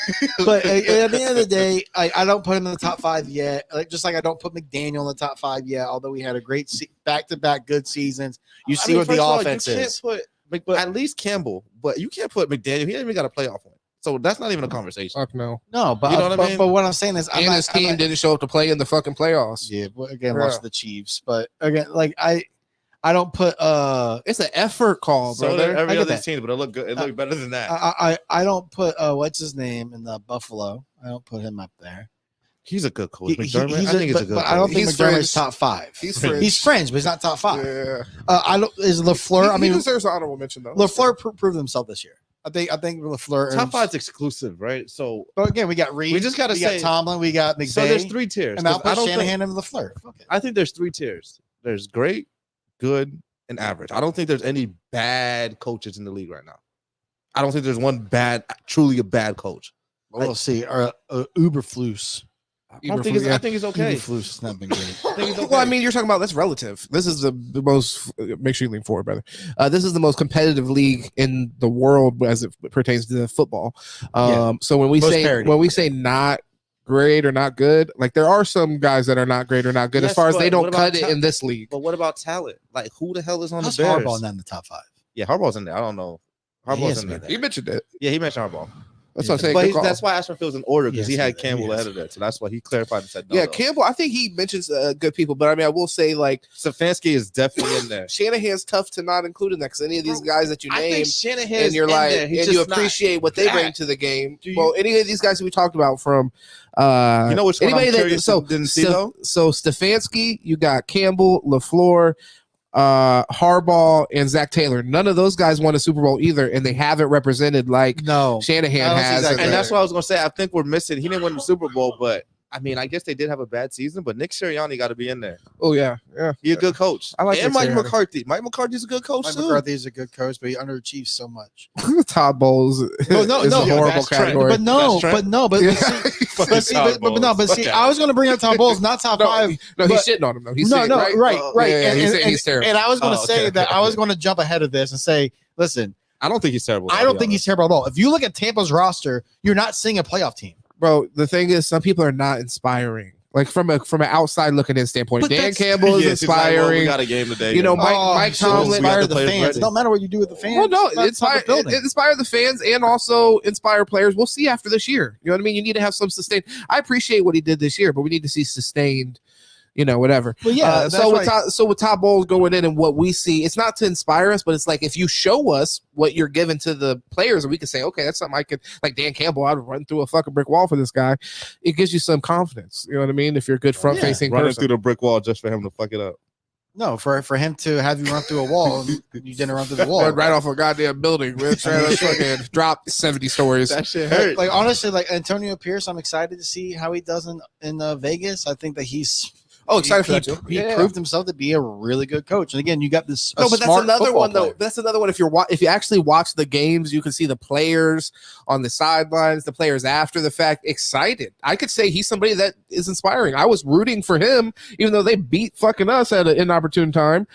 But at the end of the day, I don't put him in the top 5 yet. Just like I don't put McDaniel in the top 5 yet. Although we had a great back-to-back good seasons. You see what the offense is.
At least Campbell, but you can't put McDaniel. He ain't even got a playoff win, so that's not even a conversation.
Fuck no.
No, but
You know what I mean?
But what I'm saying is,
And his team didn't show up to play in the fucking playoffs.
Yeah, but again, lost to the Chiefs. But again, like I don't put
it's an effort call,
So
brother.
did every
I get
other
that.
team, but it looked good. It looked better than that.
I don't put what's his name in the Buffalo. I don't put him up there.
He's a good coach.
He-
McDermott.
he's
I think he's a good
but
coach.
I don't think
He's
McDermott's
fringe.
top 5.
He's fringe.
He's fringe, but he's not top 5.
Yeah.
I don't. Is Lafleur? I
He
mean,
deserves an honorable mention though.
Lafleur proved himself this year. I think Lafleur
Top
earns-
5's exclusive, right? So
But again, we got Reed.
We just gotta
we
say-
got Tomlin. We got McVay.
so there's 3 tiers.
and I'll
'cause
put Shanahan and Lafleur. Fuck it.
I think there's 3 tiers. There's great, good, and average. I don't think there's any bad coaches in the league right now. I don't think there's one truly a bad coach.
We'll see. Or Uberflus.
I think it's okay.
Uberflus has not been great.
Well, I mean, you're talking about that's relative. This is the most. Make sure you lean forward, brother. This is the most competitive league in the world as it pertains to football. So when we say not great or not good, like there are some guys that are not great or not good as far as they don't cut it in this league.
But what about talent? Like who the hell is on
How's
the Bears?
Harbaugh not in the top 5?
Yeah, Harbaugh's in there. I don't know. Harbaugh's in there.
He mentioned it.
Yeah, he mentioned Harbaugh.
That's what I'm saying.
But
Good call.
that's why Ashton Field's in order because
Yes,
he had
he
Campbell
is.
ahead of that. So that's why he clarified and said no.
Yeah,
though.
Campbell. I think he mentions good people, but I mean, I will say like
Stefanski is definitely in there.
Shanahan's tough to not include in that because any of these guys that you
I
name,
think Shanahan
and you're like, and you appreciate what they bring
that.
to the game.
Do you-
Well, any of these guys that we talked about from,
You know which one I'm curious
so
didn't see though?
So Stefanski, you got Campbell, LaFleur, Harbaugh, and Zach Taylor. None of those guys won a Super Bowl either, and they haven't represented like
No.
Shanahan
I don't see
has.
Zach
in
And
there.
that's what I was gonna say. I think we're missing. He didn't win the Super Bowl, but I mean, I guess they did have a bad season. But Nick Sirianni got to be in there.
Oh yeah.
He's a good coach.
I like
and
Nick
Mike
Sirianni.
McCarthy. Mike McCarthy's a good coach
Mike
too.
McCarthy is a good coach, but he underachieves so much.
Todd Bowles is a horrible
that's Trent.
category.
But no,
That's
but see, I was going to bring up Tom Bowles, not top 5.
No, he's
but-
shitting on him though. He's
No,
saying,
no, right.
Yeah,
And-
he's
and-
saying he's terrible.
And I was going to
Oh,
say
okay.
that I was going to jump ahead of this and say, listen,
I don't think he's terrible.
I don't think he's terrible at all. If you look at Tampa's roster, you're not seeing a playoff team.
Bro, the thing is, some people are not inspiring. Like from an outside looking in standpoint,
But
Dan
that's-
Campbell is
Yes, he's like, well,
inspiring.
we got a game today.
You know,
yeah.
Mike
So
Tomlin.
we got
inspire
the
the
players
fans.
ready.
It don't matter what you do with the fans.
Well, no,
That's not the building.
it inspire the fans and also inspire players. We'll see after this year. You know what I mean? You need to have some sustained. I appreciate what he did this year, but we need to see sustained. You know, whatever.
Well, yeah. That's
So with Todd Bowles going in and what we see, it's not to inspire us, but it's like if you show us what you're giving to the players, and we can say, okay, that's something I could like Dan Campbell. I'd run through a fucking brick wall for this guy. It gives you some confidence. You know what I mean? If you're a good front facing
running
person.
through the brick wall just for him to fuck it up.
No, for him to have you run through a wall, and you didn't run through the wall.
Right off a goddamn building, man. Trying to fucking drop 70 stories.
That shit hurt.
Like honestly, like Antonio Pierce, I'm excited to see how he does in Vegas. I think that he's
excited for that too.
He proved himself to be a really good coach. And again, you got this.
No, but that's
smart
another
football
one though.
player.
That's another one. If you actually watch the games, you can see the players on the sidelines, the players after the fact, excited. I could say he's somebody that is inspiring. I was rooting for him, even though they beat fucking us at an inopportune time.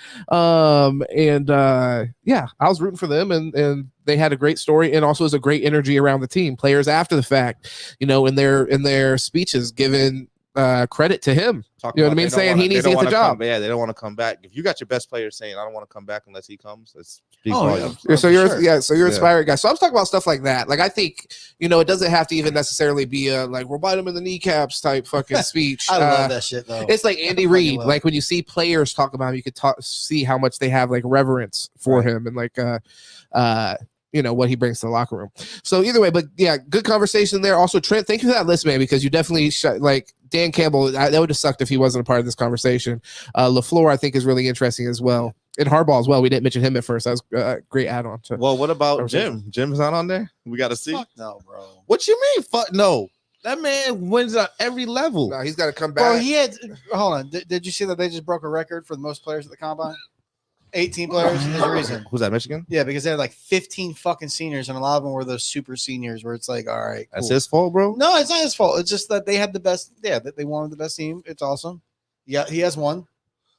Yeah, I was rooting for them, and they had a great story, and also is a great energy around the team. Players after the fact, you know, in their speeches, giving credit to him. You know what I mean? Saying he needs to get the job.
Yeah, they don't want to come back. If you got your best player saying, "I don't want to come back unless he comes," that's speak
Oh,
volumes.
yeah.
So you're
Sure.
so you're inspired guy. So I'm talking about stuff like that. Like I think, you know, it doesn't have to even necessarily be a like we're biting him in the kneecaps type fucking speech.
I love that shit though.
It's like Andy
I
Reid.
love
Like when you see players talk about him, you could see how much they have like reverence for him and like what he brings to the locker room. So either way, but yeah, good conversation there. Also, Trent, thank you for that list, man, because you definitely Dan Campbell. That would have sucked if he wasn't a part of this conversation. LaFleur, I think, is really interesting as well. And Harbaugh as well. We didn't mention him at first. That was a great add-on.
Well, what about Jim? Jim's not on there. We got to see.
Fuck no, bro.
What you mean? Fuck no. That man wins at every level.
No, he's got to come back.
Bro, he had. Hold on. Did you see that they just broke a record for the most players at the combine? 18 players. There's a reason.
Who's that? Michigan?
Yeah, because they had like 15 fucking seniors, and a lot of them were those super seniors where it's like, all right, cool.
That's his fault, bro.
No, it's not his fault. It's just that they had the best. Yeah, that they wanted the best team. It's awesome. Yeah, he has one.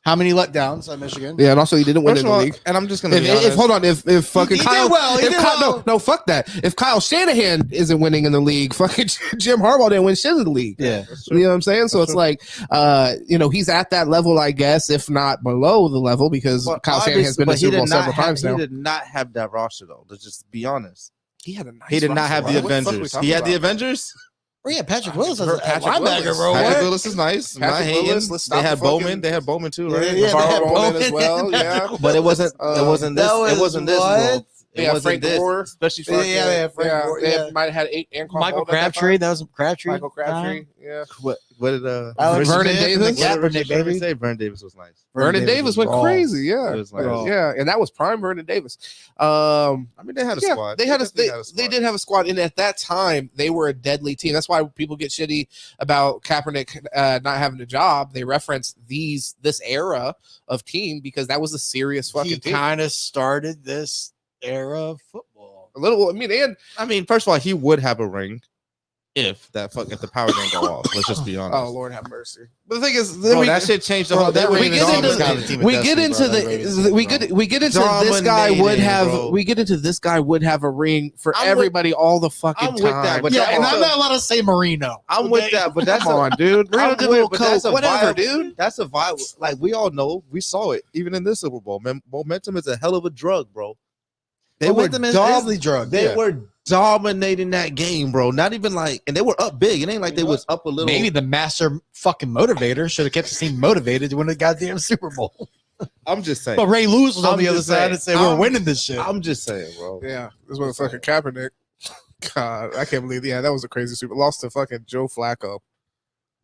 How many letdowns at Michigan?
Yeah, and also he didn't win in the league.
And I'm just gonna
if hold on, if fucking
he
Kyle,
did well.
no, fuck that. If Kyle Shanahan isn't winning in the league, fucking Jim Harbaugh didn't win shit in the league.
Yeah,
you know what I'm saying. So it's like, he's at that level, I guess, if not below the level, because Kyle Shanahan's been in the Super Bowl several times now.
He did not have that roster though. Let's just be honest.
He had a nice.
He did not have the
roster.
Avengers. He had the Avengers.
Oh yeah, Patrick Willis as a
Patrick
linebacker, bro.
Patrick Willis is nice.
Patrick Willis,
They had Bowman. They had Bowman too, right?
Yeah, they had
Bowman as well. Yeah,
but it wasn't. It wasn't this. It wasn't this. Bro. It wasn't
Frank
this.
Gore.
Especially
Frank. Yeah, they had Frank Gore.
They might have had 8 and
Michael Crabtree. That was Crabtree.
Michael Crabtree. Yeah.
What did
Vernon Davis?
Vernon Davis was nice.
Vernon Davis went crazy. Yeah,
it was nice.
Yeah, and that was prime Vernon Davis.
I mean, they had a squad.
They did have a squad, and at that time, they were a deadly team. That's why people get shitty about Kaepernick not having a job. They reference this era of team because that was a serious fucking team.
He kind of started this era of football.
A little.
I mean, first of all, he would have a ring if the power didn't go off. Let's just be honest.
Oh Lord, have mercy. But the thing is,
that shit changed the whole.
We get into this guy would have a ring for everybody all the fucking time.
That, but
and I'm not allowed to say Marino.
I'm with that, but that's
come on, dude. Marino did a little coke, whatever, dude.
That's a vibe. Like we all know, we saw it even in this Super Bowl. Momentum is a hell of a drug, bro. They were dominating that game, bro. Not even and they were up big. It ain't like they was up a little.
Maybe the master fucking motivator should have kept the team motivated to win the goddamn Super Bowl.
I'm just saying.
But Ray Lewis was on the other side and said, we're winning this shit.
I'm just saying, bro.
Yeah, this motherfucking Kaepernick. God, I can't believe. Yeah, that was a crazy Super. Lost to fucking Joe Flacco.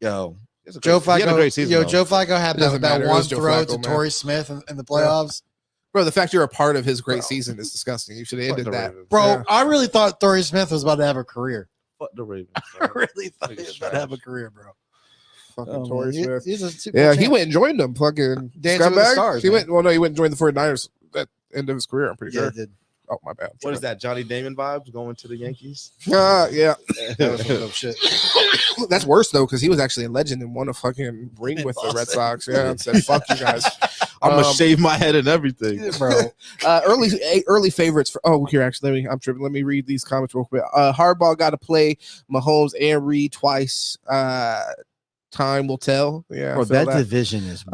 Joe
Flacco.
He had a great season,
Joe Flacco had that one throw to Torrey Smith in the playoffs.
Bro, the fact you're a part of his great season is disgusting. You should have ended that.
Bro, yeah. I really thought Torrey Smith was about to have a career.
Fuck the Ravens.
I really thought he was about to have a career, bro.
Fucking Torrey Smith.
He's a super
champ. He went and joined them. Fucking
Dancing with the Stars.
He went and joined the 49ers at the end of his career, I'm pretty sure.
He did.
Oh, my bad.
What is that? Johnny Damon vibes going to the Yankees?
Yeah.
That was some dope shit.
That's worse though, because he was actually a legend and won a fucking ring with the Red Sox. Yeah, and said, "Fuck you guys."
I'm gonna shave my head and everything,
bro. Early favorites for. Oh, here actually, I'm tripping. Let me read these comments real quick. Harbaugh got to play Mahomes and Reed twice. Time will tell. Yeah,
bro, that division is.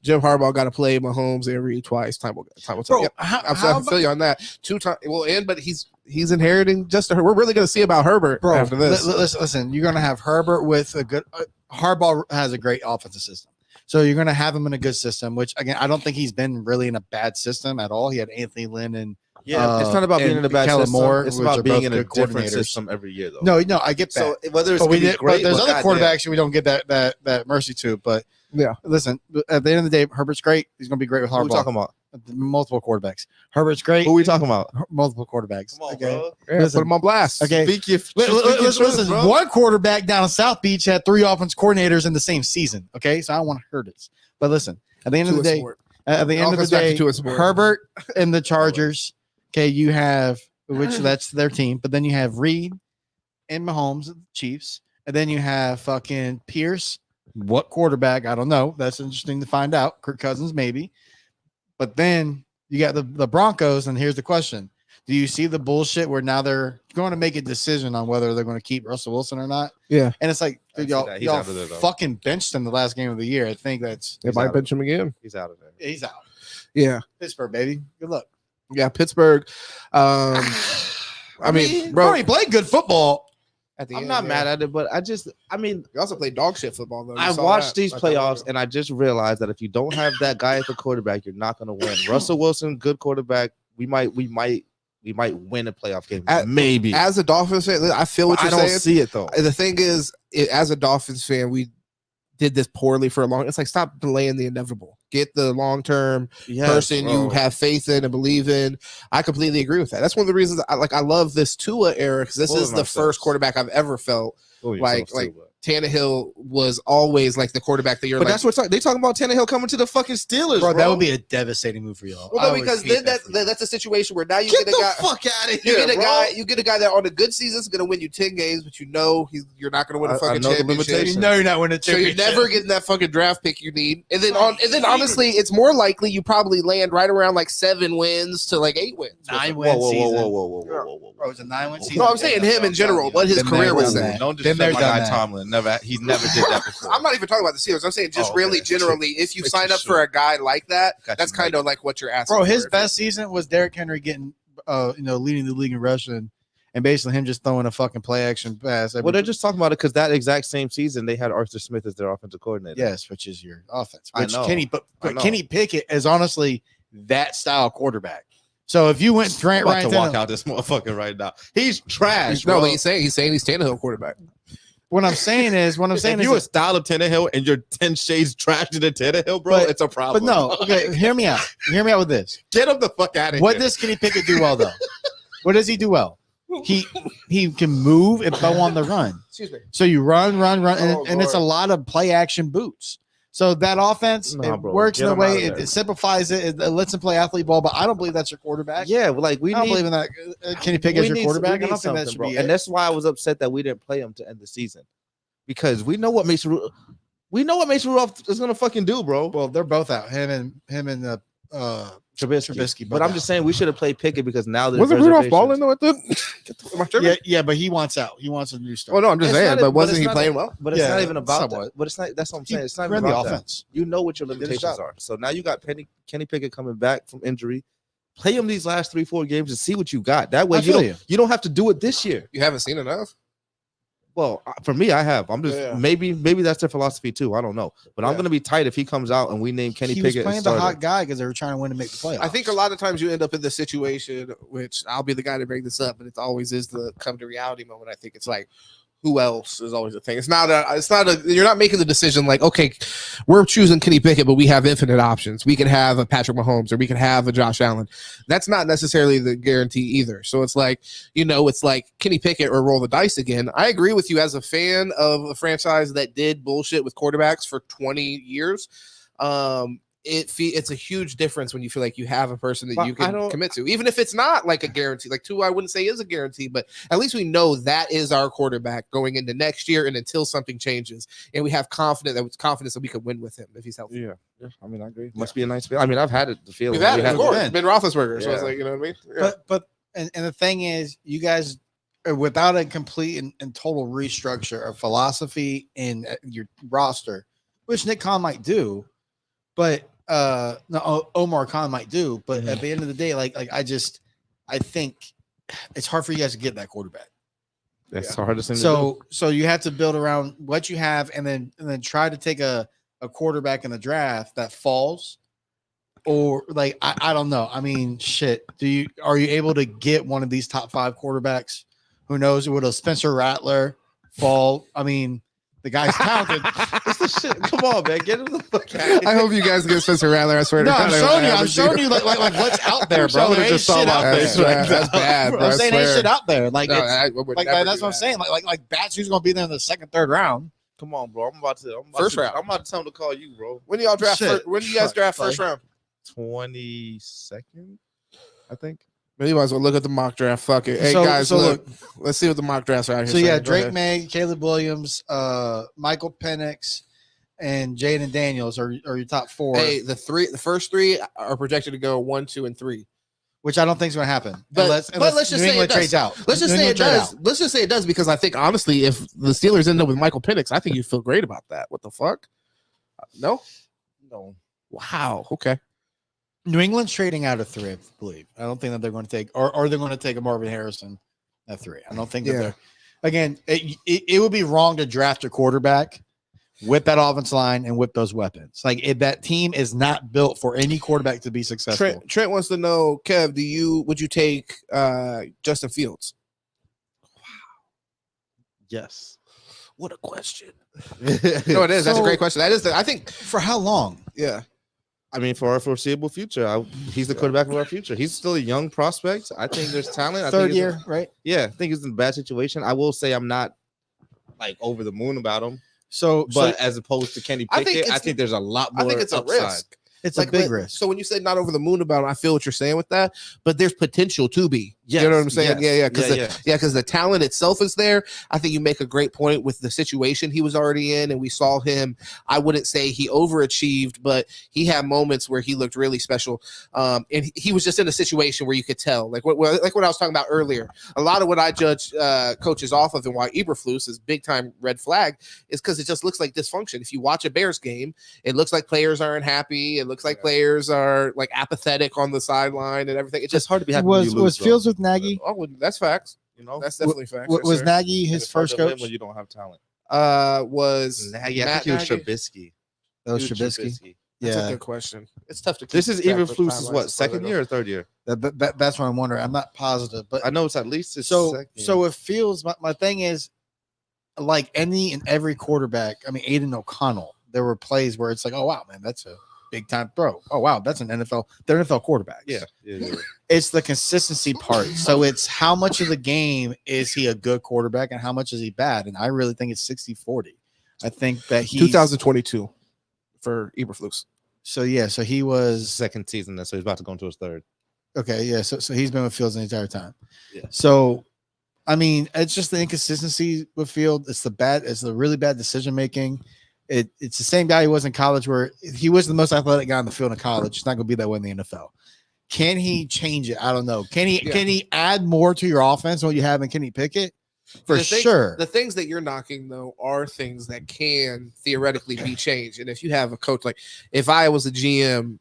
Jim Harbaugh got to play Mahomes and Reed twice. Time will tell.
Bro,
yep. I feel you on that. 2 times. Well, but he's inheriting Justin. We're really going to see about Herbert after this.
Listen, you're going to have Herbert with a good. Harbaugh has a great offensive system, so you're going to have him in a good system. Which again, I don't think he's been really in a bad system at all. He had Anthony Lynn and.
Yeah, it's not about being in a bad system.
Moore,
it's about being in a different system every year, though.
No, I get that.
So whether it's great,
there's other quarterbacks we don't get that mercy to. But
yeah,
listen, at the end of the day, Herbert's great. He's going to be great with Harbaugh.
Who are we talking about?
Multiple quarterbacks. Herbert's great.
Who are we talking about?
Multiple quarterbacks.
Come on, bro.
Yeah, put him on blast.
Okay. Listen, one quarterback down in South Beach had 3 offense coordinators in the same season. Okay, so I don't want to hurt it. But listen, at the end of the day, Herbert and the Chargers. Okay, you have that's their team, but then you have Reed and Mahomes, the Chiefs, and then you have fucking Pierce. What quarterback? I don't know. That's interesting to find out. Kirk Cousins, maybe. But then you got the Broncos, and here's the question: do you see the bullshit where now they're going to make a decision on whether they're going to keep Russell Wilson or not?
Yeah,
and it's like, dude, y'all fucking benched him the last game of the year. I think
they might bench him again.
He's out of there.
He's out.
Yeah,
Pittsburgh, baby. Good luck.
Yeah, Pittsburgh. I mean, bro,
he played good football.
I'm not mad at it, but
he also played dog shit football though.
I watched these playoffs and I just realized that if you don't have that guy at the quarterback, you're not going to win. Russell Wilson, good quarterback. We might We might win a playoff game.
Maybe. As a Dolphins fan, I feel what you're saying.
I don't see it though.
The thing is, as a Dolphins fan, we did this poorly for a long. It's like stop delaying the inevitable. Get the long-term person you have faith in and believe in. I completely agree with that. That's one of the reasons I love this Tua era, because this is the first quarterback I've ever felt like Tannehill was always like the quarterback that you're.
But that's what they talking about. Tannehill coming to the fucking Steelers, bro.
That would be a devastating move for y'all.
Well, no, because then that's a situation where now you get a guy.
Fuck out of here,
You get a guy that on a good season is going to win you 10 games, but you're not going to win a fucking championship.
You know you're not winning a championship.
So you're never getting that fucking draft pick you need. And then honestly, it's more likely you probably land right around like 7 wins to like 8 wins.
9-win season.
Whoa.
Bro, it's a 9-win season.
No, I'm saying him in general. What his career was saying.
Don't just my guy Tomlin. He never did that before.
I'm not even talking about the Steelers. I'm saying just really generally, if you sign up for a guy like that, that's kind of like what you're asking.
Bro, his best season was Derrick Henry getting, leading the league in rushing, and basically him just throwing a fucking play action pass.
Well, they're just talking about it because that exact same season they had Arthur Smith as their offensive coordinator.
Yes, which is your offense. Which
I know.
Kenny Pickett is honestly that style quarterback. So if you went Grant Ryan
to walk out this motherfucker right now, he's trash.
No, but he's saying he's Tannehill quarterback.
What I'm saying is,
if you a style of Tannehill and you're 10 shades trashed to Tannehill, bro, it's a problem.
But no, okay, hear me out. Hear me out with this.
Get him the fuck out of here.
What does Kenny Pickett do well, though? What does he do well? He can move and throw on the run.
Excuse me.
So you run, and it's a lot of play action boots. So that offense works in a way it simplifies it. It lets him play athlete ball, but I don't believe that's your quarterback.
Yeah, like
I don't believe in that. Kenny Pickett as your quarterback. I don't think that should be it.
And that's why I was upset that we didn't play him to end the season, because we know what Mason Rudolph is gonna fucking do, bro.
Well, they're both out. Him and Trubisky.
But I'm just saying we should have played Pickett because now there's
wasn't Rudolph balling though at the
yeah, but he wants out. He wants a new start.
Well, no, I'm just saying, but wasn't he playing well?
But it's not even about that. But it's not. That's what I'm saying. It's not even about
the offense.
That. You know what your limitations are. So now you got Kenny Pickett coming back from injury. Play him these last 3-4 games and see what you got. That way you don't have to do it this year.
You haven't seen enough.
Well, for me, I have. I'm just maybe that's their philosophy too. I don't know, but I'm going to be tight if he comes out and we name Kenny Pickett.
He was playing the hot guy because they were trying to win to make the playoffs.
I think a lot of times you end up in this situation, which I'll be the guy to bring this up, but it always is the come to reality moment. I think it's like, who else is always a thing. It's not you're not making the decision like, okay, we're choosing Kenny Pickett, but we have infinite options. We can have a Patrick Mahomes or we can have a Josh Allen. That's not necessarily the guarantee either. So it's like, it's like Kenny Pickett or roll the dice again. I agree with you as a fan of a franchise that did bullshit with quarterbacks for 20 years. It's a huge difference when you feel like you have a person that you can commit to, even if it's not like a guarantee. Like Tua, I wouldn't say is a guarantee, but at least we know that is our quarterback going into next year and until something changes, and we have confidence that we could win with him if he's healthy.
Yeah. I mean, I agree. Must be a nice feeling. I mean, I've had it. The feeling
we've had it, of course. Ben Roethlisberger. So it's like, you know what I mean?
Yeah. But the thing is, you guys are without a complete and total restructure of philosophy in your roster, which Nick Khan might do, but. Omar Khan might do, but at the end of the day, I think it's hard for you guys to get that quarterback.
That's the hardest thing.
So you have to build around what you have, and then try to take a quarterback in the draft that falls, or like I don't know. I mean, shit. Are you able to get one of these top 5 quarterbacks? Who knows? Would a Spencer Rattler fall? I mean. The guy's talented.
It's the shit. Come on, man. Get him the fuck out of here.
I hope you guys get Spencer Rattler. I swear to God.
I'm showing you like what's out there, bro. There ain't shit out there.
That's bad, bro.
I'm saying ain't shit out there. Like, that's what I'm saying. Like bats who's gonna be there in the 2nd, 3rd round.
Come on, bro. I'm about to tell him to call you, bro.
When do y'all draft? When do you guys draft first round?
22nd, I think.
Maybe you might as well look at the mock draft. Fuck it. Hey, guys, look. Let's see what the mock drafts are out here.
So, Drake May, Caleb Williams, Michael Penix, and Jaden Daniels are your top 4.
Hey, the first 3 are projected to go 1, 2, and 3.
Which I don't think is going to happen.
But let's just say it does. Let's just say it does. Let's just say it does, because I think, honestly, if the Steelers end up with Michael Penix, I think you feel great about that. What the fuck? No? Wow. Okay.
New England's trading out of 3, I believe. I don't think that they're going to take, or they're going to take a Marvin Harrison at 3. I don't think that they're. Again, it would be wrong to draft a quarterback whip that offense line and whip those weapons. Like that team is not built for any quarterback to be successful.
Trent wants to know, Kev, would you take Justin Fields?
Wow. Yes.
What a question. No, it is. That's a great question. That is I think
for how long?
Yeah.
I mean, for our foreseeable future, he's the quarterback of our future. He's still a young prospect. I think there's talent.
Third year, right?
Yeah, I think he's in a bad situation. I will say I'm not like over the moon about him. But as opposed to Kenny Pickett, I think there's a lot more.
I think it's
upside.
a risk.
It's like a big risk.
So when you say not over the moon about it, I feel what you're saying with that, but there's potential to be. Yes, you know what I'm saying?
Yes.
Yeah, because the talent itself is there. I think you make a great point with the situation he was already in, and we saw him. I wouldn't say he overachieved, but he had moments where he looked really special. And he was just in a situation where you could tell, like what I was talking about earlier. A lot of what I judge coaches off of and why Eberflus is big time red flag is because it just looks like dysfunction. If you watch a Bears game, it looks like players aren't happy. It looks like players are like apathetic on the sideline and everything. It's just
hard to be happy.
Was Fields with Nagy?
Oh, that's facts. That's definitely facts.
Was Nagy his first coach?
When you don't have talent.
Was
Nagy? I think he was Trubisky.
That was Trubisky.
That's a good question. It's tough to.
This is Eberflus's what, second year or third year?
That's what I'm wondering. I'm not positive, but
I know it's at least his
second. So it feels. My thing is, like any and every quarterback. I mean, Aiden O'Connell. There were plays where it's like, oh wow, man, that's a big time throw. Oh wow, that's an NFL. They're NFL quarterbacks.
Yeah.
It's the consistency part. So it's how much of the game is he a good quarterback and how much is he bad? And I really think it's 60-40. I think that he's
2022 for Eberflus.
So yeah, so he was
second season, so he's about to go into his third.
Okay, yeah. So he's been with Fields the entire time.
Yeah.
So I mean, it's just the inconsistency with Field. It's the really bad decision making. It's the same guy he was in college, where he was the most athletic guy on the field in college. It's not going to be that way in the NFL. Can he change it? I don't know. Can he add more to your offense than what you have in Kenny Pickett? Sure.
The things that you're knocking, though, are things that can theoretically be changed. And if you have a coach, like if I was a GM,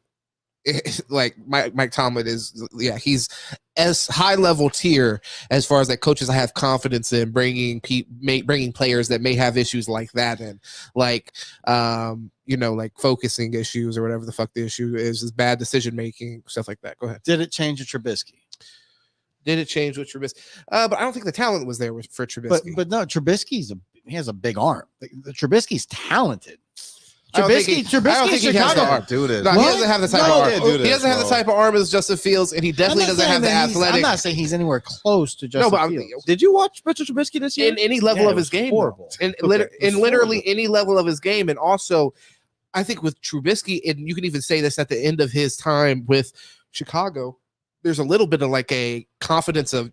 like Mike Tomlin is, he's as high level tier as far as like coaches I have confidence in bringing players that may have issues like that, and like like focusing issues or whatever the fuck the issue is bad decision making, stuff like that. Go ahead.
Did it change with Trubisky?
Did it change with Trubisky? But I don't think the talent was there for Trubisky.
But no, he has a big arm. Trubisky's talented. Trubisky in Chicago.
He doesn't have the type of arm. He doesn't have the type of arm as Justin Fields, and he definitely doesn't have the athletic.
I'm not saying he's anywhere close to Justin Fields.
Did you watch Mitchell Trubisky this year?
In any level of his game,
horrible.
In literally any level of his game, and also, I think with Trubisky, and you can even say this at the end of his time with Chicago, there's a little bit of like a confidence of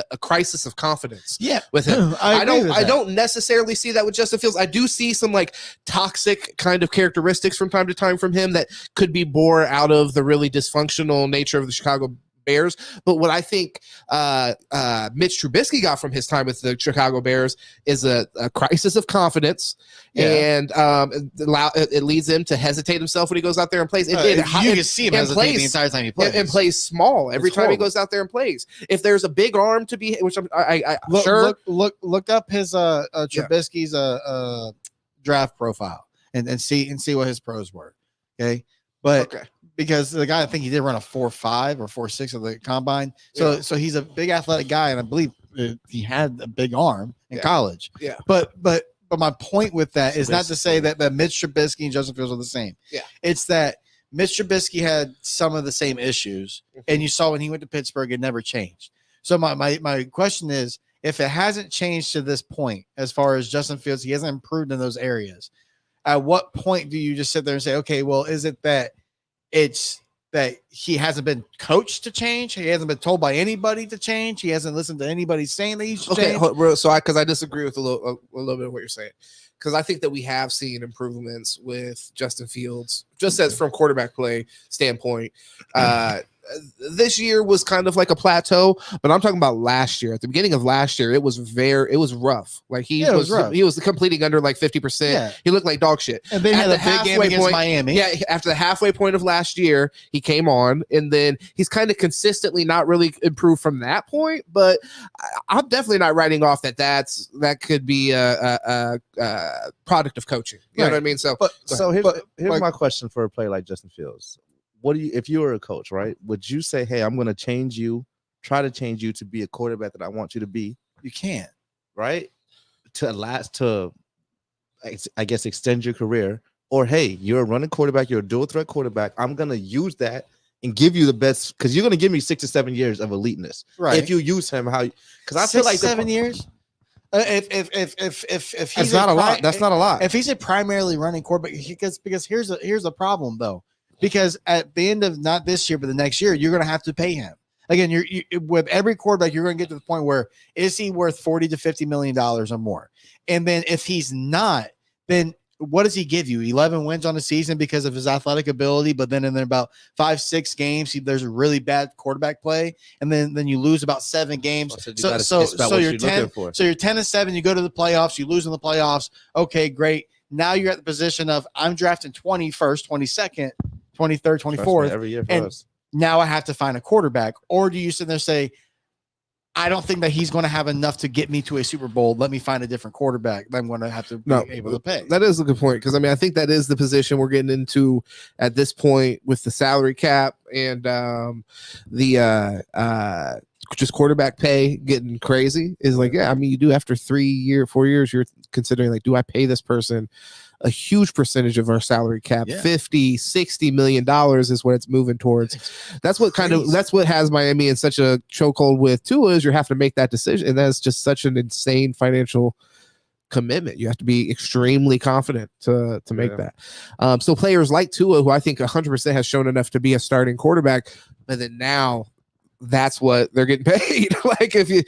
a crisis of confidence.
Yeah,
with him. I don't necessarily see that with Justin Fields. I do see some like toxic kind of characteristics from time to time from him that could be born out of the really dysfunctional nature of the Chicago Bears. But what I think Mitch Trubisky got from his time with the Chicago Bears is a crisis of confidence, and it leads him to hesitate himself when he goes out there and plays. You
can see him hesitate the entire time he plays,
and plays small every time he goes out there and plays. If there's a big arm to be, which
look up his Trubisky's draft profile and see what his pros were. Okay, but. Okay. Because the guy, I think he did run a 4.5 or 4.6 of the combine. So he's a big athletic guy, and I believe he had a big arm in college.
Yeah.
But my point with that is not to say that Mitch Trubisky and Justin Fields are the same.
Yeah.
It's that Mitch Trubisky had some of the same issues, and you saw when he went to Pittsburgh, it never changed. So my question is, if it hasn't changed to this point, as far as Justin Fields, he hasn't improved in those areas. At what point do you just sit there and say, okay, well, is it that it's that he hasn't been coached to change? He hasn't been told by anybody to change. He hasn't listened to anybody saying that he should change.
So because I disagree with a little bit of what you're saying, because I think that we have seen improvements with Justin Fields, just as from quarterback play standpoint. this year was kind of like a plateau, but I'm talking about last year. At the beginning of last year, it was rough. Like he was completing under like 50%.
Yeah.
He looked like dog shit.
And then he had a big game against Miami.
Yeah, after the halfway point of last year, he came on, and then he's kind of consistently not really improved from that point. But I'm definitely not writing off that could be a product of coaching. You know what I mean? So,
here's my question for a player like Justin Fields. What do you, if you were a coach, right? Would you say, hey, I'm going to change you, try to change you to be a quarterback that I want you to be?
You can't,
right? I guess, extend your career. Or, hey, you're a running quarterback, you're a dual threat quarterback. I'm going to use that and give you the best, because you're going to give me 6 to 7 years of eliteness.
Right.
If you use him, because I feel like
7 years. If he's
that's not a lot. That's not a lot.
If he's a primarily running quarterback, because here's a problem though. Because at the end of not this year, but the next year, you're going to have to pay him. Again, you with every quarterback, you're going to get to the point where is he worth $40 to $50 million or more? And then if he's not, then what does he give you? 11 wins on the season because of his athletic ability, but then in about 5-6 games, there's a really bad quarterback play, and then you lose about 7 games. So you're 10-7. You go to the playoffs, you lose in the playoffs. Okay, great. Now you're at the position of I'm drafting 21st, 22nd. 23rd, 24th,
every year for
and
us.
Now I have to find a quarterback. Or do you sit there and say, I don't think that he's going to have enough to get me to a Super Bowl. Let me find a different quarterback that I'm going to have to be able to pay.
That is a good point, because I mean, I think that is the position we're getting into at this point with the salary cap and just quarterback pay getting crazy. Is like, yeah, I mean, you do after 4 years, you're considering like, do I pay this person a huge percentage of our salary cap? 50-60 million dollars is what it's moving towards. That's what has Miami in such a chokehold with Tua, is you have to make that decision, and that's just such an insane financial commitment. You have to be extremely confident to make that. So players like Tua, who I think 100% has shown enough to be a starting quarterback, but then now that's what they're getting paid. Like if you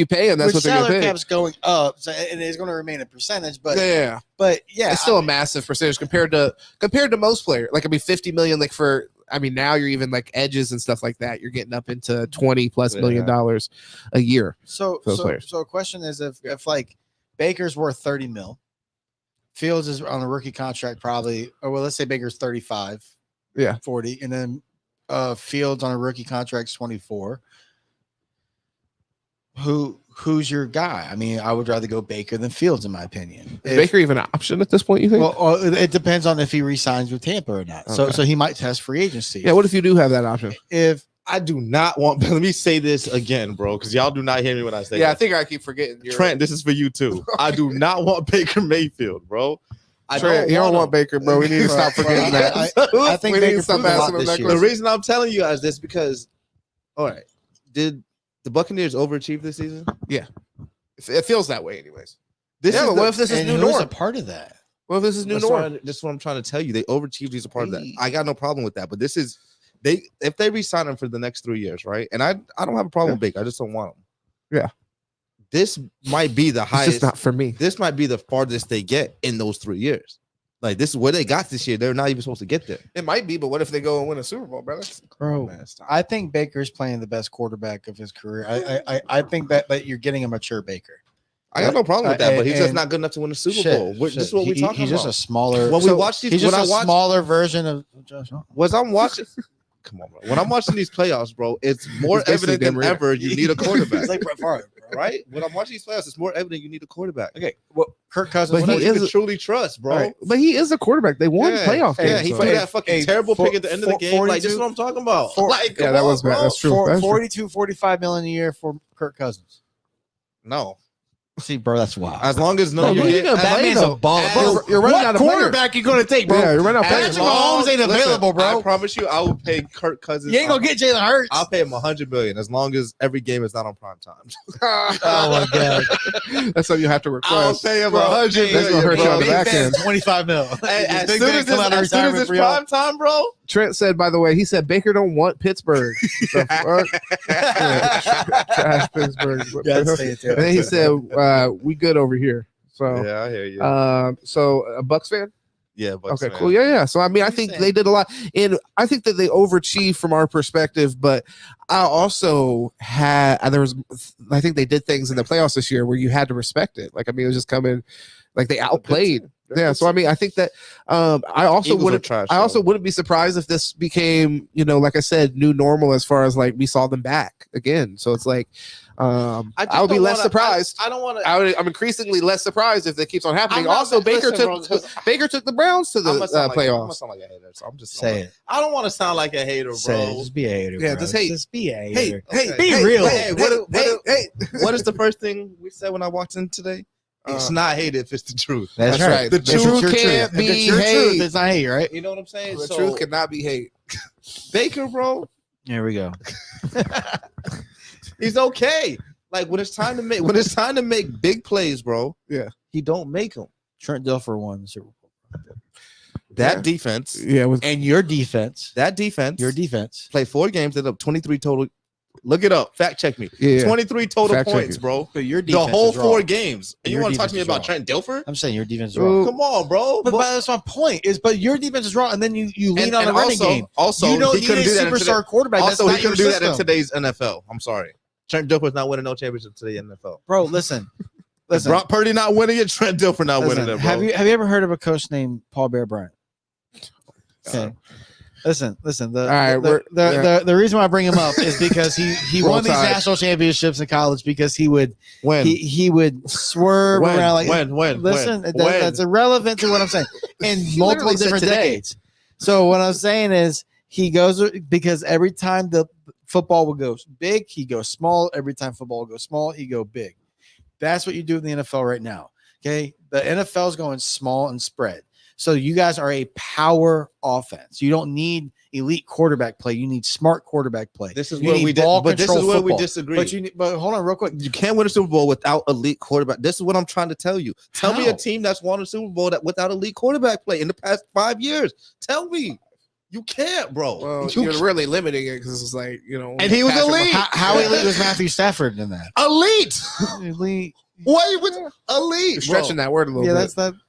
pay them, that's what they're getting paid.
Salary cap's going up, so and it's going to remain a percentage, but
it's still a massive percentage compared to most players. Like, I mean, 50 million, like for, I mean, now you're even like edges and stuff like that. You're getting up into $20+ million a year.
So a question is, if like Baker's worth 30 mil, Fields is on a rookie contract probably, or well, let's say Baker's 35, 40, and then Fields on a rookie contract 24. Who's your guy? I mean, I would rather go Baker than Fields, in my opinion.
Is Baker even an option at this point, you think?
Well, it depends on if he re-signs with Tampa or not. Okay. So he might test free agency.
Yeah, what if you do have that option?
If I do not want, let me say this again, bro, because y'all do not hear me when I say
I think I keep forgetting.
Trent, this is for you too. I do not want Baker Mayfield, bro.
You don't want Baker, bro. We need to stop forgetting that.
I think Baker stop asking
him that question. The reason I'm telling you guys this because, all right, did the Buccaneers overachieve this season?
Yeah, it feels that way, anyways.
What if this is new norm? A part of that.
Well, this is new norm.
This is what I'm trying to tell you. They overachieved. These are part of that. I got no problem with that. But this is if they re-sign him for the next 3 years, right? And I don't have a problem with Baker. I just don't want him.
Yeah.
This might be the highest.
It's just not for me.
This might be the farthest they get in those 3 years. Like, this is where they got this year. They're not even supposed to get there.
It might be, but what if they go and win a Super Bowl, brother?
Bro, I think Baker's playing the best quarterback of his career. I think that you're getting a mature Baker.
I got no problem with that, but he's just not good enough to win a Super Bowl. This is what we're talking about.
He's just a smaller.
When we watch these,
he's just a smaller version of Josh.
I'm watching. Come on, bro. When I'm watching these playoffs, bro, it's more evident than ever you need a quarterback. It's like Brett Favre, right? When I'm watching these playoffs, it's more evident you need a quarterback.
Okay, well, Kirk Cousins,
but he is truly trust, bro.
Right. But he is a quarterback. They won playoff games.
Yeah, he threw that fucking terrible pick at the end of the game. Like, this is what I'm talking about.
That was bad. That's true.
42-45 million a year for Kirk Cousins.
No.
See, bro, that's wild.
As long as
that man's a baller.
You're running out of
quarterback you going to take, bro?
Yeah, you're running out of
Patrick Mahomes ain't available, bro.
I promise you, I will pay Kirk Cousins.
You ain't gonna get Jalen Hurts.
I'll pay him $100 million as long as every game is not on prime time.
Oh my god,
that's something you have to request.
I'll pay him $100 million.
That's gonna hurt you on the back end.
25 mil.
As soon as it's prime time, bro.
Trent said, by the way, he said Baker don't want Pittsburgh. Trash Pittsburgh. And then he said, we good over here. So
yeah, I hear you.
So a Bucks fan?
Yeah. Bucks
Okay,
fan.
cool. Yeah. So I mean, I think they did a lot, and I think that they overachieved from our perspective. But I also had I think they did things in the playoffs this year where you had to respect it. Like I mean, it was just coming, like they outplayed. Yeah. So I mean, I think that I also wouldn't be surprised if this became, like I said, new normal as far as like we saw them back again. So it's like. I would be less surprised.
I don't want to.
I'm increasingly less surprised if that keeps on happening. Also, Baker took the Browns to the playoffs.
Sound like a hater, so I'm just
say it.
I don't want to sound like a hater, bro.
Just be a hater.
Yeah,
bro.
just hate.
Just be a hater.
Hey,
be real.
Hey, what is the first thing we said when I walked in today? It's not hate if it's the truth.
That's right.
The truth can't be hate.
It's not hate, right?
You know what I'm saying?
The truth cannot be hate.
Baker, bro.
Here we go.
He's okay. Like when it's time to make big plays, bro.
Yeah,
he don't make them.
Trent Dilfer won the Super Bowl.
That defense,
and your defense, your defense
played 4 games, did up 23 total. Look it up. Fact check me.
Yeah.
23 total
Fact
points,
check
bro.
But your defense
the whole
is
4
wrong.
games. And you want to talk to me about Trent Dilfer?
I'm saying your defense is wrong.
Come on, bro.
But that's my point. But your defense is wrong, and then you lean on the running game.
Also,
you
he couldn't do that.
Superstar quarterback.
Also,
that's
he couldn't do that in
system.
today's NFL. I'm sorry. Trent Dilfer's not winning no championship today in the NFL.
Bro, listen.
Brock Purdy not winning it. Trent Dilfer not winning it, bro.
Have you ever heard of a coach named Paul Bear Bryant? Okay. Listen. The reason why I bring him up is because he won these national championships in college because he would he would swerve around like that's irrelevant to what I'm saying in multiple different decades. So what I'm saying is he goes because every time the football will go big, he goes small. Every time football will go small, he go big. That's what you do in the NFL right now. Okay, the NFL is going small and spread. So you guys are a power offense. You don't need elite quarterback play. You need smart quarterback play.
This is
you
where we
disagree. But hold on, real quick.
You can't win a Super Bowl without elite quarterback. This is what I'm trying to tell you. Tell me a team that's won a Super Bowl without elite quarterback play in the past 5 years. Tell me. You can't, bro.
Well, you're really limiting it because it's like,
And he was elite.
How elite was Matthew Stafford in that?
Elite. Why was elite?
You're stretching that word a little bit.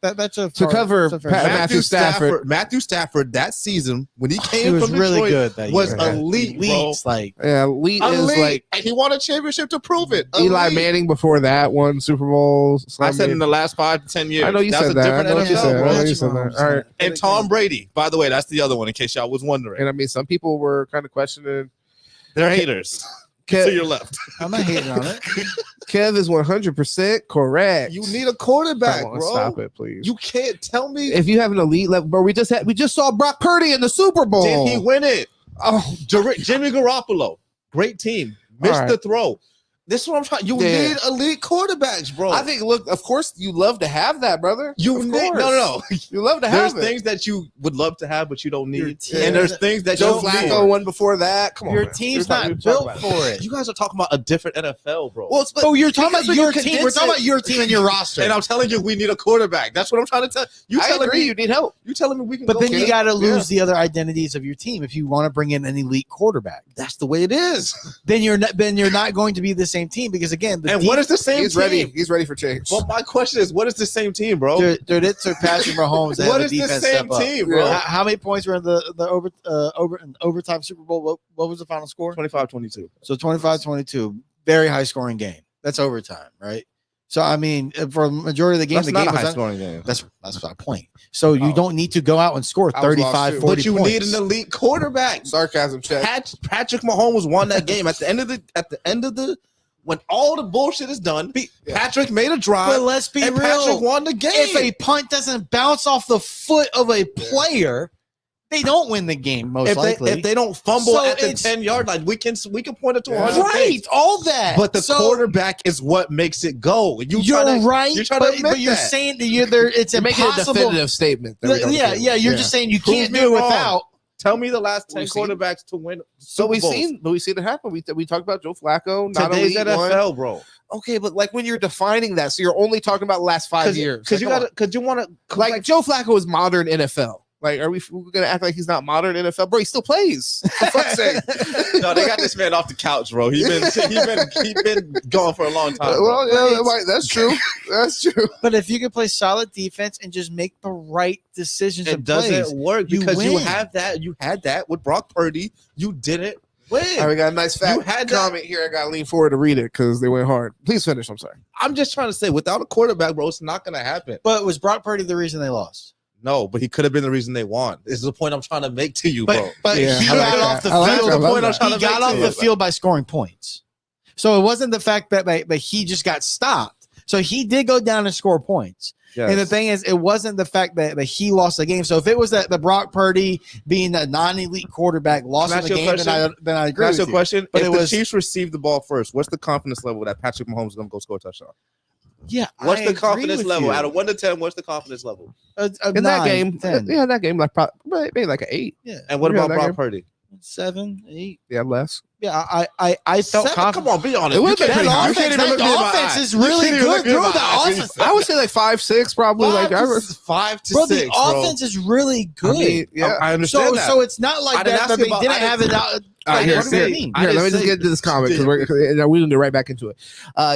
That's a
to cover Matthew Stafford.
Matthew Stafford that season when he came
was
from
really
Detroit
good that
was
year.
elite, bro.
Elite is like,
and he won a championship to prove it.
Eli Manning before that won Super Bowl.
I said in the last 5 to 10 years.
I know you said that. I know you said that. All right.
And Tom Brady, by the way, that's the other one. In case y'all was wondering.
And I mean, some people were kind of questioning.
They're haters. To your left.
I'm not hating on it.
Kev is 100% correct.
You need a quarterback, bro.
Stop it, please.
You can't tell me
if you have an elite level. Bro, we just saw Brock Purdy in the Super Bowl.
Did he win it?
Oh,
Jimmy Garoppolo, great team, missed the throw. This is what I'm trying. You need elite quarterbacks, bro.
I think. Look, of course, you love to have that, brother.
You need no.
You love to have.
There's things that you would love to have, but you don't need. And there's things that
Joe Flacco won before that. Come on,
your team's not built for it.
You guys are talking about a different NFL, bro.
Well, you're talking about your team. We're talking about your team and your roster.
And I'm telling you, we need a quarterback. That's what I'm trying to tell you.
I agree. You need help.
You telling me we can?
But then you got to lose the other identities of your team if you want to bring in an elite quarterback.
That's the way it is.
Then you're not going to be the same team because again.
What is the same
team?
Ready.
He's ready for change.
Well, my question is, what is the same team, bro?
Dude, it's surpassing Mahomes.
What is the same team, bro?
How many points were in the overtime Super Bowl? What was the final score?
25-22.
So 25-22, very high scoring game. That's overtime, right? So I mean, for the majority of the game,
that's
the
not
game
a high
was
scoring game.
That's my point. So you don't need to go out and score 35, 40
but you
points.
need an elite quarterback.
Sarcasm check.
Patrick Mahomes won that game at the end of the. When all the bullshit is done, Patrick made a drive.
But let's be real.
Patrick won the game.
If a punt doesn't bounce off the foot of a player, they don't win the game. Most likely,
if they don't fumble at the 10-yard line, we can point it to 100.
Right, all that.
But the quarterback is what makes it go.
You're right.
You're trying to admit
but you're saying that it's
you're making a definitive statement.
You're just saying you can't do it without.
Tell me the last 10 quarterbacks to win.
So we've seen it happen. We talked about Joe Flacco. Not
today's
elite
NFL,
one.
bro.
Okay, but like when you're defining that, so you're only talking about the last 5 years.
Because you want to
like Joe Flacco is modern NFL. Like, are we gonna act like he's not modern NFL? Bro, he still plays. For fuck's sake.
No, they got this man off the couch, bro. He been gone for a long time.
Well, yeah, that's true. That's true.
But if you can play solid defense and just make the right decisions,
it doesn't work because
win.
you have that. You had that with Brock Purdy. You didn't win.
All right, we got a nice fact comment here. I got to lean forward to read it because they went hard. Please finish. I'm sorry.
I'm just trying to say, without a quarterback, bro, it's not going to happen.
But was Brock Purdy the reason they lost?
No, but he could have been the reason they won. This is the point I'm trying to make to you, bro.
But
Yeah,
he
I like
got
that.
off the
I like
field.
that. I love
He
that.
got off the field by scoring points. So it wasn't the fact that he just got stopped. So he did go down and score points.
Yes.
And the thing is, it wasn't the fact that he lost the game. So if it was that the Brock Purdy being the non-elite quarterback lost the game, then I agree with you.
That's your question.
But
if
it
the
was
Chiefs received the ball first, what's the confidence level that Patrick Mahomes is going to go score a touchdown?
Yeah,
what's
I
the
agree
confidence
with
level
you.
out of 1 to 10? What's the confidence level?
In
9,
that game,
10.
yeah, that game, like maybe like an 8.
Yeah,
And what
Yeah,
about
that
Brock
game.
Purdy?
7, 8.
Yeah, less.
Yeah, I felt
7?
confident.
Come on, be honest.
It would've been pretty high.
That offense is really good. Bro, the offense,
I would say like 5, 6, probably. Like
5 to
bro,
6,
the offense is really good.
I mean, yeah.
I understand that.
So it's not like
I didn't
that,
ask
but
you
they
about-
didn't
I
have
didn't-
it out.
All right,
Like,
here,
what do you mean?
here, let me just get into this comment because we didn't get right back into it.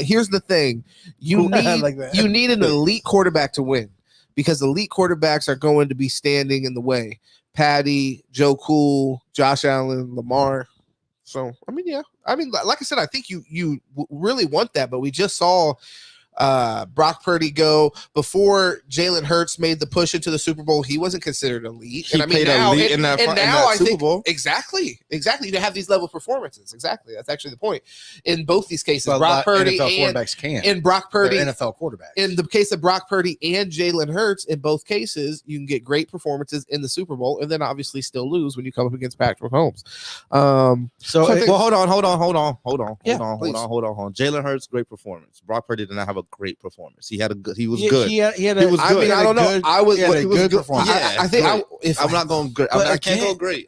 Here's the thing: you need
like that.
you need an elite quarterback to win because elite quarterbacks are going to be standing in the way. Patty, Joe Cool, Josh Allen, Lamar. So I mean, yeah, I mean, like I said, I think you really want that, but we just saw Brock Purdy go before Jalen Hurts made the push into the Super Bowl. He wasn't considered elite.
He played elite in that Super Bowl.
Exactly. You have these level performances. Exactly. That's actually the point. In both these cases,
But
Brock Purdy
NFL
and
quarterbacks can.
in Brock Purdy,
They're NFL quarterbacks.
in the case of Brock Purdy and Jalen Hurts, in both cases, you can get great performances in the Super Bowl and then obviously still lose when you come up against Patrick Mahomes.
So
I think-
Well, hold on.
Yeah, please.
Hold on. Jalen Hurts, great performance. Brock Purdy did not have a great performance. He was good.
He was
He
good.
was
I mean,
good.
I don't know. I was
he had a
he was
good
good.
performance.
I think
great.
if
I'm not going good.
But
I can't
again-
go great.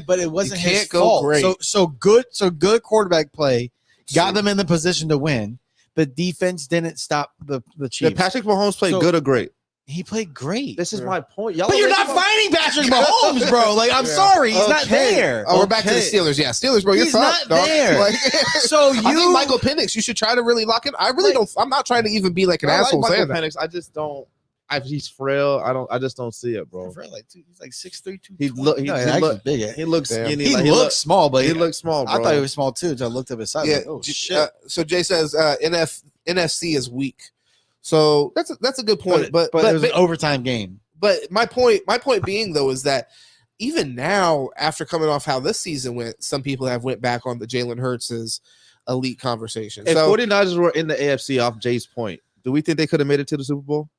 But it wasn't
You
his
can't go
fault.
great.
So good quarterback play got them in the position to win. But defense didn't stop the
Did
Chiefs.
Patrick Mahomes play
So-
good or great?
He played great.
This is my point. Y'all
But you're not
already-
fighting Patrick Mahomes, bro. Like, I'm sorry, he's not
Okay.
there.
Oh, we're back to the Steelers. Yeah, Steelers, bro. You're
He's
tough,
not
dog.
there.
Like,
So
I think Michael Penix, you should try to really lock in. I really don't. I'm not trying to even be like an
I like
asshole
Michael
saying that.
Penix. I just don't. He's frail. I just don't see it, bro.
He's like 6'3",
He look. He look
big.
He looks
Damn.
skinny.
He
like,
looks small, but
He looks small, bro.
I thought he was small too until I looked up his size.
Yeah.
Like, oh shit.
So Jay says NFC is weak. So that's a good point. But
it was an overtime game.
But my point being though is that even now, after coming off how this season went, some people have went back on the Jalen Hurts' elite conversation.
If
So
49ers were in the AFC, off Jay's point, do we think they could have made it to the Super Bowl?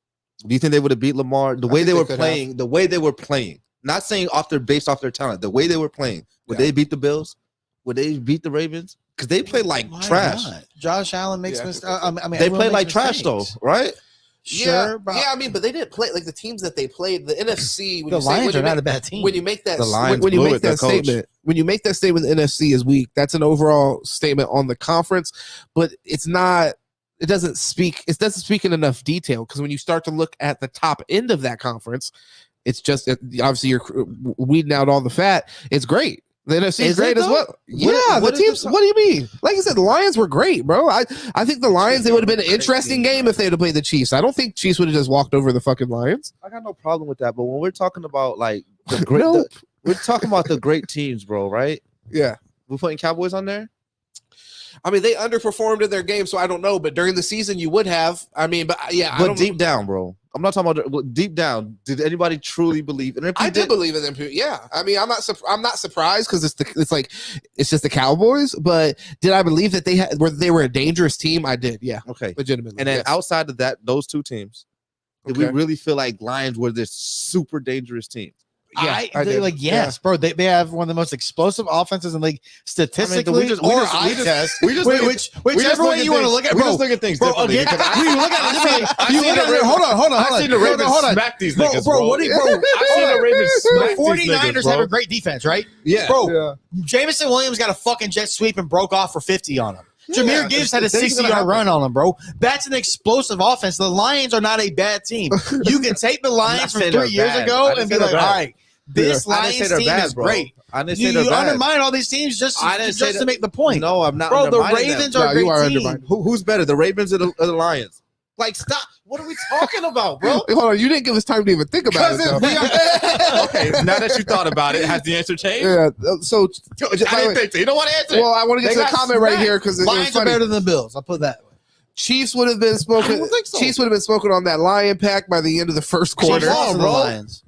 Do you think they would have beat Lamar? The way
think
they
they
were
could
playing, the way they were playing. Not saying based off their talent, the way they were playing. Would they beat the Bills? Would they beat the Ravens? Because they play like
Why
trash.
not? Josh Allen makes mistakes. I mean,
They
everyone
play like
makes
trash though,
mistakes.
right?
Sure, but
I mean, but they didn't play like the teams that they played. The NFC. When
the
you say,
Lions
when you
are not
make-
a bad team.
When you make that,
The Lions
when you
blew
make
it, their
that
coach.
statement, when you make that statement, the NFC is weak. That's an overall statement on the conference, but it's not. It doesn't speak. It doesn't speak in enough detail because when you start to look at the top end of that conference, it's just obviously you're weeding out all the fat. It's great. The NFC is
Is it
great as
though?
well. Yeah,
what
the
is
teams.
the-
What do you mean? Like I said, the Lions were great, bro. I think the Lions. It would have been an interesting game if they had played the Chiefs. I don't think Chiefs would have just walked over the fucking Lions.
I got no problem with that. But when we're talking about like the great,
Nope.
we're talking about the great teams, bro. Right?
Yeah.
We're putting Cowboys on there.
I mean, they underperformed in their game, so I don't know. But during the season, you would have. I mean, but yeah, I
But
don't.
deep down, bro. I'm not talking about deep down. Did anybody truly believe? And if
I
you
did believe in them. Yeah, I mean, I'm not surprised because it's just the Cowboys. But did I believe that they were a dangerous team? I did. Yeah,
okay,
legitimately.
And then
yes.
outside of that, those two teams, did we
Okay.
really feel like Lions were this super dangerous team?
Yeah, I did.
like yes, bro. They have one of the most explosive offenses in the league statistically.
we
or
just-
eye
we just-
test.
we just look at-
Whichever way you want to look at,
we
bro.
just look at things
Bro,
differently.
again,
because
we look at it. You look at it. Hold on.
I seen the Ravens smack these niggas,
bro. What do you, bro?
I seen the Ravens smack
The
these
49ers
niggas, bro.
have a great defense, right?
yeah,
Bro,
yeah.
Jameson Williams got a fucking jet sweep and broke off for 50 on him. Jameer Gibbs had a 60-yard run on him, bro. That's an explosive offense. The Lions are not a bad team. You can take the Lions from 3 years ago and be like, all right, this Lions team is great.
I didn't say
You undermine all these teams just to make the point.
No, I'm not.
Bro, the Ravens are a great team.
Who's better, the Ravens or the Lions? Like, stop. What are we talking about, bro?
Hold on. You didn't give us time to even think about it.
Okay, now that you thought about it, has the answer changed?
Yeah. So
I didn't think so. You don't want to answer.
Well, I want to get to the comment right here because
Lions are better than the Bills. I'll put that way.
Chiefs would have been smoking.
So.
Chiefs would have been smoking on that Lion pack by the end of the first quarter.
Chiefs lost to the Lions.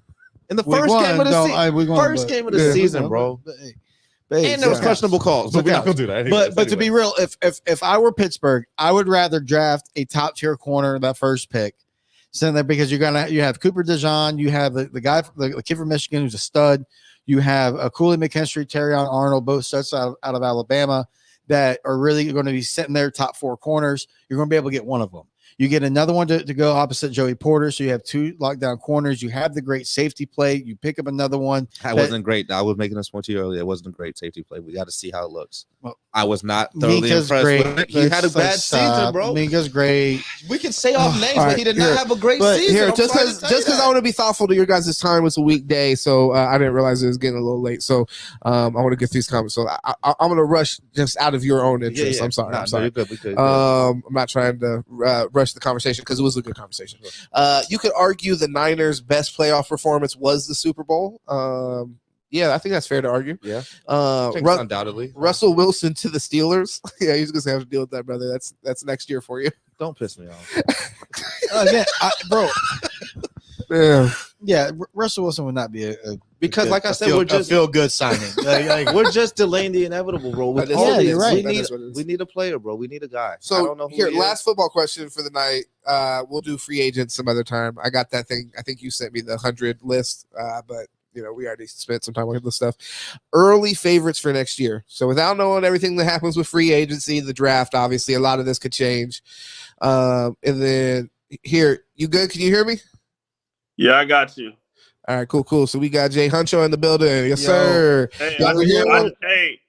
In the first game of the season. First game of the season, bro. And there was questionable calls. But we're not gonna do that.
But to be real, if I were Pittsburgh, I would rather draft a top tier corner that first pick. Send that because you have Cooper DeJean, you have the guy, the kid from Michigan who's a stud. You have a Cooley McKinstry, Terrion Arnold, both studs out of Alabama that are really going to be sitting there top 4 corners. You're going to be able to get one of them. You get another one to go opposite Joey Porter. So you have 2 lockdown corners. You have the great safety play. You pick up another one.
That wasn't great. I was making this point to you earlier. It wasn't a great safety play. We got to see how it looks. Well, I was not thoroughly impressed with it. He had a bad season, bro.
Minka's great.
We can say off names, but he did not have a great season.
Here, just because I want to be thoughtful to your guys' time, it's a weekday, so I didn't realize it was getting a little late. So I want to get these comments. So I'm going to rush just out of your own interest. I'm sorry. I'm sorry.
You're good.
I'm not trying to rush the conversation because it was a good conversation. You could argue the Niners' best playoff performance was the Super Bowl. Yeah, I think that's fair to argue.
Yeah.
Undoubtedly. Russell Wilson to the Steelers. Yeah, he's going to have to deal with that, brother. That's next year for you.
Don't piss me off.
Again, bro.
Yeah.
Russell Wilson would not be a
because, like I said, we're just
feel good signing.
We're just delaying the inevitable, bro.
You're right.
We need a player, bro. We need a guy.
So
I don't know
here, last football question for the night. We'll do free agents some other time. I got that thing. I think you sent me the 100 list, but we already spent some time on this stuff. Early favorites for next year. So without knowing everything that happens with free agency, the draft, obviously a lot of this could change. And then here, you good? Can you hear me?
Yeah, I got you.
All right, cool. So we got Jay Huncho in the building. Yes, sir.
Hey,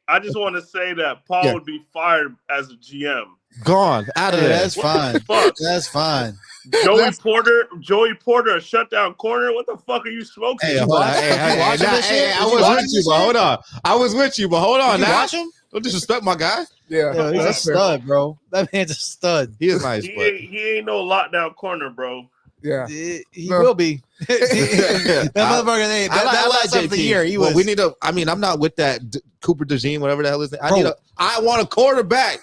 I just want to say that Paul would be fired as a GM.
Gone out of there.
That's fine. That's fine.
Joey Porter, a shutdown corner. What the fuck are you smoking?
I was with you, but hold on. I was with you, but hold on. Now, watch him. Don't disrespect my guy.
Yeah,
he's a stud, bro. That man's a stud.
He is nice, but
he ain't no lockdown corner, bro.
Yeah,
he will be. That motherfucker. That last of the year, he was.
We need a. I mean, I'm not with that Cooper DeJean, whatever the hell is. I want a quarterback.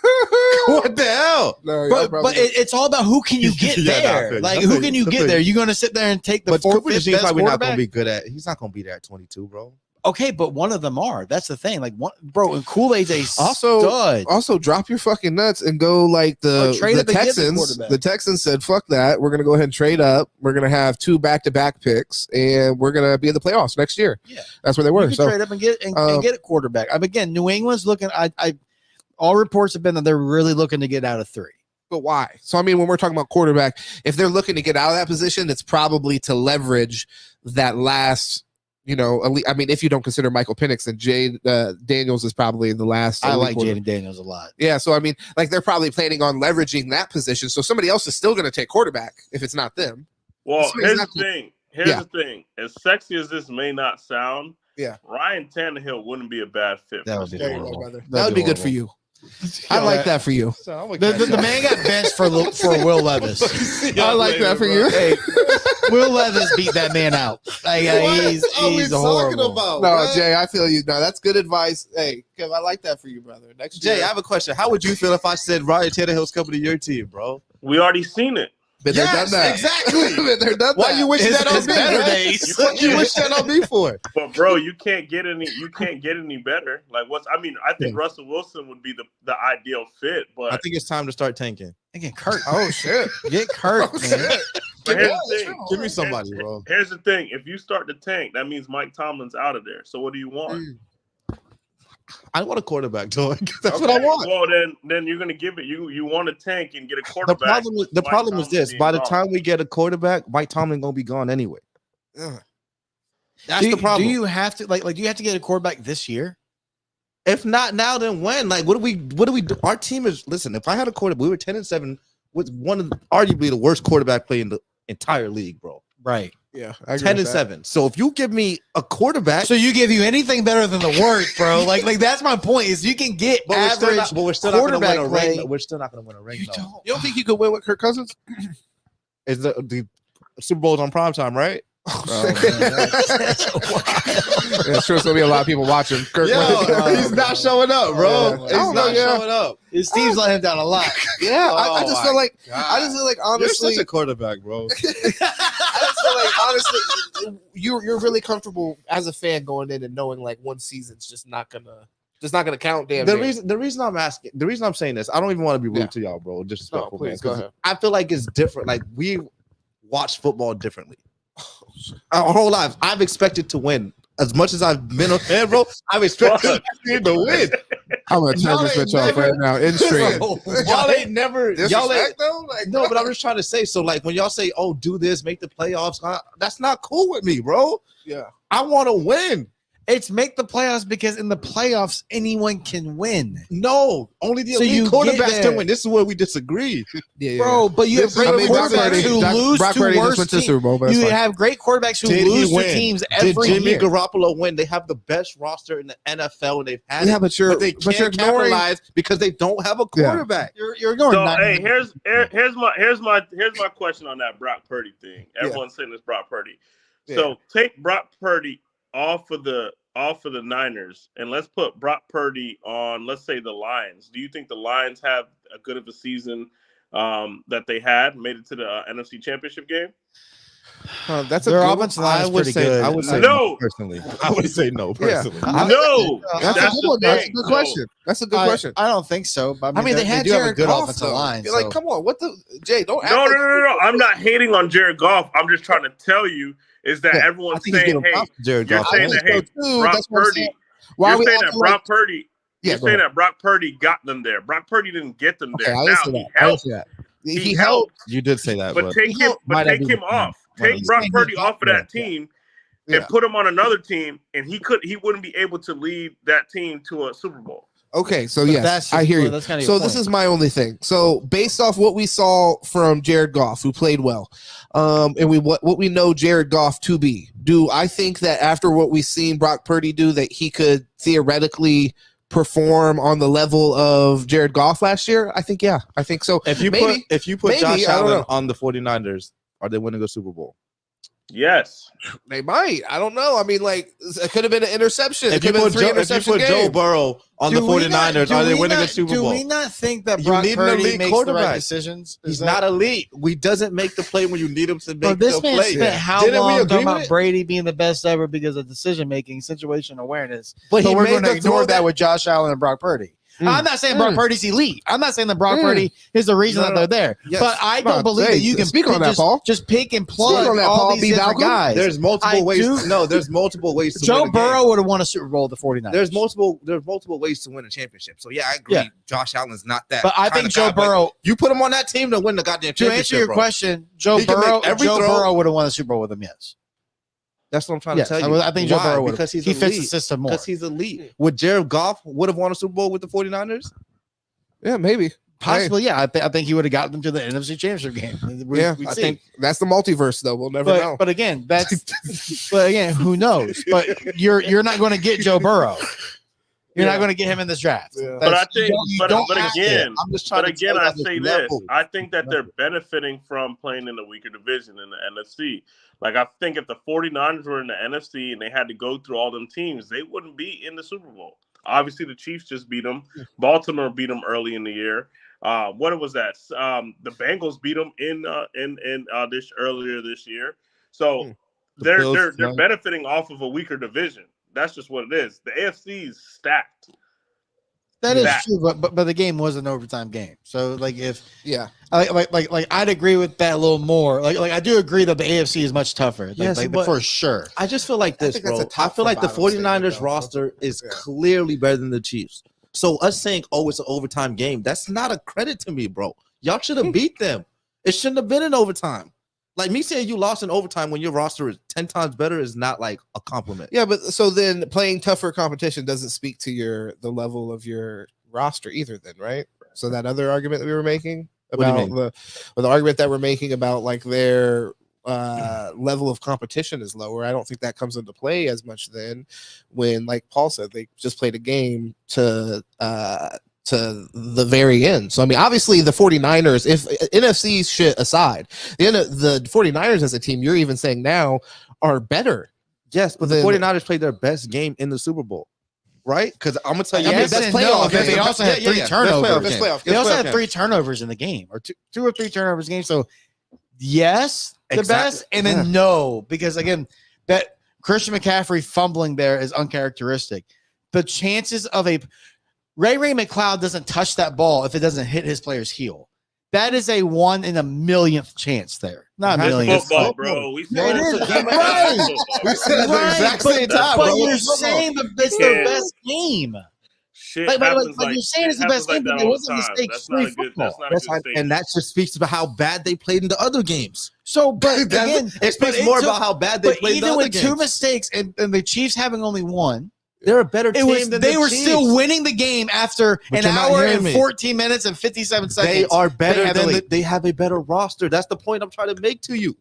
What the hell?
No,
but it's all about who can you get there. Who can you get there? You're gonna sit there and take the 4th, 5th best
probably not
quarterback?
gonna be good at. He's not gonna be there at 22, bro.
Okay, but one of them are. That's the thing. Bro, and Kool-Aid's a
stud. Also, drop your fucking nuts and go like the Texans. The Texans said, "Fuck that. We're gonna go ahead and trade up. We're gonna have 2 back-to-back picks, and we're gonna be in the playoffs next year." Yeah, that's where they were.
You can trade up and get a quarterback. Again, New England's looking. All reports have been that they're really looking to get out of 3.
But why? So I mean, when we're talking about quarterback, if they're looking to get out of that position, it's probably to leverage that last. I mean, if you don't consider Michael Penix, then Jay Daniels is probably the last.
I like Jaden Daniels a lot.
Yeah, so I mean, they're probably planning on leveraging that position. So somebody else is still going to take quarterback if it's not them.
Well, here's the thing. The thing. As sexy as this may not sound, Ryan Tannehill wouldn't be a bad fit.
That would be
That would be good for you. I like that for you.
The man got benched for Will Levis.
I like that for you.
Hey, Will Levis beat that man out. He's horrible.
No, Jay, I feel you. No, that's good advice. Hey, Kev, I like that for you, brother. Next year.
Jay, I have a question. How would you feel if I said Ryan Tannehill's coming to your team, bro?
We already seen it.
But they're done that.
Exactly.
They're done
Why
that.
you wish that on me?
Days.
What you wish that on me for?
But bro, you can't get any better. I think Russell Wilson would be the ideal fit, but
I think it's time to start tanking.
Get Kurt.
Oh shit.
Get Kurt, man.
But here's the thing.
Give me somebody, bro.
Here's the thing. If you start to tank, that means Mike Tomlin's out of there. So what do you want?
I want a quarterback, dog. That's what I want.
Well, then you're gonna give it. You want to tank and get a quarterback.
The problem is this: by the time we get a quarterback, Mike Tomlin gonna be gone anyway. That's the problem.
Do you have to do you have to get a quarterback this year?
If not now, then when? Like, what do we do? Our team is listen. If I had a quarterback, we were 10-7 with one of arguably the worst quarterback play in the entire league, bro.
Right.
Yeah.
10-7. So if you give me a quarterback,
so you give you anything better than the worst, bro. like that's my point. Is you can get average.
We're still not going to win a ring. We're still not going to win a ring.
You don't think you could win with Kirk Cousins?
Is the Super Bowl's on primetime, right?
It's sure there's gonna be a lot of people watching. Kirk
he's not showing up, bro. He's not showing up.
His team's let him down a lot.
Yeah, I just feel like honestly,
you're such a quarterback, bro.
I just feel like honestly, you're really comfortable as a fan going in and knowing like one season's just not gonna count. Damn.
The reason I'm saying this, I don't even want to be rude to y'all, bro. Disrespectful,
please go ahead.
I feel like it's different. Like we watch football differently. Our whole lives, I've expected to win. As much as I've been a fan, bro, I've expected to win.
I'm gonna turn this bitch off right now. In stream.
Y'all ain't never. Y'all ain't,
though? Like,
no, but I'm just trying to say. So, like, when y'all say, "Oh, do this, make the playoffs," that's not cool with me, bro.
Yeah,
I want to win.
It's make the playoffs because in the playoffs anyone can win.
No, only the elite quarterbacks can win. This is where we disagree,
bro. But you have great quarterbacks who lose to worse teams. You have great quarterbacks who lose to teams every year.
Did Jimmy Garoppolo win? They have the best roster in the NFL, and they've had
it. But
they can't capitalize because they don't have a quarterback.
You're going.
So hey, here's my question on that Brock Purdy thing. Everyone's saying it's Brock Purdy. So take Brock Purdy off of the Niners, and let's put Brock Purdy on, let's say, the Lions. Do you think the Lions have a good of a season that they made it to the NFC Championship game?
That's
their offensive line is pretty good.
I would say
no.
Personally. I would say no personally.
No.
That's a good one. That's a good question. That's a good question.
I don't think so. But
I mean, they
do have a good
Goff,
offensive line.
You're like, come on, what the Jay? Don't.
No. I'm not hating on Jared Goff. I'm just trying to tell you is that everyone's saying, hey, you're saying that, hey, Brock Purdy. You're saying that Brock Purdy. You're saying that Brock Purdy got them there. Brock Purdy didn't get them there. Now he helped. He helped.
You did say that,
but take him off. Take Brock Purdy off of that team and put him on another team, and he wouldn't be able to lead that team to a Super Bowl.
Okay, so yes, I hear you. So this is my only thing. So based off what we saw from Jared Goff, who played well, and what we know Jared Goff to be, do I think that after what we've seen Brock Purdy do, that he could theoretically perform on the level of Jared Goff last year? I think so.
If you put Josh Allen on the 49ers, are they winning a Super Bowl?
Yes,
they might. I don't know. I mean, like, it could have been an interception.
If you put Joe Burrow on the 49ers, are they winning a Super Bowl?
Do we not think that Brock Purdy makes the right decisions?
He's not elite. We doesn't make the play when you need him to make the play.
This man spent how long talking about Brady being the best ever because of decision-making, situation awareness. But we're going to ignore that with Josh Allen and Brock Purdy. I'm not saying Brock Purdy's elite. I'm not saying that Brock Purdy is the reason that they're there. Yes. But I don't believe that you can
speak on that, Paul.
Just pick and plug all these different guys.
There's multiple ways. No, there's multiple ways to
Joe
win a
Burrow
game.
would have won a Super Bowl with the 49ers.
There's multiple ways to win a championship. So yeah, I agree. Yeah. Josh Allen's not that.
But I think Joe Burrow.
You put him on that team to win the goddamn championship.
To answer your question, Joe Burrow would have won a Super Bowl with him. Yes.
That's what I'm trying to tell you.
I think Joe Burrow would
because he
fits the system more.
Because he's elite. Would Jared Goff would have won a Super Bowl with the 49ers?
Yeah, maybe.
Possibly, yeah. I think he would have gotten them to the NFC Championship game.
I think that's the multiverse, though. We'll never know.
But again, who knows? But you're not going to get Joe Burrow. You're not going to get him in this draft.
Yeah. But I think, but again, I say this. I think that they're benefiting from playing in a weaker division in the NFC. Like, I think if the 49ers were in the NFC and they had to go through all them teams, they wouldn't be in the Super Bowl. Obviously, the Chiefs just beat them. Baltimore beat them early in the year. What was that? The Bengals beat them in earlier this year. So they're benefiting off of a weaker division. That's just what it is. The AFC is stacked.
That is true, but the game was an overtime game. So like I'd agree with that a little more. Like I do agree that the AFC is much tougher. But for sure.
I just feel like this, bro. I feel like the 49ers roster is clearly better than the Chiefs. So us saying, oh, it's an overtime game, that's not a credit to me, bro. Y'all should have beat them. It shouldn't have been an overtime. Like me saying you lost in overtime when your roster is 10 times better is not like a compliment.
Yeah, but so then playing tougher competition doesn't speak to the level of your roster either, then, right? So that other argument that we were making about the argument that we're making about like their level of competition is lower. I don't think that comes into play as much then when, like Paul said, they just played a game to the very end. So, I mean, obviously the 49ers, if NFC shit aside, the 49ers as a team, you're even saying now, are better.
Yes, but the 49ers played their best game in the Super Bowl. Right? Because I'm going to tell you,
that's playoff. They also had 3 turnovers. They also had 3 turnovers in the game, or 2 or 3 turnovers in the game. So, yes, the best, and then no, because again, that Christian McCaffrey fumbling there is uncharacteristic. The chances of Ray McLeod doesn't touch that ball if it doesn't hit his player's heel. That is a 1 in a millionth chance there. Not a million.
Football, bro. We said
it is right.
We said it at the exact same time,
but
bro.
you're saying that it's their best game.
Shit
But
like,
you're saying it's the best game, but it wasn't mistake-free football.
And that just speaks about how bad they played in the other games.
So, but again,
it speaks more about how bad they played in the other games.
Even with 2 mistakes and the Chiefs having only 1,
they're a better team than
they
the
were
Chiefs.
Still winning the game after an hour and 14 minutes and 57 seconds.
They are better than they have a better roster. That's the point I'm trying to make to you.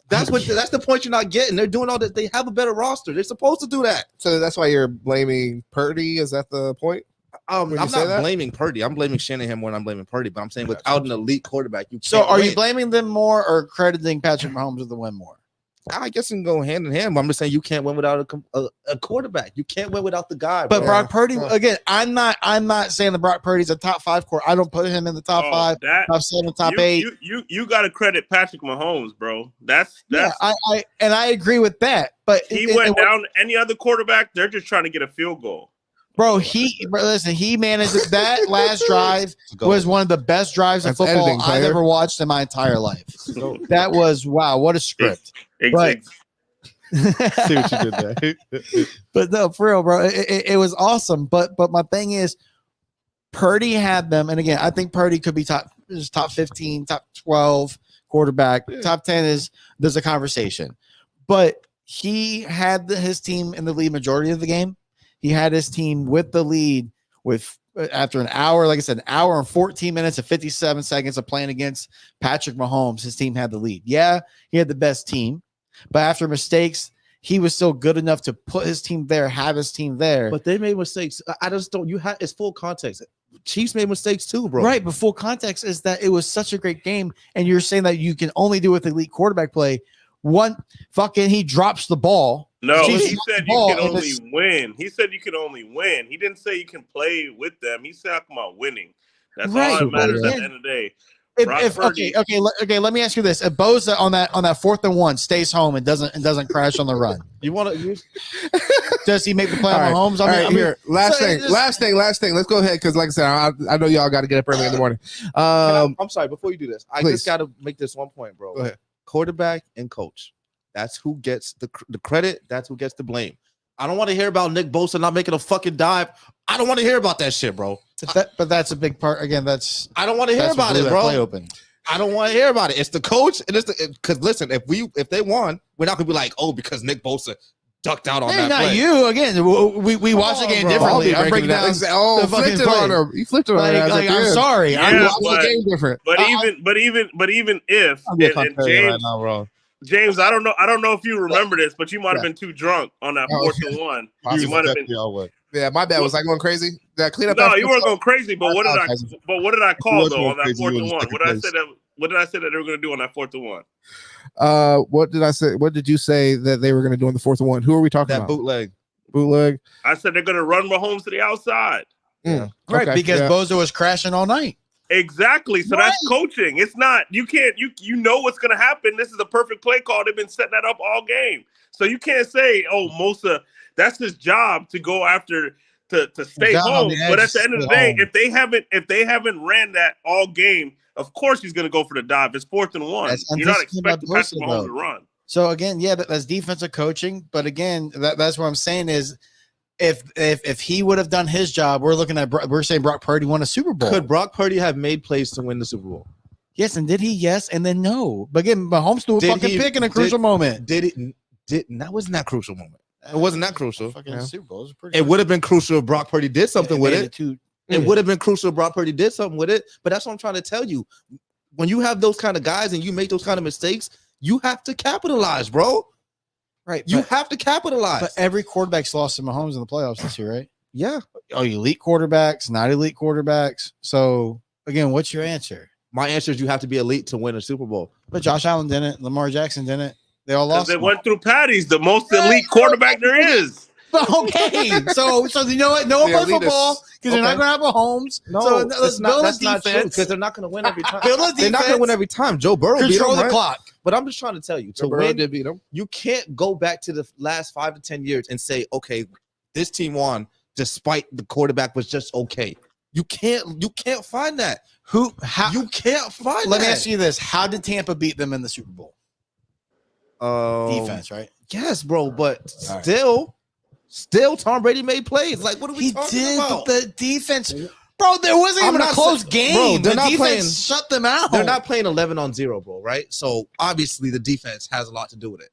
That's the point you're not getting. They're doing all that. They have a better roster. They're supposed to do that.
So that's why you're blaming Purdy. Is that the point?
I'm not blaming Purdy. I'm blaming Shanahan more than I'm blaming Purdy. But I'm saying without an elite quarterback, you can't
So are
win.
you blaming them more or crediting Patrick Mahomes with the win more?
I guess it can go hand in hand. But I'm just saying you can't win without a quarterback. You can't win without the guy.
But
bro.
Brock Purdy, again, I'm not saying that Brock Purdy's a top 5 core. I don't put him in the top 5, top 7, top 8.
You got to credit Patrick Mahomes, bro. That's
I agree with that. But
he went down. Any other quarterback, they're just trying to get a field goal.
Bro, he managed that last drive was one of the best drives in football I've ever watched in my entire life. That was wow, what a script.
Exactly.
See what you did there.
But no, for real, bro, it was awesome. But my thing is, Purdy had them, and again, I think Purdy could be top 15, top 12 quarterback. Top 10 there's a conversation, but he had his team in the lead majority of the game. He had his team with the lead after an hour, like I said, an hour and 14 minutes and 57 seconds of playing against Patrick Mahomes. His team had the lead. Yeah, he had the best team, but after mistakes, he was still good enough to put his team there, have his team there.
But they made mistakes. I just don't. It's full context. Chiefs made mistakes too, bro.
Right, but full context is that it was such a great game, and you're saying that you can only do with elite quarterback play. He drops the ball.
No, he said you can only win. He said you can only win. He didn't say you can play with them. He said talking about winning. That's all that matters at the end of the day.
Okay. Let me ask you this: if Bosa on that 4th and 1 stays home and doesn't crash on the run,
you want to use?
Does he make the play on Mahomes?
Last thing. Let's go ahead because, like I said, I know y'all got to get up early in the morning.
I'm sorry. Before you do this, I just got to make this one point, bro.
Go ahead.
Quarterback and coach. That's who gets the credit. That's who gets the blame. I don't want to hear about Nick Bosa not making a fucking dive. I don't want to hear about that shit, bro.
But that's a big part. Again, I don't
want to hear about it, bro.
Play open.
I don't want to hear about it. It's the coach, and because listen, if they won, we're not gonna be like, oh, because Nick Bosa ducked out on that
not
play.
You again. We watch the game differently. I break down.
Oh, flipped it on him. He flipped it on him.
I'm sorry.
Yeah,
I'm watching the game different.
But even if and James, right now, bro. James, I don't know if you remember this, but you might have been too drunk on that 4th and 1. You might have been.
Yeah, my bad. Was I going crazy? Did I clean up?
No, you weren't going crazy. But what did I call though on that 4th and 1? What did I say that they were going to do on that 4th and 1?
What did I say? What did you say that they were going to do on the 4th and 1? Who are we talking about? Bootleg.
I said they're going to run Mahomes to the outside.
Right, because Bosa was crashing all night.
Exactly. So that's coaching. It's not, you know what's going to happen. This is a perfect play call. They've been setting that up all game. So you can't say, oh, Mosa, that's his job to go after to stay home. But at the end of the day, if they haven't ran that all game, of course he's going to go for the dive. It's 4th and 1. You're not expecting Patrick Mahomes to run.
So again, that's defensive coaching. But again, that's what I'm saying is, if he would have done his job, we're saying Brock Purdy won a Super Bowl.
Could Brock Purdy have made plays to win the Super Bowl?
Yes, and did he? Yes, and then no. But again, Mahomes threw a fucking pick in a crucial moment.
That wasn't that crucial moment. It wasn't that crucial.
Fucking Super Bowl.
It would have been crucial if Brock Purdy did something with it. It would have been crucial if Brock Purdy did something with it. But that's what I'm trying to tell you. When you have those kind of guys and you make those kind of mistakes, you have to capitalize, bro.
Right.
You have to capitalize.
But every quarterback's lost to Mahomes in the playoffs this year, right?
Yeah.
Oh, elite quarterbacks, not elite quarterbacks. So again, what's your answer?
My answer is you have to be elite to win a Super Bowl.
But Josh Allen didn't. Lamar Jackson didn't. They all lost.
They went through Patty's, the most elite quarterback there is.
Okay, so you know what? No one plays football because they're not going to have a Mahomes.
No,
so
that's not true because they're not going to win every time.
Build a defense.
They're not going to win every time. Joe Burrow
Control
beat him,
the clock.
But I'm just trying to tell you, to win, did beat him. You can't go back to the last 5 to 10 years and say, okay, this team won despite the quarterback was just okay. You can't find that. You can't find that.
Let me ask you this: how did Tampa beat them in the Super Bowl? Defense, right?
Yes, bro. But still, Tom Brady made plays. Like, what are we talking about?
But the defense, bro. There wasn't even a close game.
Bro,
the defense shut them out.
They're not playing 11-0, bro. Right? So obviously, the defense has a lot to do with it.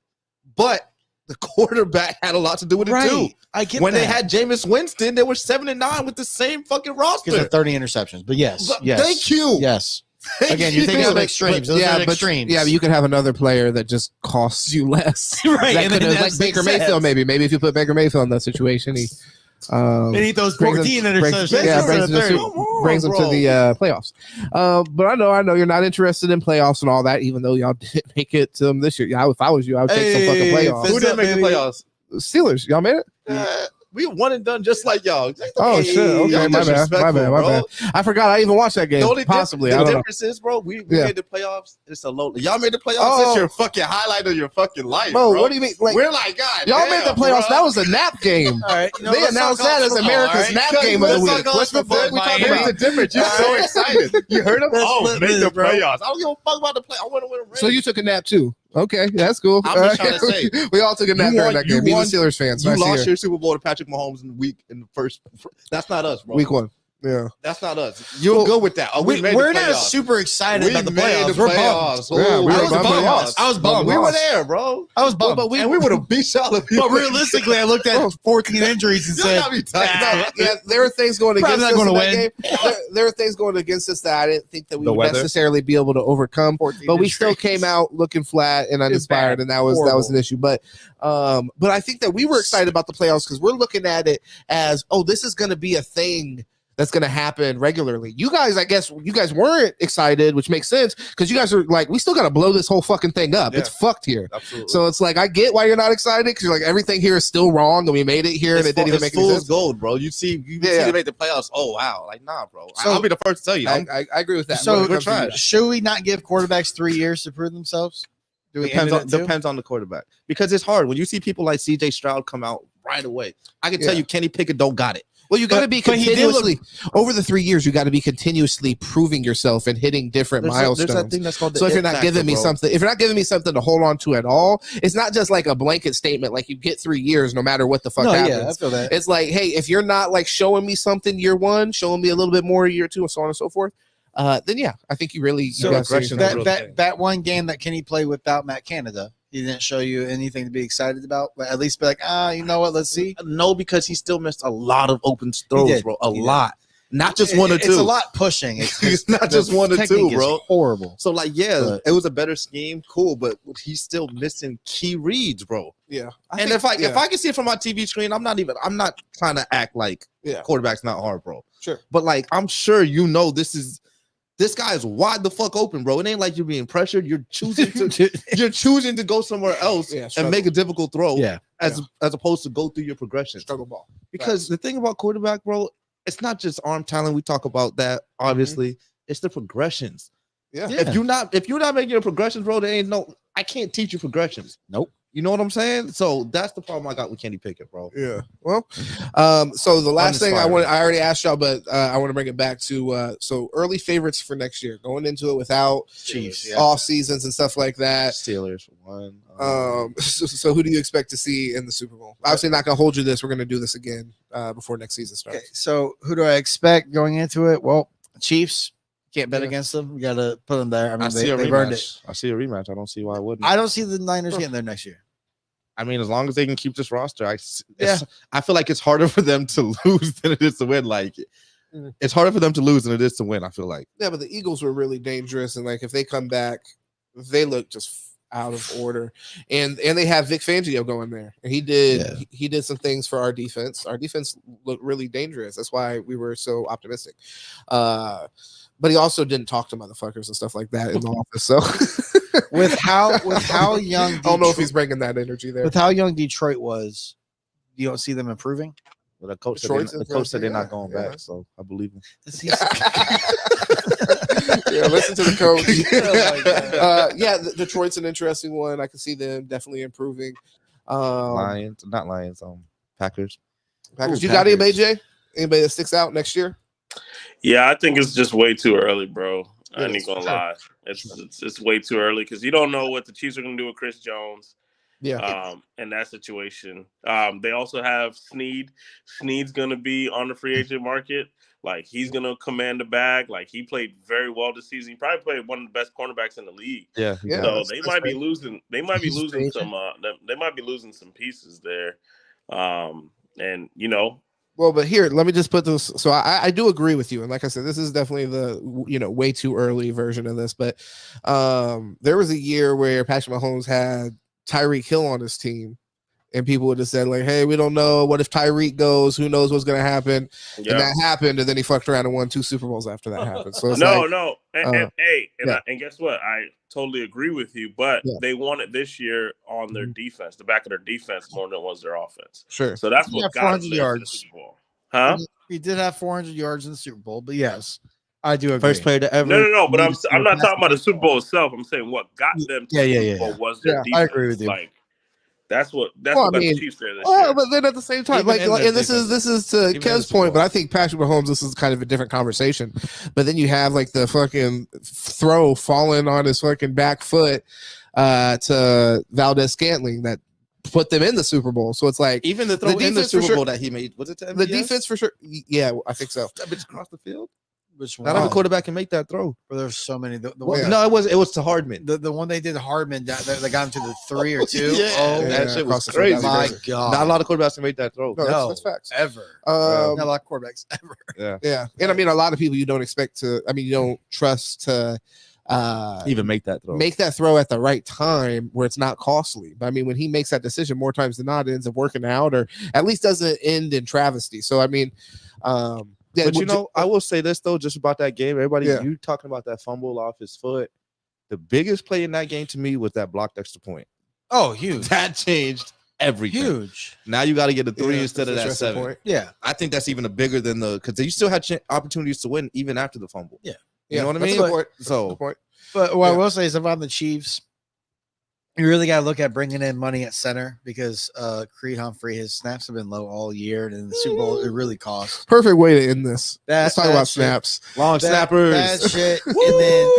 But the quarterback had a lot to do with it too.
I get
when
that.
they had Jameis Winston, they were 7-9 with the same fucking roster.
Because of 30 interceptions. But yes.
Thank you.
Yes. Again, you're thinking of extremes. Those are extremes.
Yeah, but you could have another player that just costs you less.
Right.
That could have, like Baker Mayfield, maybe. Maybe if you put Baker Mayfield in that situation,
and he throws 14 interceptions.
Brings them to the playoffs. But I know you're not interested in playoffs and all that, even though y'all didn't make it to them this year. Yeah, if I was you, I would take some fucking playoffs.
Who didn't make the playoffs?
Steelers. Y'all made it?
We one and done just like y'all.
Oh shit! Okay, my bad. I forgot I even watched that game. Possibly,
the difference is, bro. We made the playoffs. It's a low. Y'all made the playoffs. It's your fucking highlight of your fucking life, bro.
What do you mean? Like,
we're like, God,
y'all made the playoffs. Bro. That was a nap game.
All right,
they announced that as America's nap game of the week. What's the fuck we talking about?
The difference. You're so excited. You heard him? Oh, made the playoffs. I don't give a fuck about the play. I want to win a ring.
So you took a nap too? Okay, that's cool.
I'm just trying to say,
we all took a nap during that game. Being Steelers fans,
you lost your Super Bowl to Patrick Mahomes in the first. That's not us, bro.
Week 1. Yeah,
that's not us. You're good with that.
We're not super excited about the playoffs. We're bummed. I was bummed.
We were there, bro.
I was bummed.
But we would have beat y'all. But
realistically, I looked at 14 injuries and said,
there are things going against us in that game. There are things going against us that I didn't think that we would necessarily be able to overcome. But we still came out looking flat and uninspired, and that was an issue. But I think that we were excited about the playoffs because we're looking at it as, oh, this is going to be a thing that's going to happen regularly. You guys, I guess you guys weren't excited, which makes sense because you guys are like, we still got to blow this whole fucking thing up. Yeah. It's fucked here.
Absolutely.
So it's like, I get why you're not excited because you're like, everything here is still wrong and we made it here and it didn't even make any sense.
Gold, bro. You see they made the playoffs. Oh, wow. Like, nah, bro. So, I'll be the first to tell you.
I agree with that.
So we're trying. Should we not give quarterbacks 3 years to prove themselves?
Depends on the quarterback because it's hard when you see people like CJ Stroud come out right away. I can tell you Kenny Pickett don't got it.
Well, you got to be continuously over the 3 years. You got to be continuously proving yourself and hitting different milestones.
There's that thing that's called
so if you're not giving me something to hold on to at all, it's not just like a blanket statement. Like you get 3 years no matter what the fuck happens.
Yeah, I feel that.
It's like, hey, if you're not like showing me something year 1, showing me a little bit more year 2, and so on and so forth. Then yeah, I think you really
that one game that Kenny played without Matt Canada. He didn't show you anything to be excited about, but at least be like, you know what? Let's see.
No, because he still missed a lot of open throws, bro. A lot. Not just one or two.
It's a lot pushing.
It's not just one or two, bro.
Horrible.
So like, it was a better scheme, cool, but he's still missing key reads, bro.
Yeah.
If I can see it from my TV screen, I'm not trying to act like quarterback's not hard, bro.
Sure.
But like, I'm sure this guy is wide the fuck open, bro. It ain't like you're being pressured. You're choosing to go somewhere else and make a difficult throw as opposed to go through your progression.
Struggle ball.
Because the thing about quarterback, bro, it's not just arm talent. We talk about that, obviously. It's the progressions.
Yeah.
If you're not making your progressions, bro, I can't teach you progressions.
Nope.
You know what I'm saying? So that's the problem I got with Kenny Pickett, bro.
Yeah. Well, so the last thing I already asked y'all, but I want to bring it back to so early favorites for next year, going into it without
Chiefs,
off seasons and stuff like that.
Steelers for one.
So who do you expect to see in the Super Bowl? Obviously, not gonna hold you this. We're gonna do this again before next season starts.
Okay, so who do I expect going into it? Well, Chiefs. Can't bet against them. You got to put them there. I mean, they burned it.
I see a rematch. I don't see why I wouldn't.
I don't see the Niners getting there next year.
I mean, as long as they can keep this roster, I feel like it's harder for them to lose than it is to win. Like, it's harder for them to lose than it is to win, I feel like.
Yeah, but the Eagles were really dangerous, and like if they come back, they look just out of order. And they have Vic Fangio going there. And he did some things for our defense. Our defense looked really dangerous. That's why we were so optimistic. But he also didn't talk to motherfuckers and stuff like that in the office. So
with how young
I don't know if he's bringing that energy there.
With how young Detroit was, you don't see them improving?
Well, the coach said they're not going back, so I believe him.
Yeah, listen to the coach. Detroit's an interesting one. I can see them definitely improving.
Packers.
Packers. You got anybody, AJ? Anybody that sticks out next year?
Yeah, I think it's just way too early, bro. I ain't gonna lie. It's way too early because you don't know what the Chiefs are gonna do with Chris Jones.
Yeah.
In that situation. They also have Snead. Snead's gonna be on the free agent market. Like he's gonna command the bag. Like he played very well this season. He probably played one of the best cornerbacks in the league.
Yeah.
So they might be losing. They might be losing some. They might be losing some pieces there. And you know.
Well, but here, let me just put this. So I do agree with you, and like I said, this is definitely the way too early version of this. But there was a year where Patrick Mahomes had Tyreek Hill on his team, and people would have said like, "Hey, we don't know. What if Tyreek goes? Who knows what's going to happen?" Yeah. And that happened, and then he fucked around and won 2 Super Bowls after that happened. So it's
and guess what? I totally agree with you, but they won it this year on their defense, the back of their defense more than it was their offense.
Sure.
So that's what got
400 yards.
The Super Bowl. Huh?
He did have 400 yards in the Super Bowl, but yes, I do agree.
First player to ever.
No. But I'm not talking about the Super Bowl itself. I'm saying what got them to the Super Bowl was their defense.
I agree with you.
Like that's what got the Chiefs there this year.
But then at the same time, and this is to Kev's point, but I think Patrick Mahomes, this is kind of a different conversation. But then you have like the fucking throw falling on his fucking back foot to Valdez-Scantling that put them in the Super Bowl. So it's like
even the throw in the Super Bowl that he made, was it to MVS?
The defense for sure. Yeah, I think so.
That bitch across the field.
Not
every quarterback can make that throw.
But there's so many.
No, it was to Hardman.
The one they did Hardman, they got him to the 3 or 2.
That shit was crazy.
My God,
not a lot of quarterbacks can make that throw.
No, that's facts.
Ever. Not a lot of quarterbacks ever.
Yeah. And I mean, a lot of people you don't expect to. I mean, you don't trust to
even make that
throw at the right time where it's not costly. But I mean, when he makes that decision more times than not, it ends up working out, or at least doesn't end in travesty. So I mean.
Yeah, but I will say this though, just about that game. Everybody, you talking about that fumble off his foot. The biggest play in that game to me was that blocked extra point.
Oh, huge!
That changed everything.
Huge.
Now you got to get a 3 instead of that 7.
Point. Yeah,
I think that's even a bigger than because you still had opportunities to win even after the fumble.
Yeah,
you know what I mean.
But what I will say is, if I'm the Chiefs, you really got to look at bringing in money at center because Creed Humphrey, his snaps have been low all year, and in the Super Bowl, it really costs.
Perfect way to end this. Let's talk about snaps.
Long snappers.
That shit. And then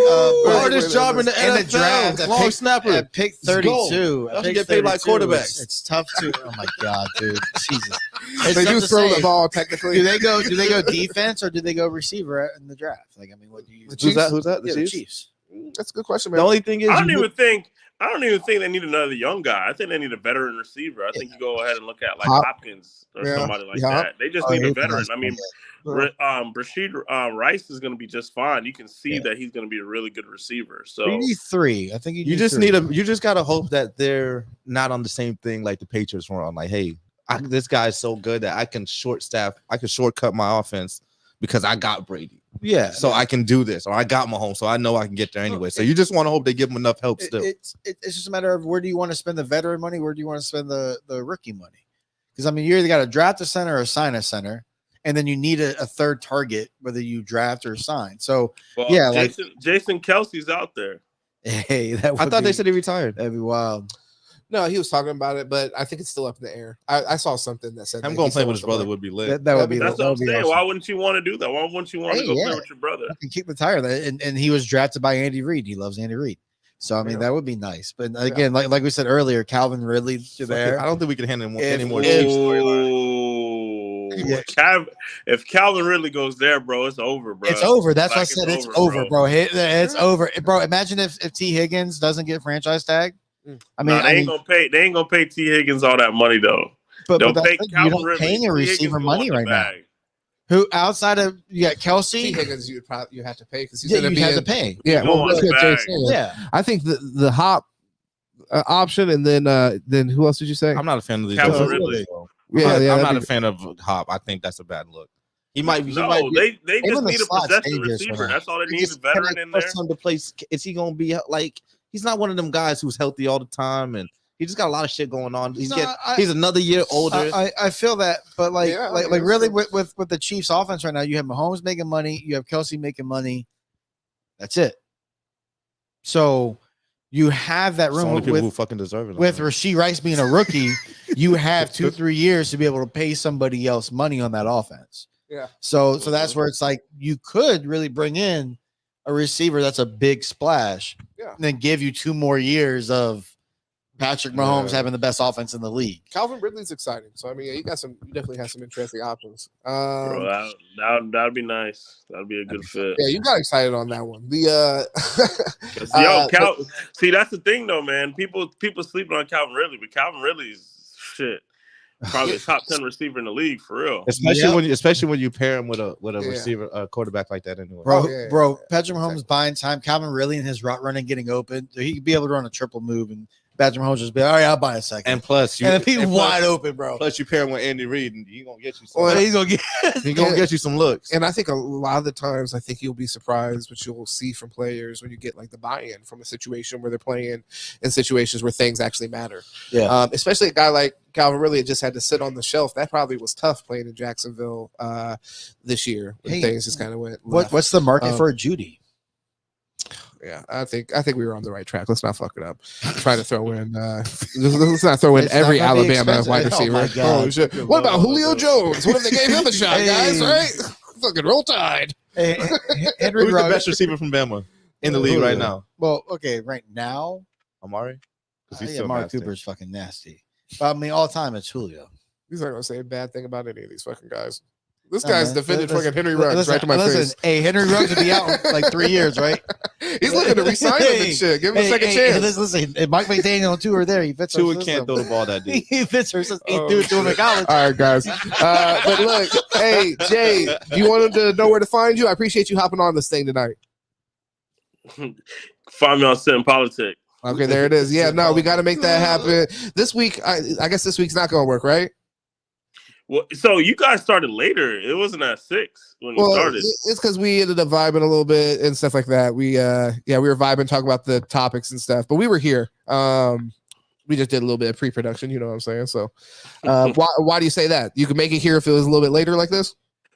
hardest job in the NFL.
The draft,
long snapper.
At pick 32.
You get paid like quarterbacks.
It's tough to. Oh my God, dude. Jesus.
They do throw the ball technically.
Do they go defense or do they go receiver in the draft? Like, I mean, what do you?
Who's that?
The Chiefs.
That's a good question, man.
The only thing is,
I don't even think they need another young guy. I think they need a veteran receiver. I think you go ahead and look at like Hopkins or somebody like that. They just need a veteran. I mean, Rashid Rice is going to be just fine. You can see that he's going to be a really good receiver. So
you need 3. I think
you just need you just got to hope that they're not on the same thing like the Patriots were on. Like, hey, this guy's so good that I can shortcut my offense because I got Brady.
Yeah,
so I can do this, or I got Mahomes, so I know I can get there anyway. So you just want to hope they give him enough help. Still,
it's just a matter of where do you want to spend the veteran money, where do you want to spend the rookie money? Because I mean, you either got to draft a center or sign a center, and then you need a third target, whether you draft or sign. So
Jason Kelsey's out there.
Hey,
I thought they said he retired.
That'd be wild.
No, he was talking about it, but I think it's still up in the air. I saw something that said
I'm going to play with his brother would be lit.
That would be.
That's what I'm saying. Awesome. Why wouldn't you want to do that? Why wouldn't you want to go play with your brother?
You can kick the tire. And he was drafted by Andy Reid. He loves Andy Reid. So I mean that would be nice. But again, like we said earlier, Calvin Ridley there.
I don't think we can handle any more.
If Calvin Ridley goes there, bro, it's over, bro.
It's over. That's what I said. It's over, bro. It's over, bro. Imagine if T. Higgins doesn't get franchise tag. I mean,
they ain't gonna pay T. Higgins all that money though.
But you're not paying a receiver money right now. Who outside of Kelsey?
T. Higgins, you have to pay because he's
you have to pay.
Yeah, I think the Hop option, and then who else did you say?
I'm not a fan of these.
Calvin Ridley.
I'm not a fan of Hop. I think that's a bad look. He might be.
They just need a possession receiver. That's all they need. Is a veteran in there.
To play. Is he gonna be like? He's not one of them guys who's healthy all the time, and he just got a lot of shit going on. He's another year older.
I feel that, but really with the Chiefs offense right now, you have Mahomes making money, you have Kelsey making money. That's it. So you have that room
with people who fucking deserve it.
With Rashee Rice being a rookie, you have 2-3 years to be able to pay somebody else money on that offense.
Yeah.
So that's where it's like you could really bring in a receiver that's a big splash, and then give you 2 more years of Patrick Mahomes having the best offense in the league.
Calvin Ridley's exciting. So I mean, you definitely have some interesting options.
Bro, that'd be nice. That'd be a good fit.
Yeah, you got excited on that one.
See, that's the thing though, man. People sleeping on Calvin Ridley, but Calvin Ridley's shit. Probably a top 10 receiver in the league for real.
Especially when you pair him with a receiver, a quarterback like that anyway.
Bro, Patrick Mahomes buying time. Calvin Ridley and his route running getting open. So he could be able to run a triple move, and Patrick Mahomes just be all right. I'll buy a second.
And plus,
wide open, bro.
Plus, you pair him with Andy Reid, and he's gonna get you. He's gonna get you some looks.
And I think a lot of the times, I think you'll be surprised what you'll see from players when you get like the buy-in from a situation where they're playing in situations where things actually matter.
Yeah.
Especially a guy like Calvin Ridley just had to sit on the shelf. That probably was tough playing in Jacksonville this year. When things just kind of went left.
What's the market for a Judy?
Yeah, I think we were on the right track. Let's not fuck it up. Trying to throw in let's not throw in every Alabama wide receiver. Oh shit. What about Julio Jones? What if they gave him a shot, guys? Right? Fucking roll tide.
Henry
Who's the best receiver from Bama in the league right now?
Well, okay, right now,
Amari.
Because he's Amari Cooper's fucking nasty. But I mean, all time it's Julio.
He's not gonna say a bad thing about any of these fucking guys. This guy's defended fucking Henry Ruggs right to my face.
Hey, Henry Ruggs will be out in like 3 years, right?
He's looking to resign him and shit. Give him a second chance.
Listen, Mike McDaniel and Tua are there. He fits
Tua can't throw the ball that deep.
He fits her system. He threw it to him in college.
All right, guys. But look, hey, Jay, you want him to know where to find you? I appreciate you hopping on this thing tonight.
Find me on Sin Politics.
Okay, there it is. Yeah, no, we got to make that happen. This week, I guess this week's not going to work, right?
Well, so you guys started later. It wasn't at 6 when you started.
It's because we ended up vibing a little bit and stuff like that. We were vibing, talking about the topics and stuff, but we were here. We just did a little bit of pre-production, you know what I'm saying? So why do you say that? You could make it here if it was a little bit later like this?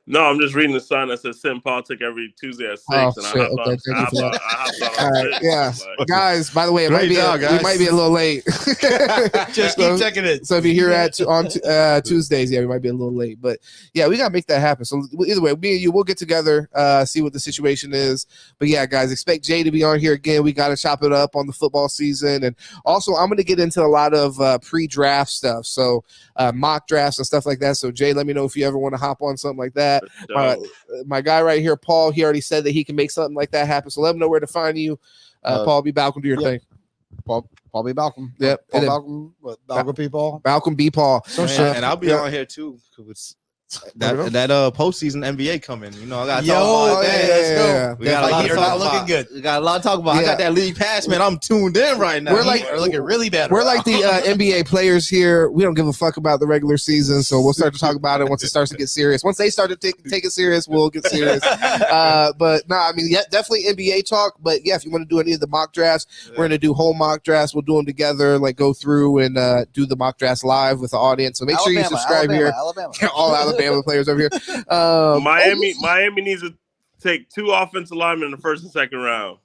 No, I'm just reading the sign that says Sin Politic every Tuesday at 6.
Oh,
and
shit.
I hopped on
All right, yeah. Guys, by the way, we might be a little late.
Just keep checking it.
So if you're here on Tuesdays, we might be a little late. But yeah, we got to make that happen. So either way, me and you, we'll get together, see what the situation is. But yeah, guys, expect Jay to be on here again. We got to chop it up on the football season. And also, I'm going to get into a lot of pre-draft stuff. So mock drafts and stuff like that. So Jay, let me know if you ever want to hop on something like that. My guy right here, Paul, he already said that he can make something like that happen. So let him know where to find you. Paul B. Balcom, do your thing.
Paul B. Balcom.
Yep.
Paul Balcom. Balcom B. Paul.
Balcom B. Paul.
And I'll be on here too. That postseason NBA coming. You know, I got to talk about that.
Let's go.
We got a lot to talk about.
Looking good.
We got a lot to talk about. I got that league pass, man. I'm tuned in right now.
We're
looking really bad.
We're like the NBA players here. We don't give a fuck about the regular season, so we'll start to talk about it once it starts to get serious. Once they start to take it serious, we'll get serious. But no, I mean, yeah, definitely NBA talk. But yeah, if you want to do any of the mock drafts, we're gonna do whole mock drafts. We'll do them together, like go through and do the mock drafts live with the audience. So make sure you subscribe here. All Alabama players over here.
Miami needs to take 2 offensive linemen in the first and second round.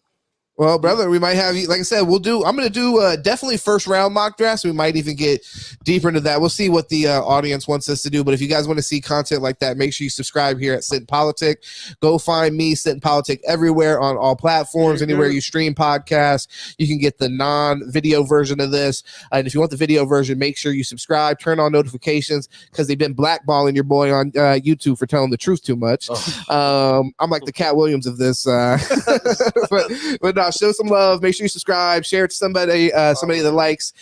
Well, brother, we might have you. Like I said, I'm going to do definitely first round mock drafts. We might even get deeper into that. We'll see what the audience wants us to do. But if you guys want to see content like that, make sure you subscribe here at Sit and Politic. Go find me, Sit and Politic, everywhere on all platforms, anywhere you stream podcasts. You can get the non-video version of this. And if you want the video version, make sure you subscribe, turn on notifications, because they've been blackballing your boy on YouTube for telling the truth too much. I'm like the Cat Williams of this. But no, show some love. Make sure you subscribe. Share it to somebody that likes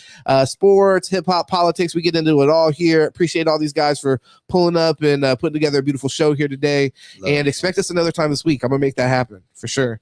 sports, hip hop, politics. We get into it all here. Appreciate all these guys for pulling up and putting together a beautiful show here today. And expect us another time this week. I'm gonna make that happen for sure.